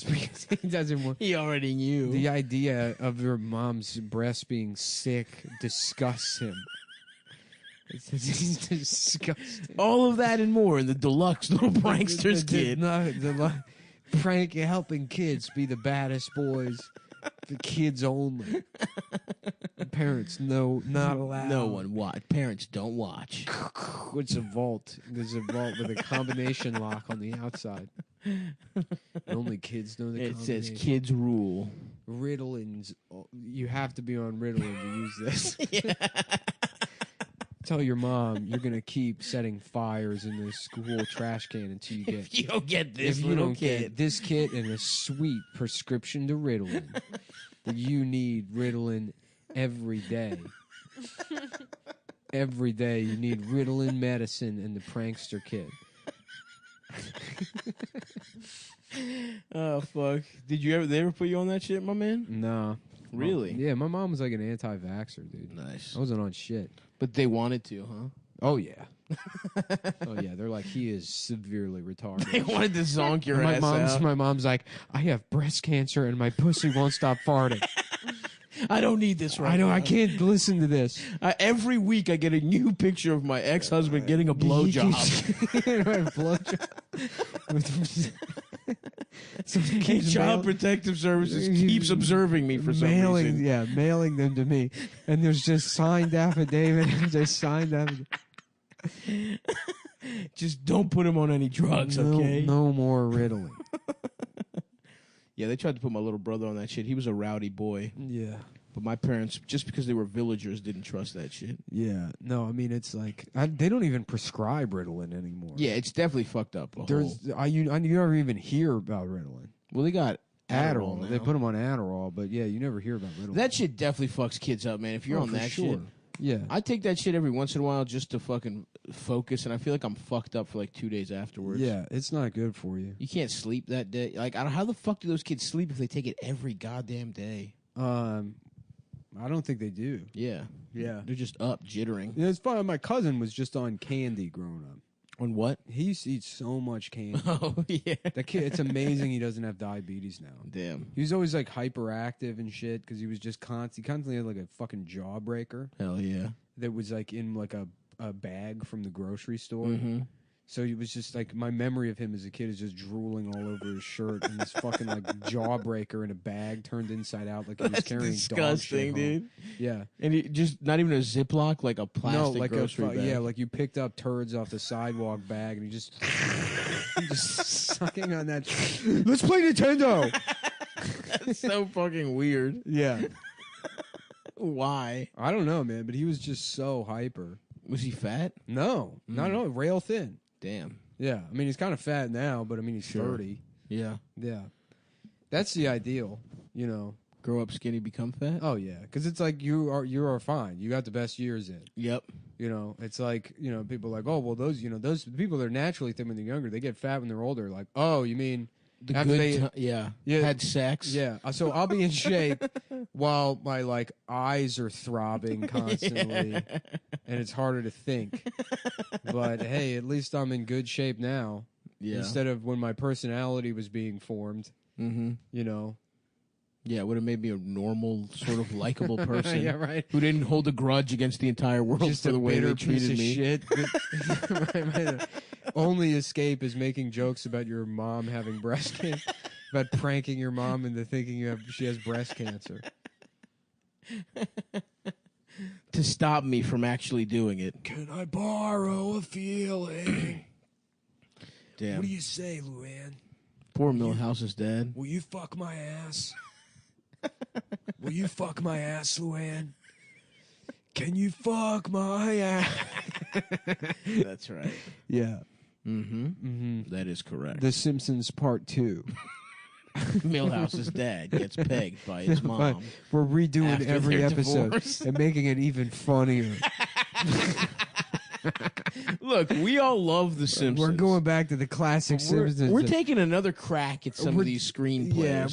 It's because he doesn't want. He already knew. The idea of your mom's breast being sick disgusts him. He's disgusting. All of that and more in the deluxe Little Pranksters Kid. Prank helping kids be the baddest boys. The kids only. Parents, no, not allowed. No one watch. Parents don't watch. It's a vault. There's a vault with a combination lock on the outside. Only kids know the It combination. says kids rule. Ritalins. You have to be on Ritalin to use this. Tell your mom you're gonna keep setting fires in the school trash can until you get. If you don't get this if you little don't kid. get this kit and a sweet prescription to Ritalin, that you need Ritalin every day. Every day you need Ritalin medicine and the prankster kit. Oh fuck! Did you ever? They ever put you on that shit, my man? Nah. Really? Yeah, my mom was like an anti-vaxxer, dude. Nice. I wasn't on shit. But they wanted to, huh? Oh yeah. Oh yeah. They're like, he is severely retarded. They wanted to zonk your my ass mom's out. my mom's like, I have breast cancer and my pussy won't stop farting. I don't need this right I know. now. I can't listen to this. Every week I get a new picture of my ex-husband getting a blowjob. So Child Protective Services keeps observing me for some reason. Yeah, mailing them to me, and there's just signed affidavit after signed affidavit. Just don't put him on any drugs, okay? No more Ritalin. Yeah, they tried to put my little brother on that shit. He was a rowdy boy. Yeah. But my parents, just because they were villagers, didn't trust that shit. Yeah. No, I mean, it's like, they don't even prescribe Ritalin anymore. Yeah, it's definitely fucked up. You never even hear about Ritalin. Well, they got Adderall. now. They put them on Adderall, but yeah, you never hear about Ritalin. That shit definitely fucks kids up, man. If you're on for that sure. shit. Yeah. I take that shit every once in a while just to fucking focus, and I feel like I'm fucked up for like 2 days afterwards. Yeah, it's not good for you. You can't sleep that day. Like, how the fuck do those kids sleep if they take it every goddamn day? I don't think they do. Yeah. Yeah. They're just up, jittering. Yeah, it's fun. My cousin was just on candy growing up. On what? He used to eat so much candy. Oh, yeah. That kid, it's amazing he doesn't have diabetes now. Damn. He was always like hyperactive and shit because he was just constantly had like a fucking jawbreaker Hell yeah. that was like in like a bag from the grocery store. Mm-hmm. So he was just like, my memory of him as a kid is just drooling all over his shirt and this fucking like jawbreaker in a bag turned inside out like he was That's carrying disgusting, dog shit home. dude. Yeah. And he just not even a Ziploc, like a plastic No, like grocery bag. yeah, like you picked up turds off the sidewalk bag and you just sucking on that. Let's play Nintendo. That's so fucking weird. Yeah. Why? I don't know, man, but he was just so hyper. Was he fat? No, not at all. Rail thin. Damn. Yeah, I mean he's kind of fat now, but I mean he's 30. Yeah. Yeah, that's the ideal, you know. Grow up skinny, become fat? Oh yeah, because it's like you are fine. You got the best years in. Yep. You know, it's like, you know, people are like, oh well, those people that are naturally thin when they're younger, they get fat when they're older. Like, oh, you mean after yeah. Yeah. Had sex? Yeah, so I'll be in shape while my like eyes are throbbing constantly, and it's harder to think. But hey, at least I'm in good shape now. Yeah. Instead of when my personality was being formed. Mm-hmm. You know. Yeah, it would have made me a normal, sort of likable person. Yeah, right. Who didn't hold a grudge against the entire world Just for a the way bitter they treated piece me. of shit. My only escape is making jokes about your mom having breast cancer, about pranking your mom into thinking she has breast cancer. To stop me from actually doing it. Can I borrow a feeling? Damn. What do you say, Luann? Poor Millhouse's dad. Will you fuck my ass? Will you fuck my ass, Luann? Can you fuck my ass? That's right. Yeah. Mm-hmm. Mm-hmm. That is correct. The Simpsons Part 2. Millhouse's dad gets pegged by his mom. We're redoing after every their episode divorce. and making it even funnier. Look, we all love The Simpsons. We're going back to the classic Simpsons. We're taking another crack at some of these screenplays. Yeah,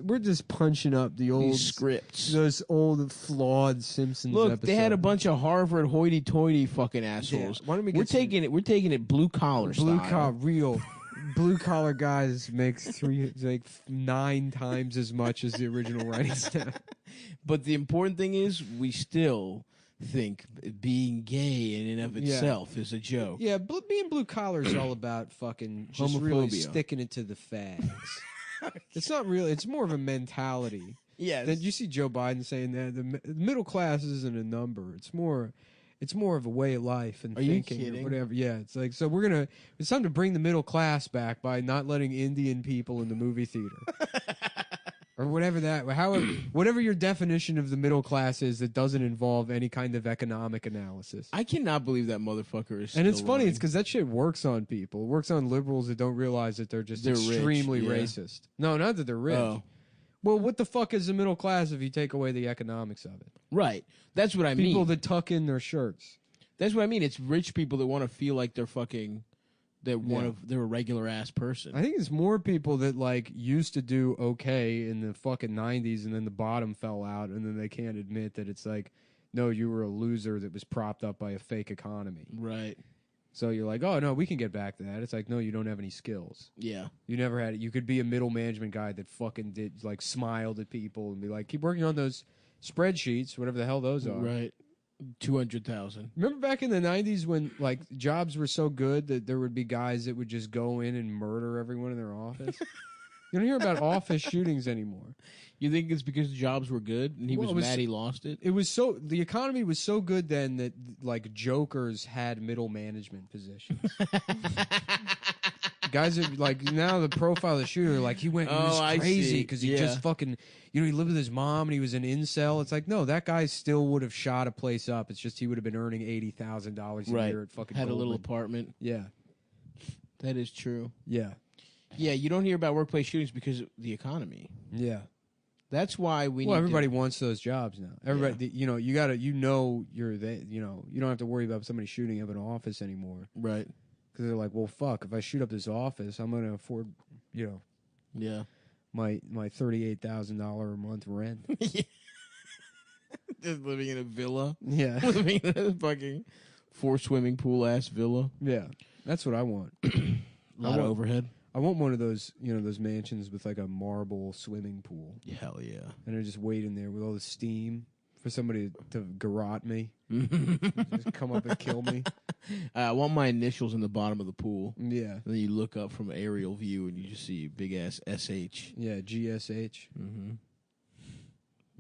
we're just punching up the old these scripts. those old flawed Simpsons. Look, episodes. they had a bunch of Harvard hoity-toity fucking assholes. Yeah, why don't we we're get some- taking it blue collar blue style. collar, real blue collar guys make 9 times as much as the original writing staff. But the important thing is, we still think being gay in and of itself is a joke. Yeah, being blue collar is all about fucking just really Homophobia. sticking it to the fags. It's not really. It's more of a mentality. Yes. Then you see Joe Biden saying that the middle class isn't a number. It's more of a way of life and Are you thinking kidding? or whatever. Yeah, it's like so it's time to bring the middle class back by not letting Indian people in the movie theater. Or whatever your definition of the middle class is that doesn't involve any kind of economic analysis. I cannot believe that motherfucker is. And it's still funny, running. it's because that shit works on people. It works on liberals that don't realize that they're They're rich, extremely yeah. racist. No, not that they're rich. Oh. Well, what the fuck is the middle class if you take away the economics of it? Right. That's what I mean. People that tuck in their shirts. That's what I mean. It's rich people that want to feel like they're fucking. They're a regular ass person. I think it's more people that like used to do okay in the fucking 90s and then the bottom fell out and then they can't admit that it's like, no, you were a loser that was propped up by a fake economy. Right. So you're like, oh no, we can get back to that. It's like, no, you don't have any skills. Yeah. You never had it. You could be a middle management guy that fucking did like smiled at people and be like, keep working on those spreadsheets, whatever the hell those are. Right. 200,000. Remember back in the 90s when like jobs were so good that there would be guys that would just go in and murder everyone in their office? You don't hear about office shootings anymore. You think it's because the jobs were good and he Well, was mad he lost it? It was the economy was so good then that like jokers had middle management positions. Guys are like now the profile of the shooter, like he was I crazy see. because he Yeah. just fucking, he lived with his mom and he was an incel. It's like, no, that guy still would have shot a place up. It's just he would have been earning $80,000 a Right. year at fucking Had a little Goldman. apartment. Yeah. That is true. Yeah. Yeah, you don't hear about workplace shootings because of the economy. Yeah. That's why we need Everybody to, wants those jobs now. Everybody, you know, you don't have to worry about somebody shooting up an office anymore. Right. Because they're like, well, fuck, if I shoot up this office, I'm going to afford, Yeah. my $38,000 a month rent. Just living in a villa. Yeah. Living in a fucking 4 swimming pool ass villa. Yeah. That's what I want. A lot of overhead. I want one of those, those mansions with like a marble swimming pool. Hell yeah. And I just wait in there with all the steam for somebody to garrote me. Just come up and kill me. I want my initials in the bottom of the pool. Yeah. And then you look up from an aerial view and you just see big ass SH. Yeah, GSH. Mm-hmm.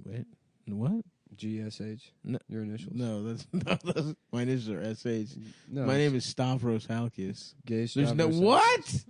Wait. What? GSH. No, your initials. No, that's my initials are SH. No, my name is Stavros Halkis. Gay There's Stavros no Halkis. what?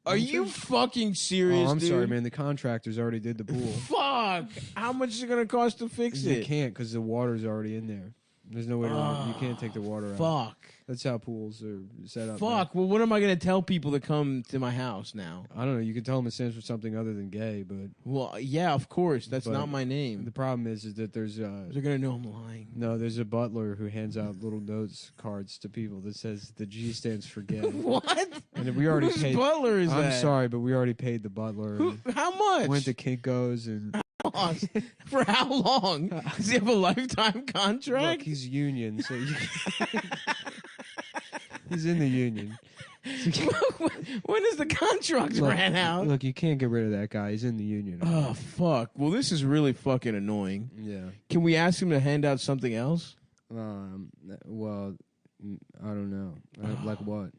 Are you fucking serious? Oh, I'm dude? sorry, man. The contractors already did the pool. Fuck! How much is it gonna cost to fix You it? can't because the water's already in there. There's no way to. You can't take the water out. Fuck. That's how pools are set up. Fuck. Well, what am I gonna tell people that come to my house now? I don't know. You can tell them it stands for something other than gay, but Well, yeah, of course. That's But not my name. the problem is that there's They're gonna know I'm lying. no, there's a butler who hands out little notes cards to people that says the G stands for gay. What? And we already Whose paid. butler is I'm that? sorry, but we already paid the butler. Who, how much? Went to Kinko's and For how long? Does he have a lifetime contract? look, he's union, so he's in the union. When does the contract ran out? Look, you can't get rid of that guy. He's in the union. Oh fuck! Well, this is really fucking annoying. Yeah. Can we ask him to hand out something else? Well, I don't know. Like what?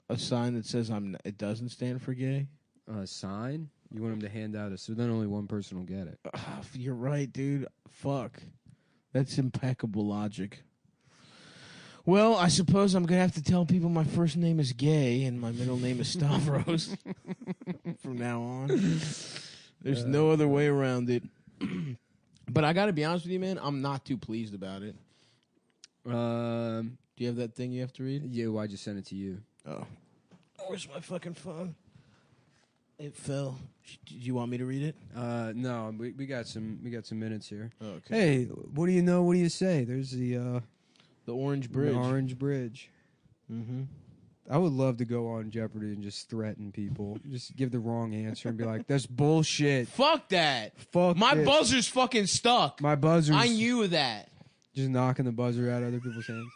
A sign that says It doesn't stand for gay. A sign? You want him to hand out so then only one person will get it. You're right, dude. Fuck. That's impeccable logic. Well, I suppose I'm gonna have to tell people my first name is Gay and my middle name is Stavros from now on. There's no other way around it. But I gotta be honest with you, man. I'm not too pleased about it. Do you have that thing you have to read? Yeah, well, I just sent it to you. Oh. Where's my fucking phone? It fell. Do you want me to read it? No, we got some minutes here. Oh, okay. Hey, what do you know? What do you say? There's the Orange Bridge. The Orange Bridge. Mm-hmm. I would love to go on Jeopardy and just threaten people. Just give the wrong answer and be like, "That's bullshit." Fuck that. Fuck my this. buzzer's fucking stuck. My buzzer's I knew that. just knocking the buzzer out of other people's hands.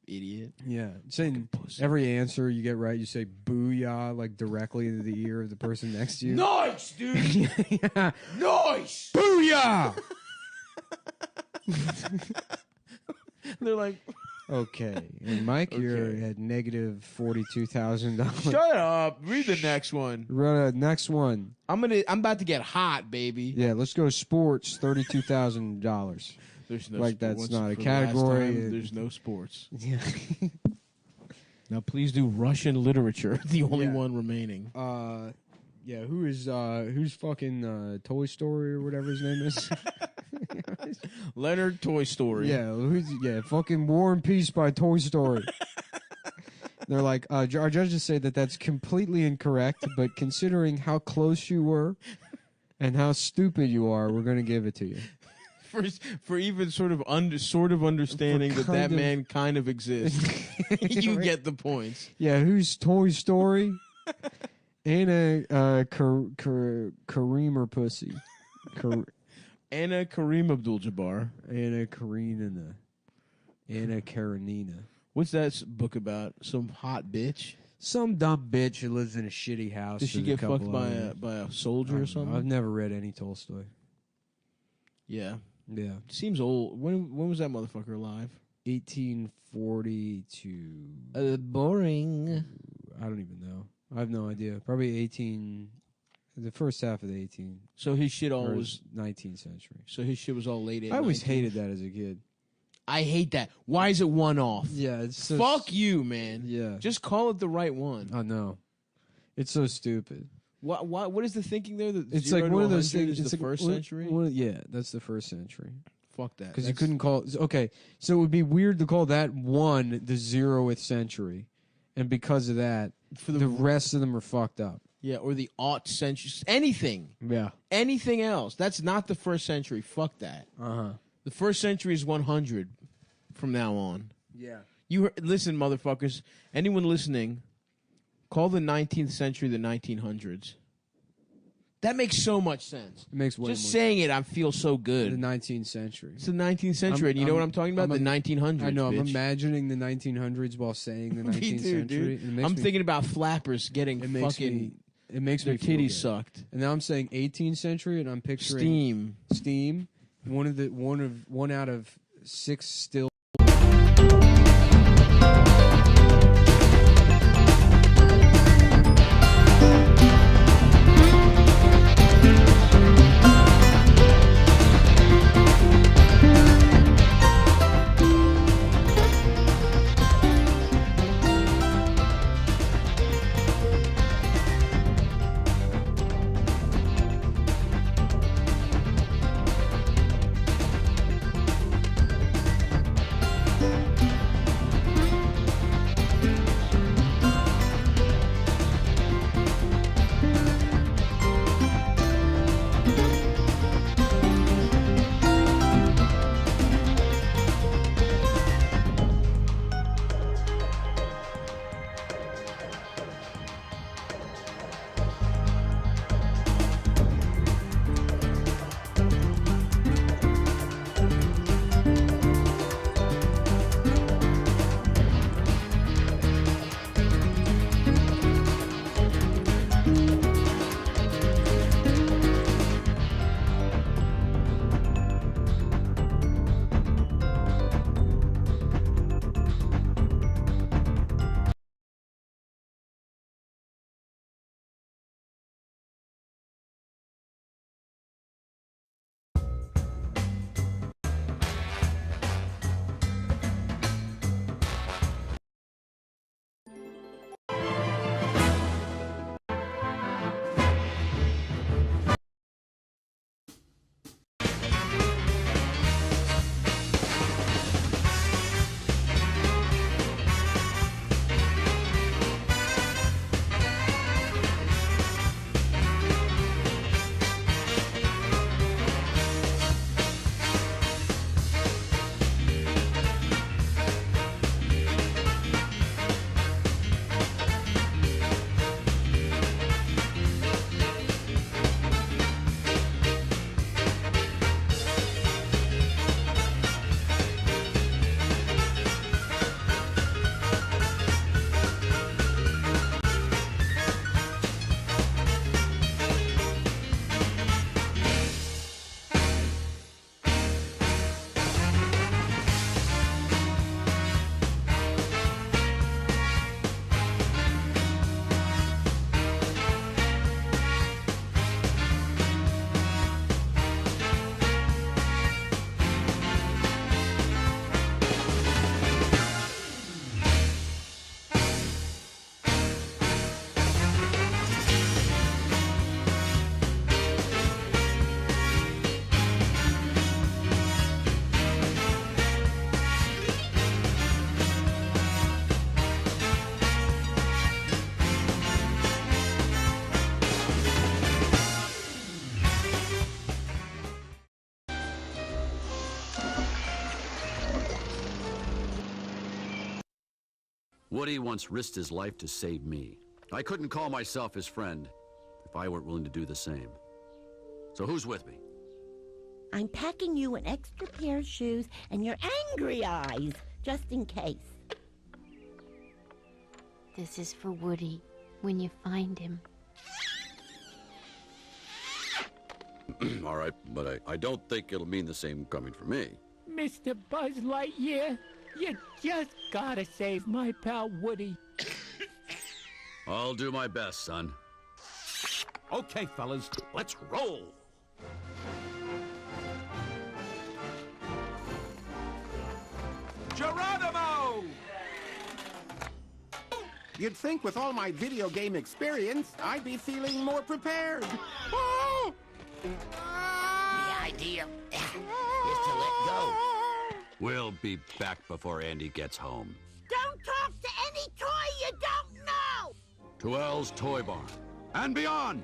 idiot. Yeah, saying every answer you get right, you say "booyah" like directly into the ear of the person next to you. Nice, dude. Yeah. Nice. Booyah! They're like, Okay, and Mike, you're at negative $42,000. shut up. Read the next one. Next one. I'm about to get hot, baby. Yeah, let's go sports. $32,000. There's no like sports. that's not a For the last category. time, there's no sports. Yeah. Now please do Russian literature. The only Yeah. one remaining. Yeah, who's fucking Toy Story or whatever his name is? Leonard Toy Story. Yeah, fucking War and Peace by Toy Story. They're like, our judges say that that's completely incorrect, but considering how close you were and how stupid you are, we're going to give it to you. For even sort of understanding that kind of- man kind of exists, you get the points. Yeah, who's Toy Story? Anna Kareem or pussy? Anna Kareem Abdul-Jabbar. Anna Karenina. Anna Karenina. What's that book about? Some hot bitch? Some dumb bitch who lives in a shitty house. Did she with get couple fucked by other- a soldier or I've something? never read any Tolstoy. Yeah. Yeah. Seems old. When was that motherfucker alive? 1842. Boring. I don't even know. I have no idea. Probably the first half of the 18th. So his shit all or was 19th century. So his shit was all late. I always hated that as a kid. I hate that. Why is it one off? Yeah, it's so Fuck you, man. Yeah. Just call it the right one. I know. It's so stupid. What is the thinking there? That It's 0 like to one of those 100 things. is It's the like first one- century. yeah, that's the first century. Fuck that. Because you couldn't call. Okay, so it would be weird to call that one the 0th century, and because of that, the rest of them are fucked up. Yeah, or the aught century. Anything. Yeah. Anything else. That's not the first century. Fuck that. The first century is 100 from now on. Yeah. Listen, motherfuckers. Anyone listening, call the 19th century the 1900s. That makes so much sense. It makes way Just more saying it, I feel so good. The 19th century. It's the 19th century, and you know what I'm talking about? The 1900s. I know. I'm bitch. imagining the 1900s while saying the 19th Me too, century. dude. and it makes I'm me- thinking about flappers getting It makes fucking. me. It makes their me feel titties good. sucked. And now I'm saying 18th century, and I'm picturing Steam. One out of 6 still. Woody once risked his life to save me. I couldn't call myself his friend if I weren't willing to do the same. So who's with me? I'm packing you an extra pair of shoes and your angry eyes, just in case. This is for Woody, when you find him. All right, but I don't think it'll mean the same coming for me. Mr. Buzz Lightyear, you just gotta save my pal Woody. I'll do my best, son. Okay, fellas, let's roll. Geronimo! You'd think with all my video game experience, I'd be feeling more prepared. Oh! The idea is to let go. We'll be back before Andy gets home. Don't talk to any toy you don't know! To El's Toy Barn and beyond!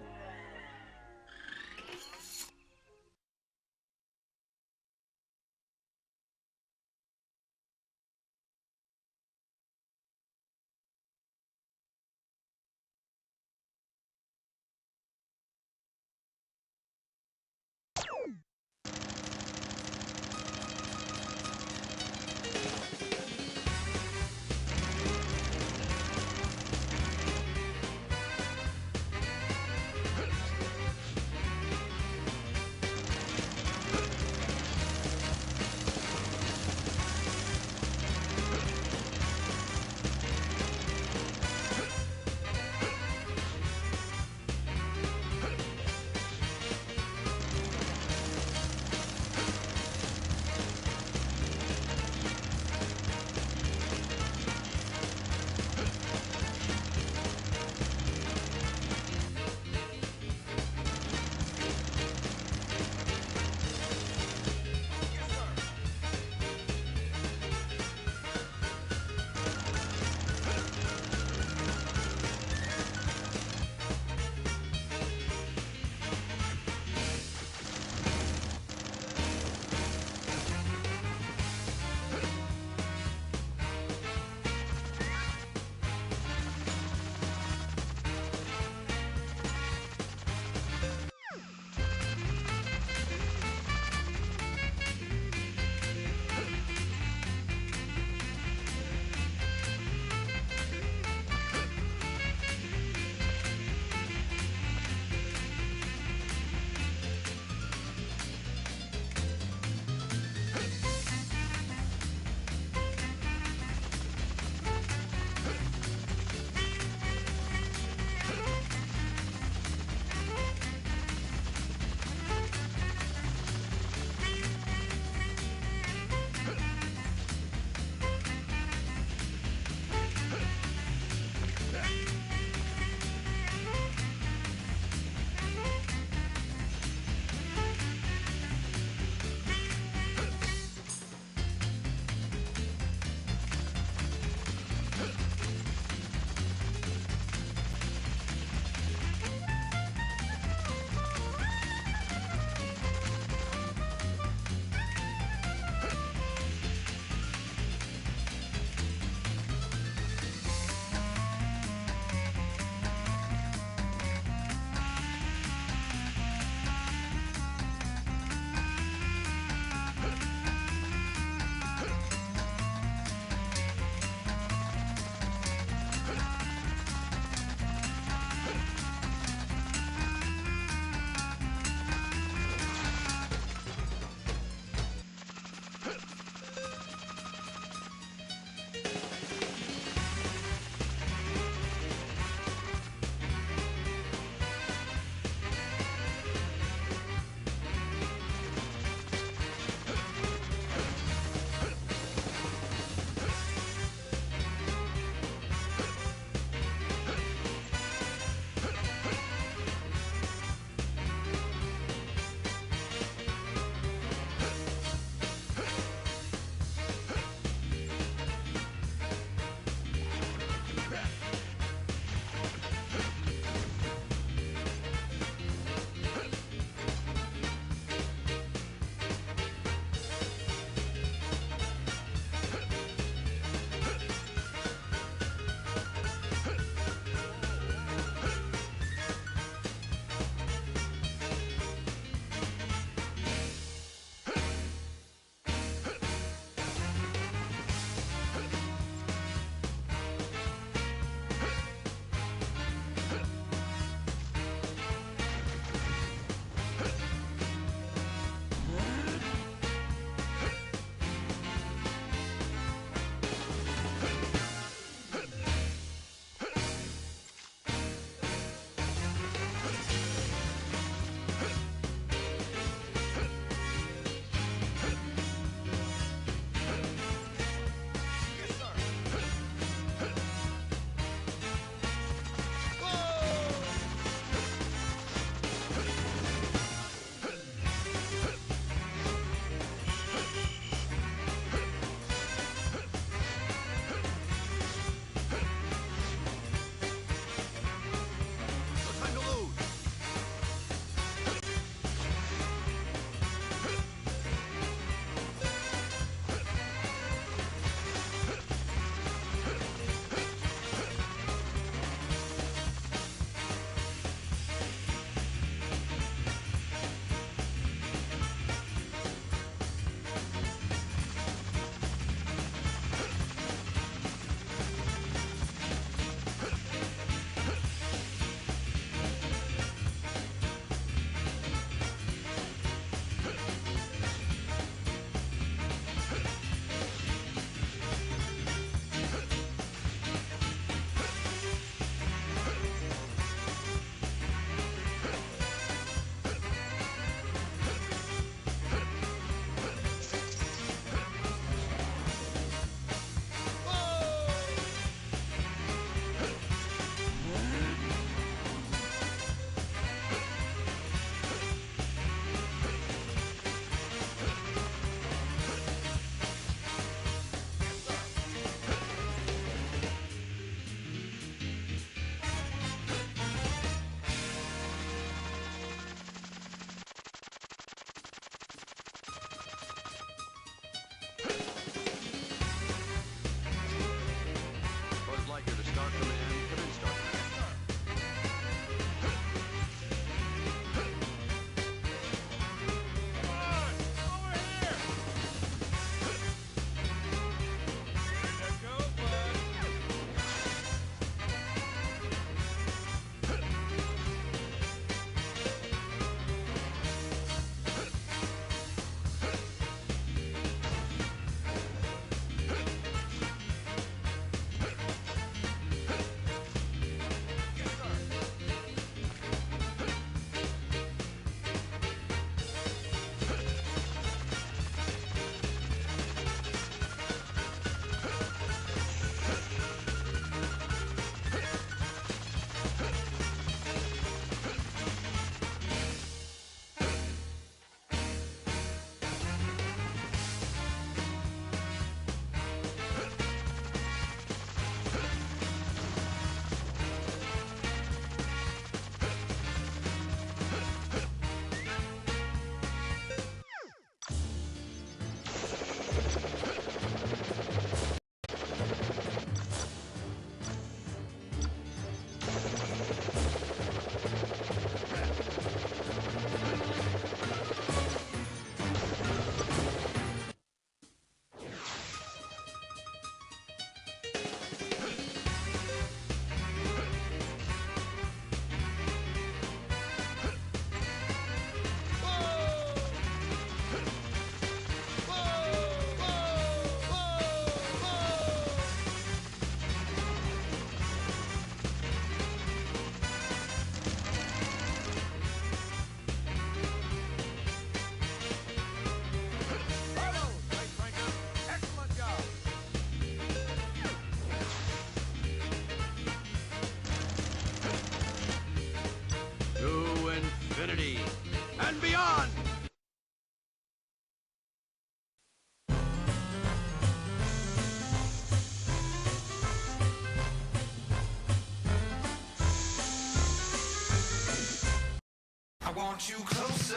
I want you closer.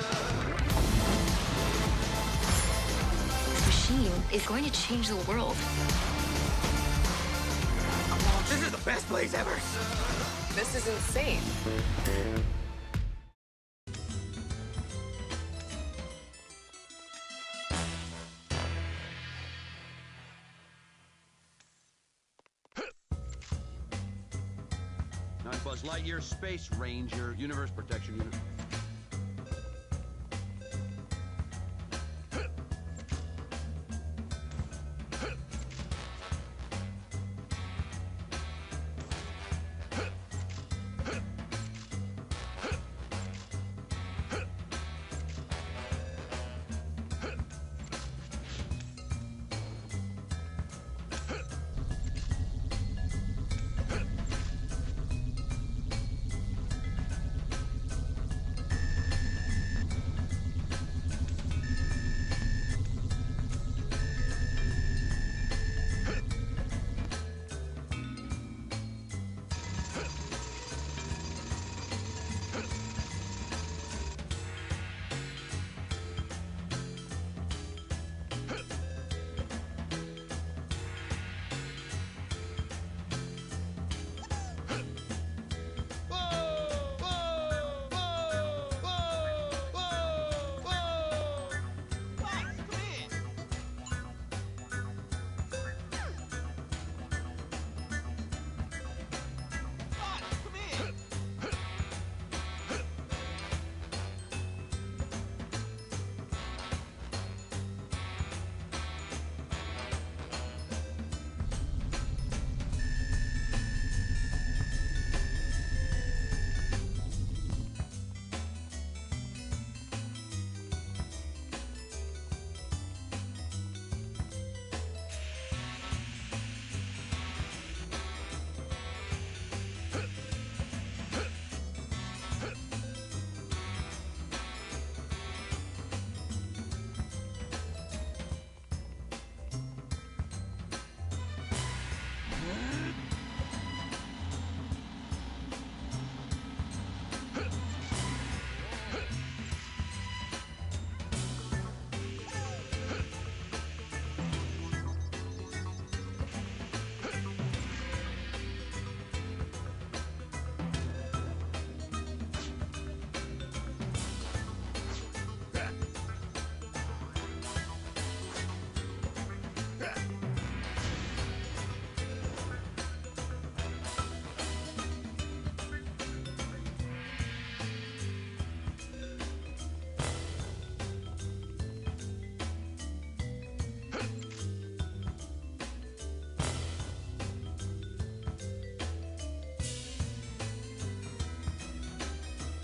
This machine is going to change the world. This is the best place ever. This is insane. Buzz Lightyear Space Ranger Universe Protection Unit.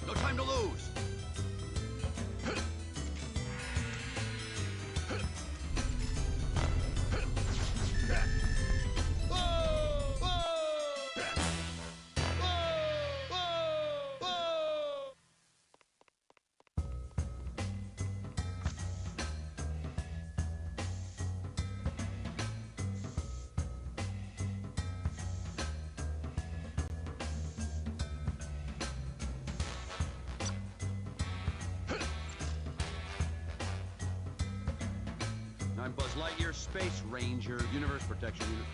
No time to lose. I'm Buzz Lightyear Space Ranger Universe Protection Unit.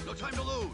No time to lose.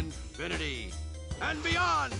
infinity and beyond!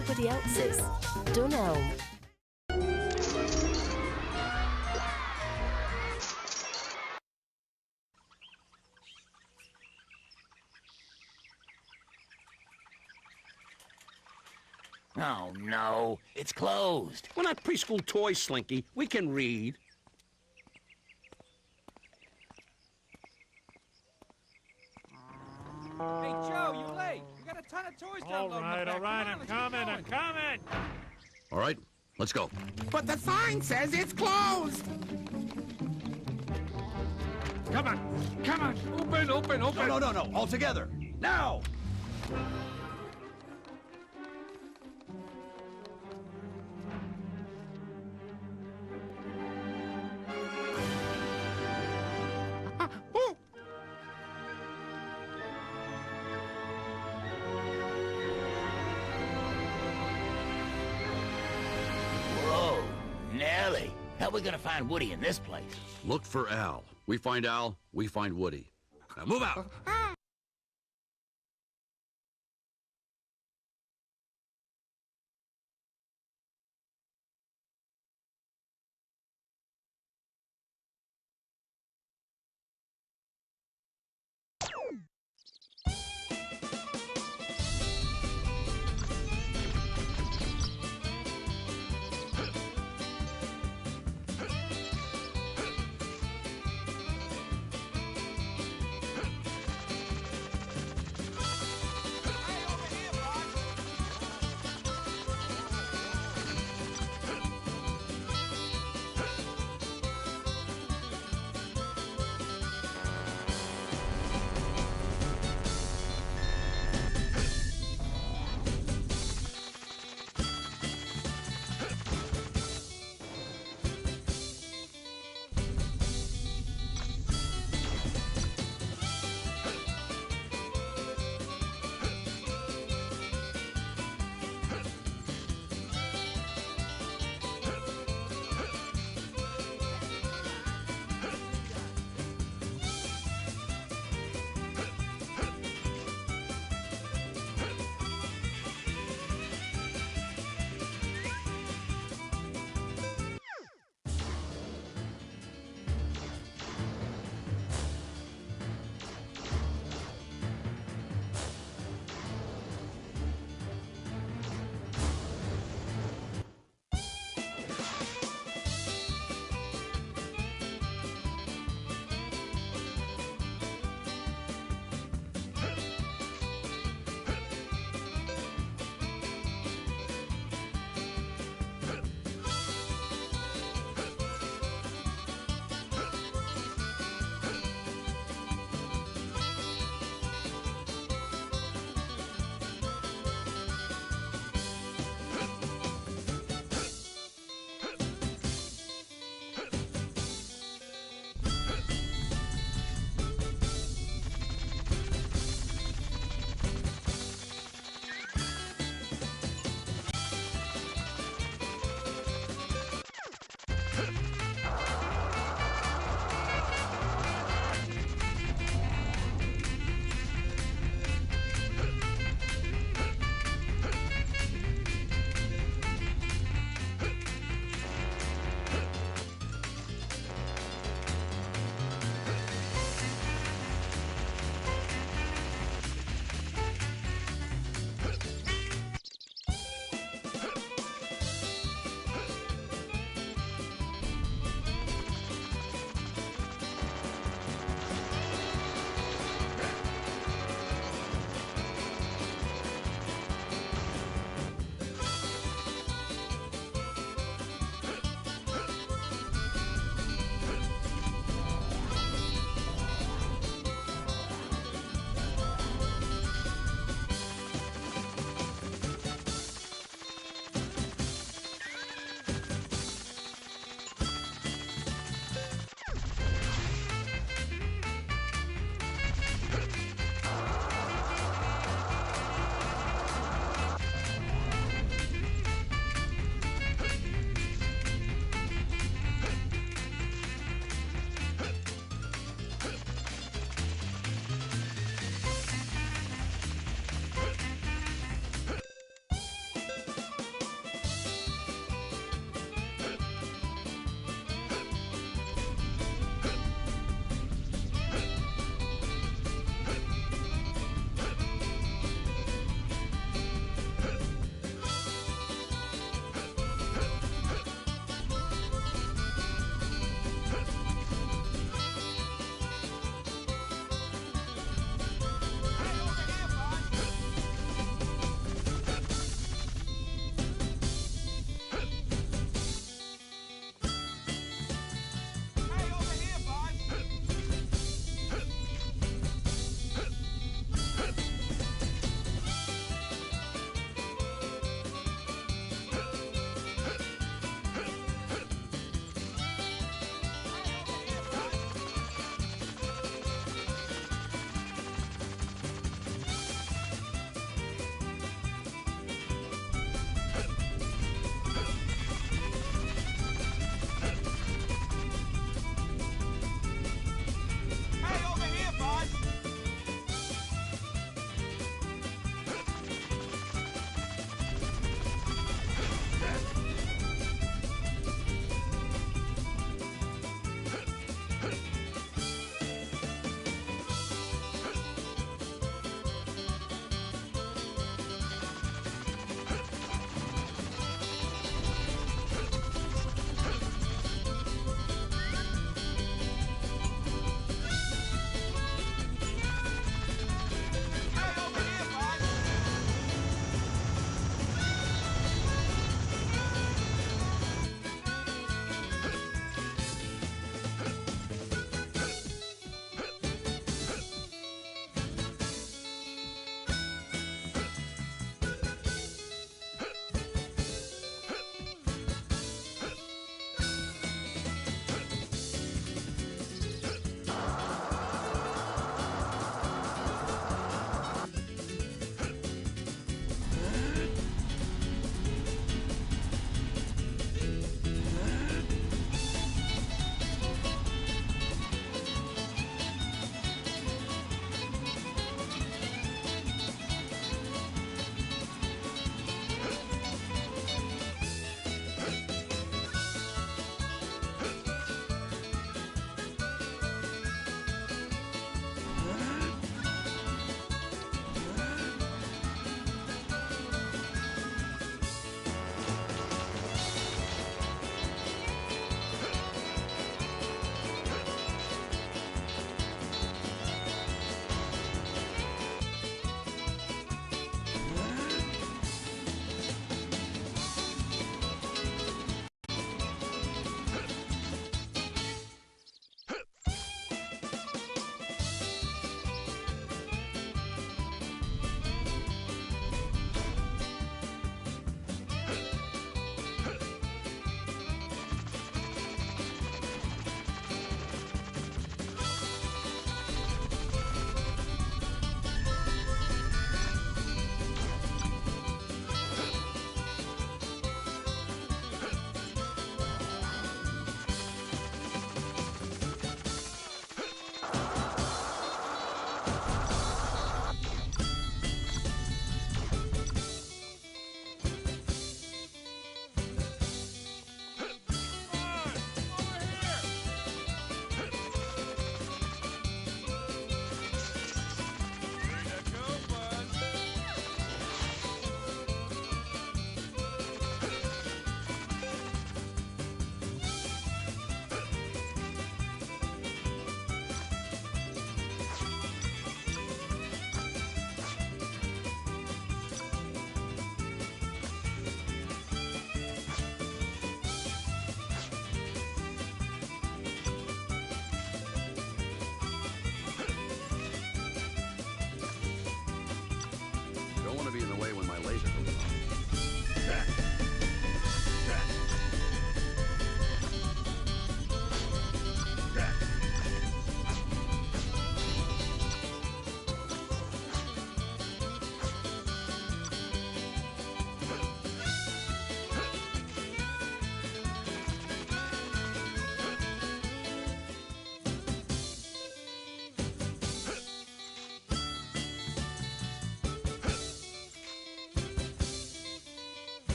nobody else's. Dunno. Oh, no. It's closed. We're not preschool toys, Slinky. We can read. Hey, Joe, you're late. We got a ton of toys downloading. All right, I'm coming. All right, let's go. But the sign says it's closed. Come on. Open. No. All together. Now! Whoa, Nelly. How are we gonna find Woody in this place? Look for Al. We find Al, we find Woody. Now move out!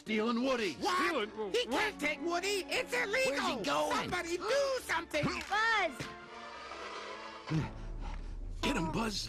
stealing Woody. What? He can't take Woody. It's illegal. Where's he going? Somebody do something. Buzz! Get him, Buzz.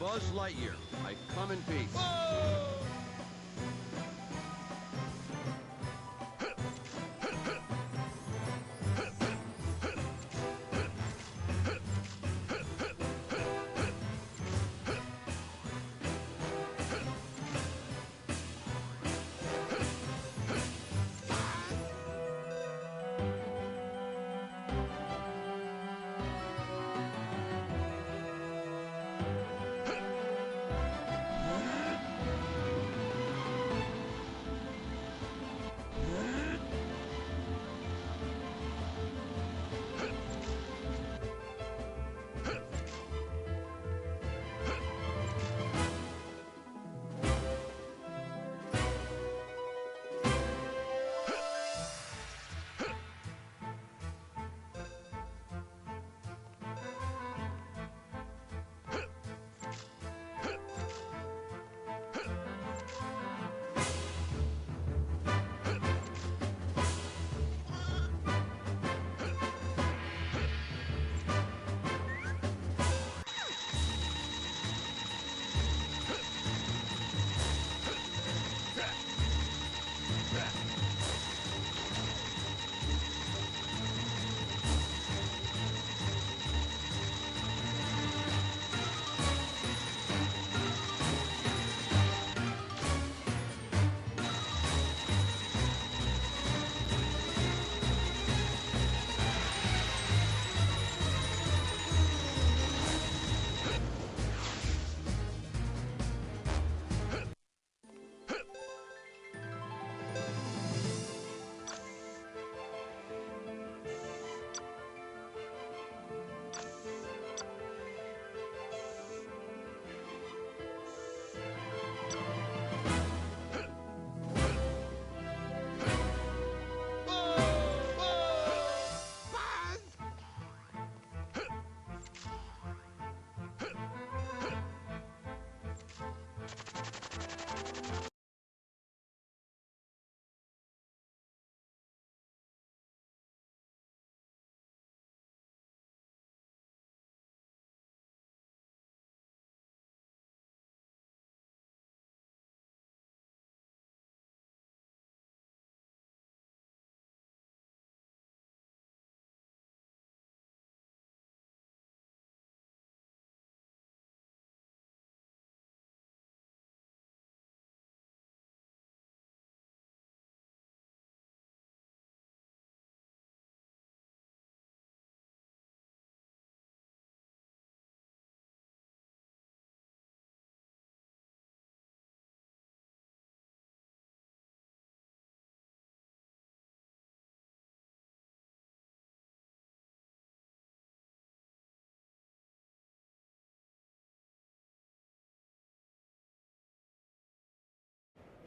Buzz Lightyear. I come in peace.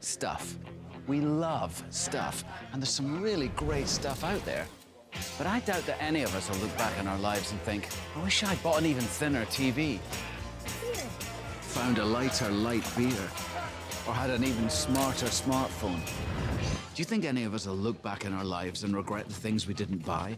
Stuff. We love stuff, and there's some really great stuff out there. But I doubt that any of us will look back on our lives and think, I wish I'd bought an even thinner TV, found a lighter light beer, or had an even smarter smartphone. Do you think any of us will look back in our lives and regret the things we didn't buy?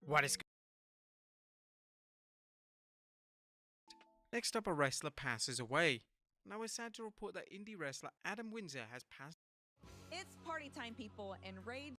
What is... Next up, a wrestler passes away. Now we're sad to report that indie wrestler Adam Windsor has passed. It's party time, people, and Rage